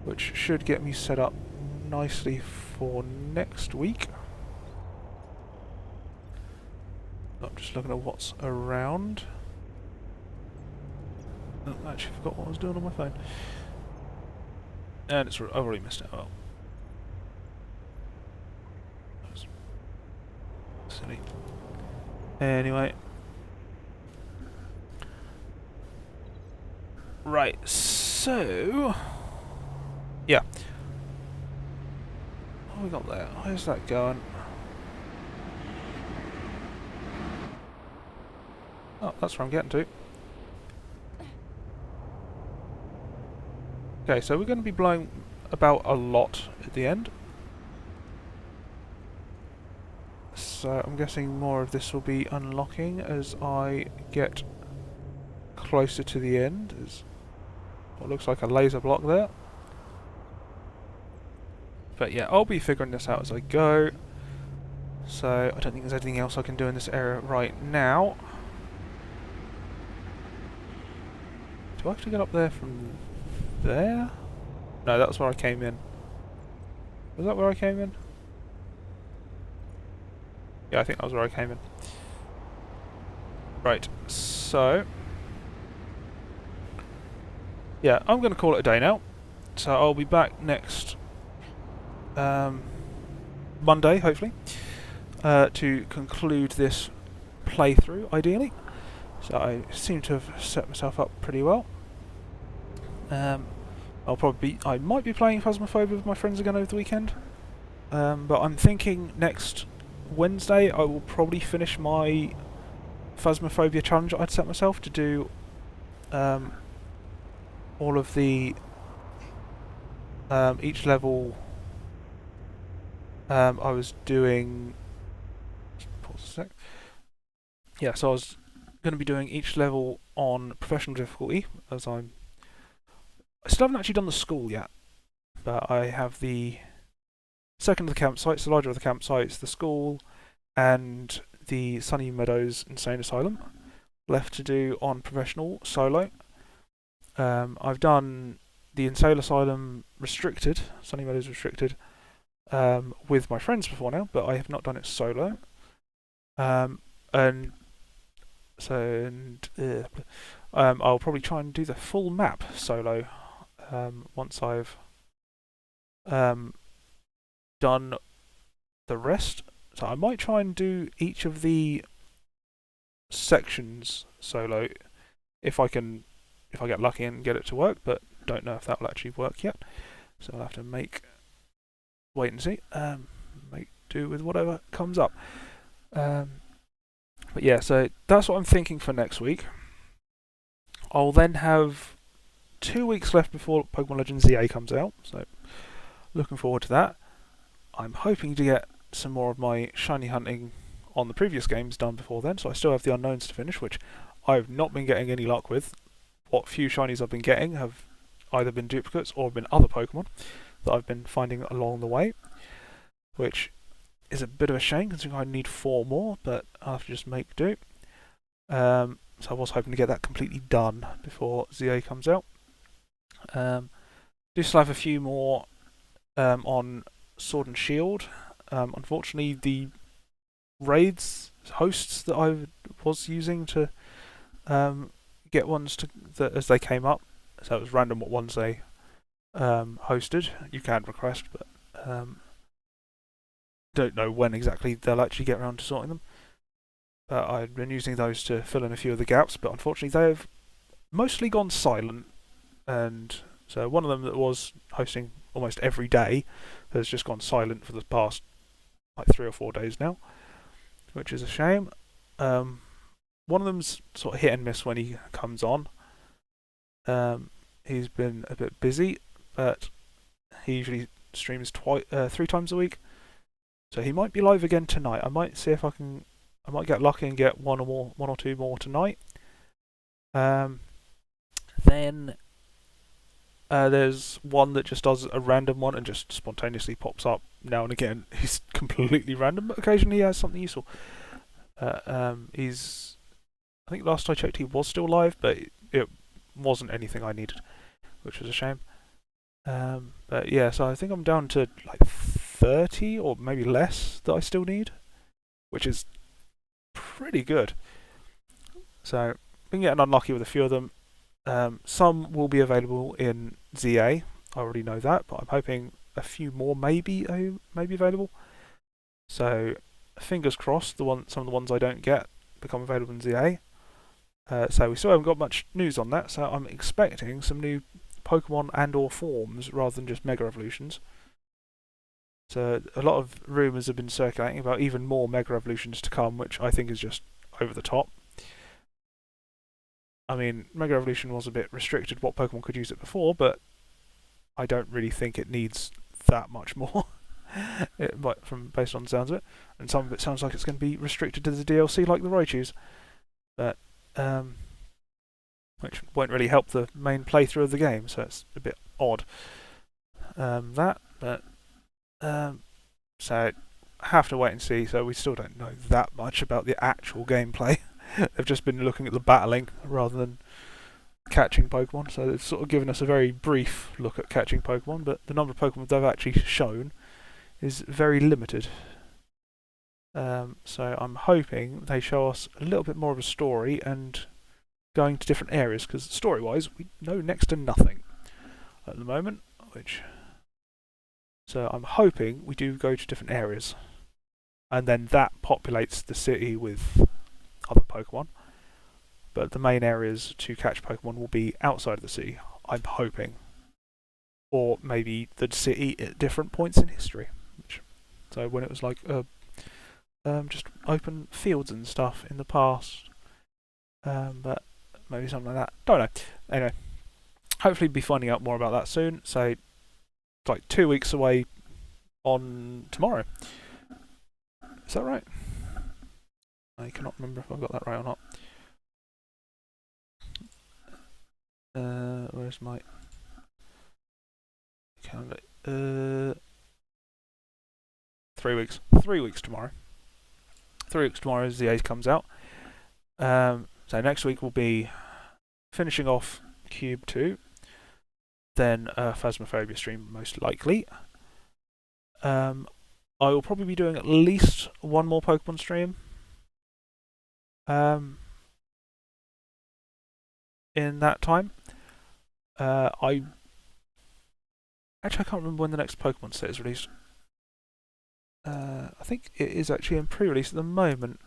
which should get me set up nicely for next week. I'm just looking at what's around. Oh, I actually forgot what I was doing on my phone. And I've already missed it. Oh. That was silly. Anyway. Right, so... Yeah. What have we got there? Where's that going? Oh, that's where I'm getting to. Okay, so we're going to be blowing about a lot at the end. So I'm guessing more of this will be unlocking as I get closer to the end. There's what looks like a laser block there. But yeah, I'll be figuring this out as I go. So I don't think there's anything else I can do in this area right now. Do I have to get up there from there? No, that's where I came in. Was that where I came in? Yeah, I think that was where I came in. Right, so... Yeah, I'm going to call it a day now. So I'll be back next Monday, hopefully, to conclude this playthrough, ideally. So I seem to have set myself up pretty well. I might be playing Phasmophobia with my friends again over the weekend. But I'm thinking next Wednesday I will probably finish my Phasmophobia challenge I'd set myself to do all of the each level I was doing. Pause a sec. Yeah, so I was going to be doing each level on professional difficulty, as I still haven't actually done the school yet, but I have the second of the campsites, the larger of the campsites, the school, and the Sunny Meadows Insane Asylum left to do on professional solo. I've done the Insane Asylum restricted, Sunny Meadows restricted, with my friends before now, but I have not done it solo. I'll probably try and do the full map solo once I've done the rest. So I might try and do each of the sections solo if I get lucky and get it to work, but don't know if that will actually work yet. So I'll have to wait and see. Make do with whatever comes up. But yeah, so that's what I'm thinking for next week. I'll then have 2 weeks left before Pokemon Legends ZA comes out, so looking forward to that. I'm hoping to get some more of my shiny hunting on the previous games done before then, so I still have the unknowns to finish, which I've not been getting any luck with. What few shinies I've been getting have either been duplicates or been other Pokemon that I've been finding along the way, which is a bit of a shame considering I need 4 more, but I'll have to just make do. So I was hoping to get that completely done before ZA comes out. Do still have a few more on Sword and Shield. Unfortunately, the raids hosts that I was using to get ones to that as they came up. So it was random what ones they hosted. You can request, but don't know when exactly they'll actually get around to sorting them. I've been using those to fill in a few of the gaps, but unfortunately they've mostly gone silent. And so one of them that was hosting almost every day has just gone silent for the past like 3 or 4 days now, which is a shame. One of them's sort of hit and miss when he comes on. He's been a bit busy, but he usually streams 3 times a week. So he might be live again tonight. I might see if I might get lucky and get one or two more tonight. Then there's one that just does a random one and just spontaneously pops up now and again. He's completely random, but occasionally he has something useful. I think last I checked he was still live, but it wasn't anything I needed, which was a shame. But yeah, so I think I'm down to like 30 or maybe less that I still need, which is pretty good. So been getting unlucky with a few of them. Some will be available in ZA. I already know that, but I'm hoping a few more may be available. So fingers crossed, some of the ones I don't get become available in ZA. So we still haven't got much news on that. So I'm expecting some new Pokemon and/or forms rather than just Mega Evolutions. So a lot of rumours have been circulating about even more Mega Evolutions to come, which I think is just over the top. I mean, Mega Evolution was a bit restricted what Pokemon could use it before, but I don't really think it needs that much more. Based on the sounds of it, and some of it sounds like it's going to be restricted to the DLC, like the Raichus, but which won't really help the main playthrough of the game. So it's a bit odd. So have to wait and see. So we still don't know that much about the actual gameplay. They've just been looking at the battling rather than catching Pokemon. So it's sort of given us a very brief look at catching Pokemon, but the number of Pokemon they've actually shown is very limited. So I'm hoping they show us a little bit more of a story and going to different areas, because story-wise we know next to nothing at the moment. So I'm hoping we do go to different areas, and then that populates the city with other Pokemon. But the main areas to catch Pokemon will be outside of the city, I'm hoping. Or maybe the city at different points in history. So when it was like just open fields and stuff in the past. But maybe something like that. Don't know. Anyway, hopefully be finding out more about that soon. So it's like 2 weeks away on tomorrow. Is that right? I cannot remember if I've got that right or not. Where's my calendar? 3 weeks. 3 weeks tomorrow. 3 weeks tomorrow as the 8th comes out. So next week will be finishing off Q.U.B.E 2, then a Phasmophobia stream most likely. I will probably be doing at least one more Pokemon stream. In that time. I can't remember when the next Pokemon set is released. I think it is actually in pre-release at the moment.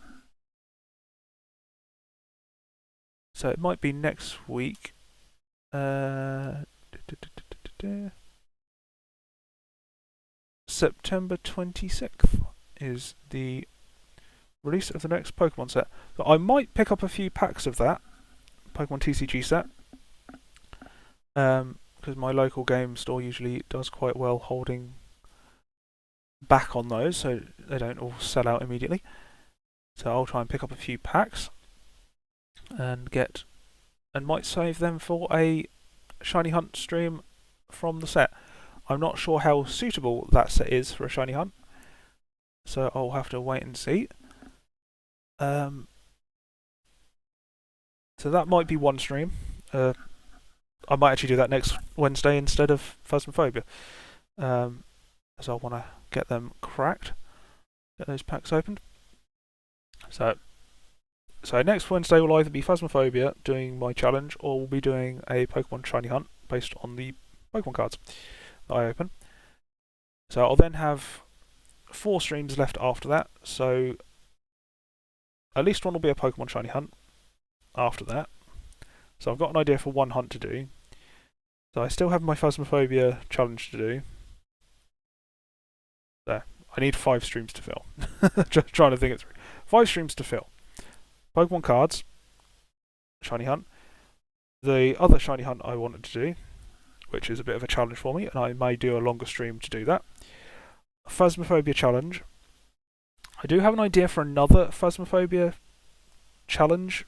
So it might be next week. September 26th is the release of the next Pokemon set. So I might pick up a few packs of that Pokemon TCG set. Because my local game store usually does quite well holding back on those, so they don't all sell out immediately. So I'll try and pick up a few packs and might save them for a shiny hunt stream from the set. I'm not sure how suitable that set is for a shiny hunt, so I'll have to wait and see. So that might be one stream. I might actually do that next Wednesday instead of Phasmophobia, as I want to get them cracked, get those packs opened. So next Wednesday will either be Phasmophobia doing my challenge, or we'll be doing a Pokemon Shiny Hunt based on the Pokemon cards that I open. So I'll then have 4 streams left after that. So at least one will be a Pokemon Shiny Hunt after that. So I've got an idea for one hunt to do. So I still have my Phasmophobia challenge to do. There. I need 5 streams to fill. Just trying to think it through. 5 streams to fill. Pokemon cards, Shiny Hunt. The other Shiny Hunt I wanted to do, which is a bit of a challenge for me, and I may do a longer stream to do that. Phasmophobia challenge. I do have an idea for another Phasmophobia challenge,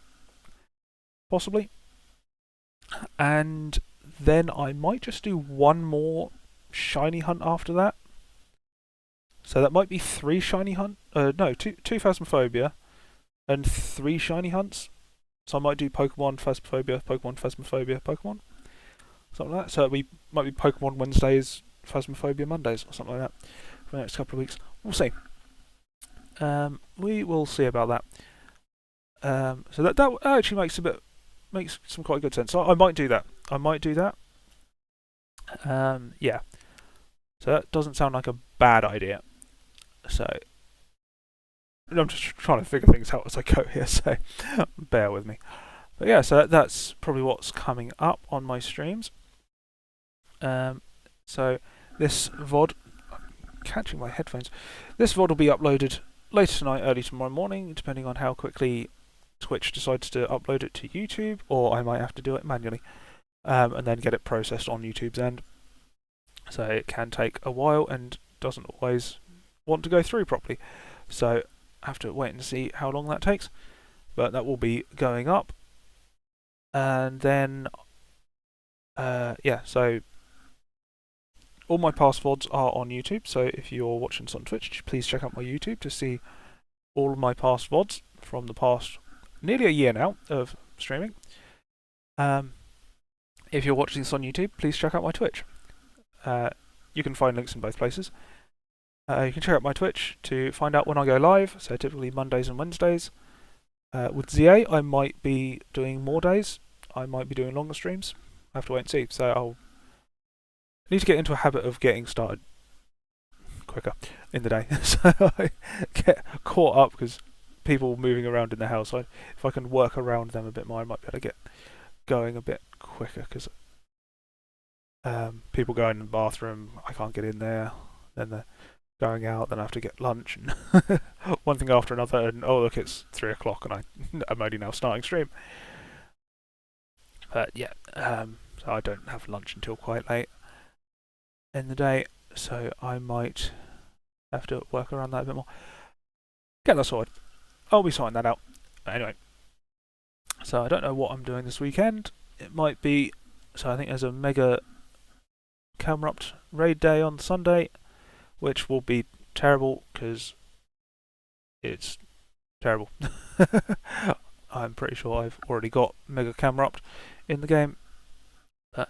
possibly. And then I might just do one more Shiny Hunt after that. So that might be 3 Shiny Hunt. No, two Phasmophobia and 3 Shiny Hunts. So I might do Pokemon Phasmophobia, Pokemon Phasmophobia, Pokemon. Something like that. So it might be Pokemon Wednesdays, Phasmophobia Mondays, or something like that for the next couple of weeks. We'll see. We will see about that. So that actually makes some quite good sense. So I might do that. Yeah. So that doesn't sound like a bad idea. So I'm just trying to figure things out as I go here, so bear with me. But yeah, so that's probably what's coming up on my streams. So this VOD, I'm catching my headphones. This VOD will be uploaded later tonight, early tomorrow morning, depending on how quickly Twitch decides to upload it to YouTube, or I might have to do it manually, and then get it processed on YouTube's end. So it can take a while and doesn't always want to go through properly. So I have to wait and see how long that takes. But that will be going up. And then, yeah, so all my past VODs are on YouTube. So if you're watching this on Twitch, please check out my YouTube to see all of my past VODs from the past nearly a year now of streaming. If you're watching this on YouTube, please check out my Twitch. You can find links in both places. You can check out my Twitch to find out when I go live, so typically Mondays and Wednesdays. With ZA, I might be doing more days. I might be doing longer streams. I have to wait and see. So I'll need to get into a habit of getting started quicker in the day. So I get caught up because people moving around in the house. If I can work around them a bit more, I might be able to get going a bit quicker because people go in the bathroom, I can't get in there, then they're going out, then I have to get lunch, and one thing after another, and oh look, it's 3 o'clock and I'm only now starting stream. But yeah, so I don't have lunch until quite late in the day, so I might have to work around that a bit more. Get that sorted. I'll be sorting that out. Anyway, so I don't know what I'm doing this weekend. It might be, so I think there's a mega Camerupt raid day on Sunday, which will be terrible because it's terrible. I'm pretty sure I've already got Mega Camerupt in the game. But,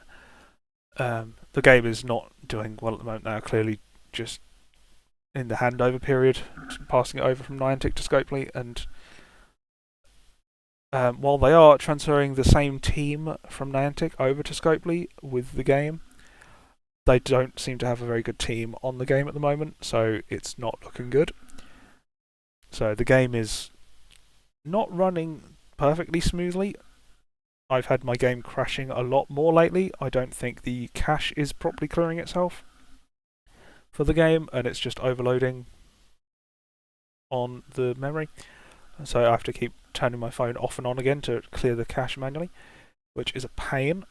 the game is not doing well at the moment now, clearly just in the handover period, passing it over from Niantic to Scopely, and while they are transferring the same team from Niantic over to Scopely with the game, they don't seem to have a very good team on the game at the moment, so it's not looking good. So the game is not running perfectly smoothly. I've had my game crashing a lot more lately. I don't think the cache is properly clearing itself for the game, and it's just overloading on the memory. So I have to keep turning my phone off and on again to clear the cache manually, which is a pain.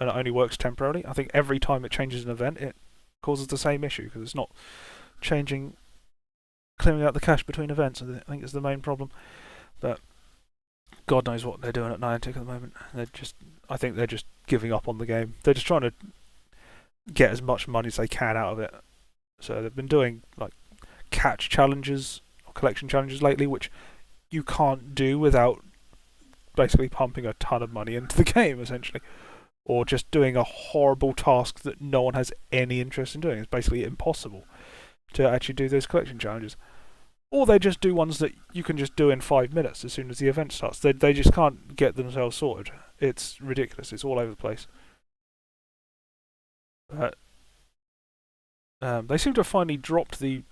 And it only works temporarily. I think every time it changes an event, it causes the same issue because it's not clearing out the cache between events. I think it's the main problem. But God knows what they're doing at Niantic at the moment. I think they're just giving up on the game. They're just trying to get as much money as they can out of it. So they've been doing like catch challenges or collection challenges lately, which you can't do without basically pumping a ton of money into the game, essentially. Or just doing a horrible task that no one has any interest in doing. It's basically impossible to actually do those collection challenges. or they just do ones that you can just do in 5 minutes as soon as the event starts. They just can't get themselves sorted. It's ridiculous. It's all over the place. But they seem to have finally dropped the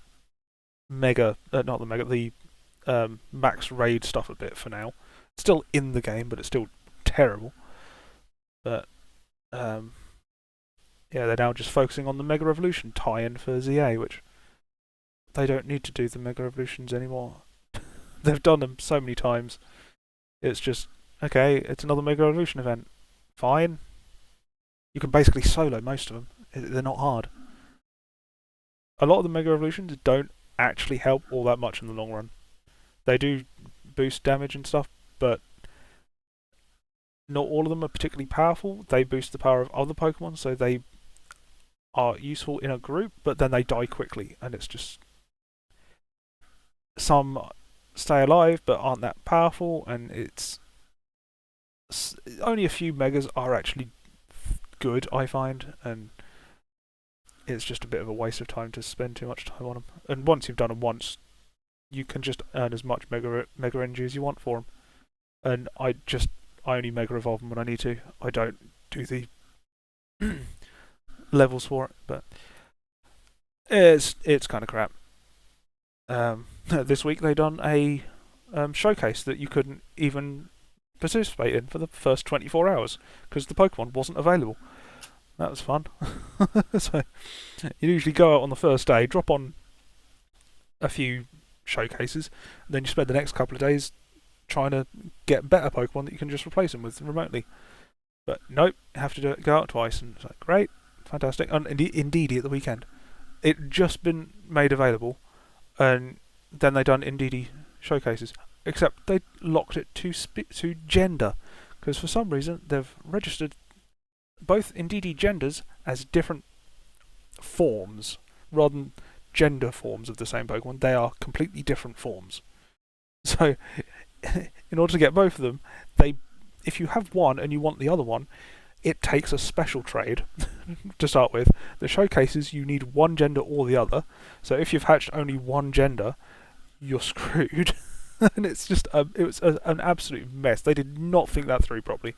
mega, not the mega, the max raid stuff a bit for now. It's still in the game, but it's still terrible. But yeah, they're now just focusing on the Mega Revolution tie-in for ZA, which they don't need to do the Mega Revolutions anymore. They've done them so many times. It's just, okay, it's another Mega Revolution event. Fine. You can basically solo most of them. They're not hard. A lot of the Mega Revolutions don't actually help all that much in the long run. They do boost damage and stuff, but not all of them are particularly powerful. They boost the power of other Pokemon, so they are useful in a group, but then they die quickly, and it's just... Some stay alive, but aren't that powerful, and it's... Only a few Megas are actually good, I find, and it's just a bit of a waste of time to spend too much time on them. And once you've done them once, you can just earn as much Mega Energy as you want for them. And I only Mega Evolve them when I need to. I don't do the levels for it, but it's kind of crap. This week they done a showcase that you couldn't even participate in for the first 24 hours because the Pokemon wasn't available. That was fun. So you usually go out on the first day, drop on a few showcases, and then you spend the next couple of days trying to get better Pokemon that you can just replace them with remotely. But nope, you have to go out twice, and it's like, great, fantastic. And Indeedee at the weekend, it just been made available, and then they done Indeedee showcases, except they locked it to gender, because for some reason they've registered both Indeedee genders as different forms rather than gender forms of the same Pokemon. They are completely different forms. So in order to get both of them, if you have one and you want the other one, it takes a special trade to start with. The showcases, you need one gender or the other. So if you've hatched only one gender, you're screwed. And it's just it was an absolute mess. They did not think that through properly.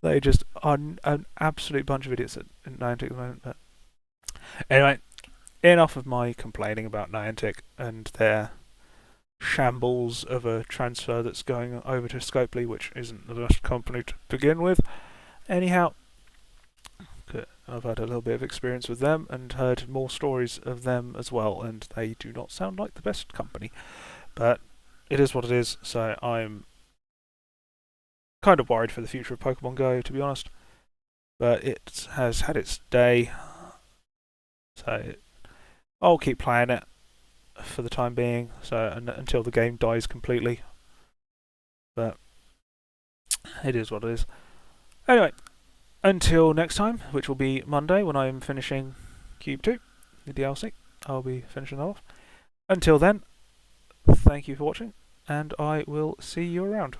They just are an absolute bunch of idiots at Niantic at the moment. But anyway, enough of my complaining about Niantic and their shambles of a transfer that's going over to Scopely, which isn't the best company to begin with. Anyhow, I've had a little bit of experience with them and heard more stories of them as well, and they do not sound like the best company. But it is what it is, so I'm kind of worried for the future of Pokemon Go, to be honest. But it has had its day, so I'll keep playing it for the time being, until the game dies completely. But it is what it is. Anyway, until next time, which will be Monday when I'm finishing Q.U.B.E, the DLC. I'll be finishing that off. Until then, thank you for watching, and I will see you around.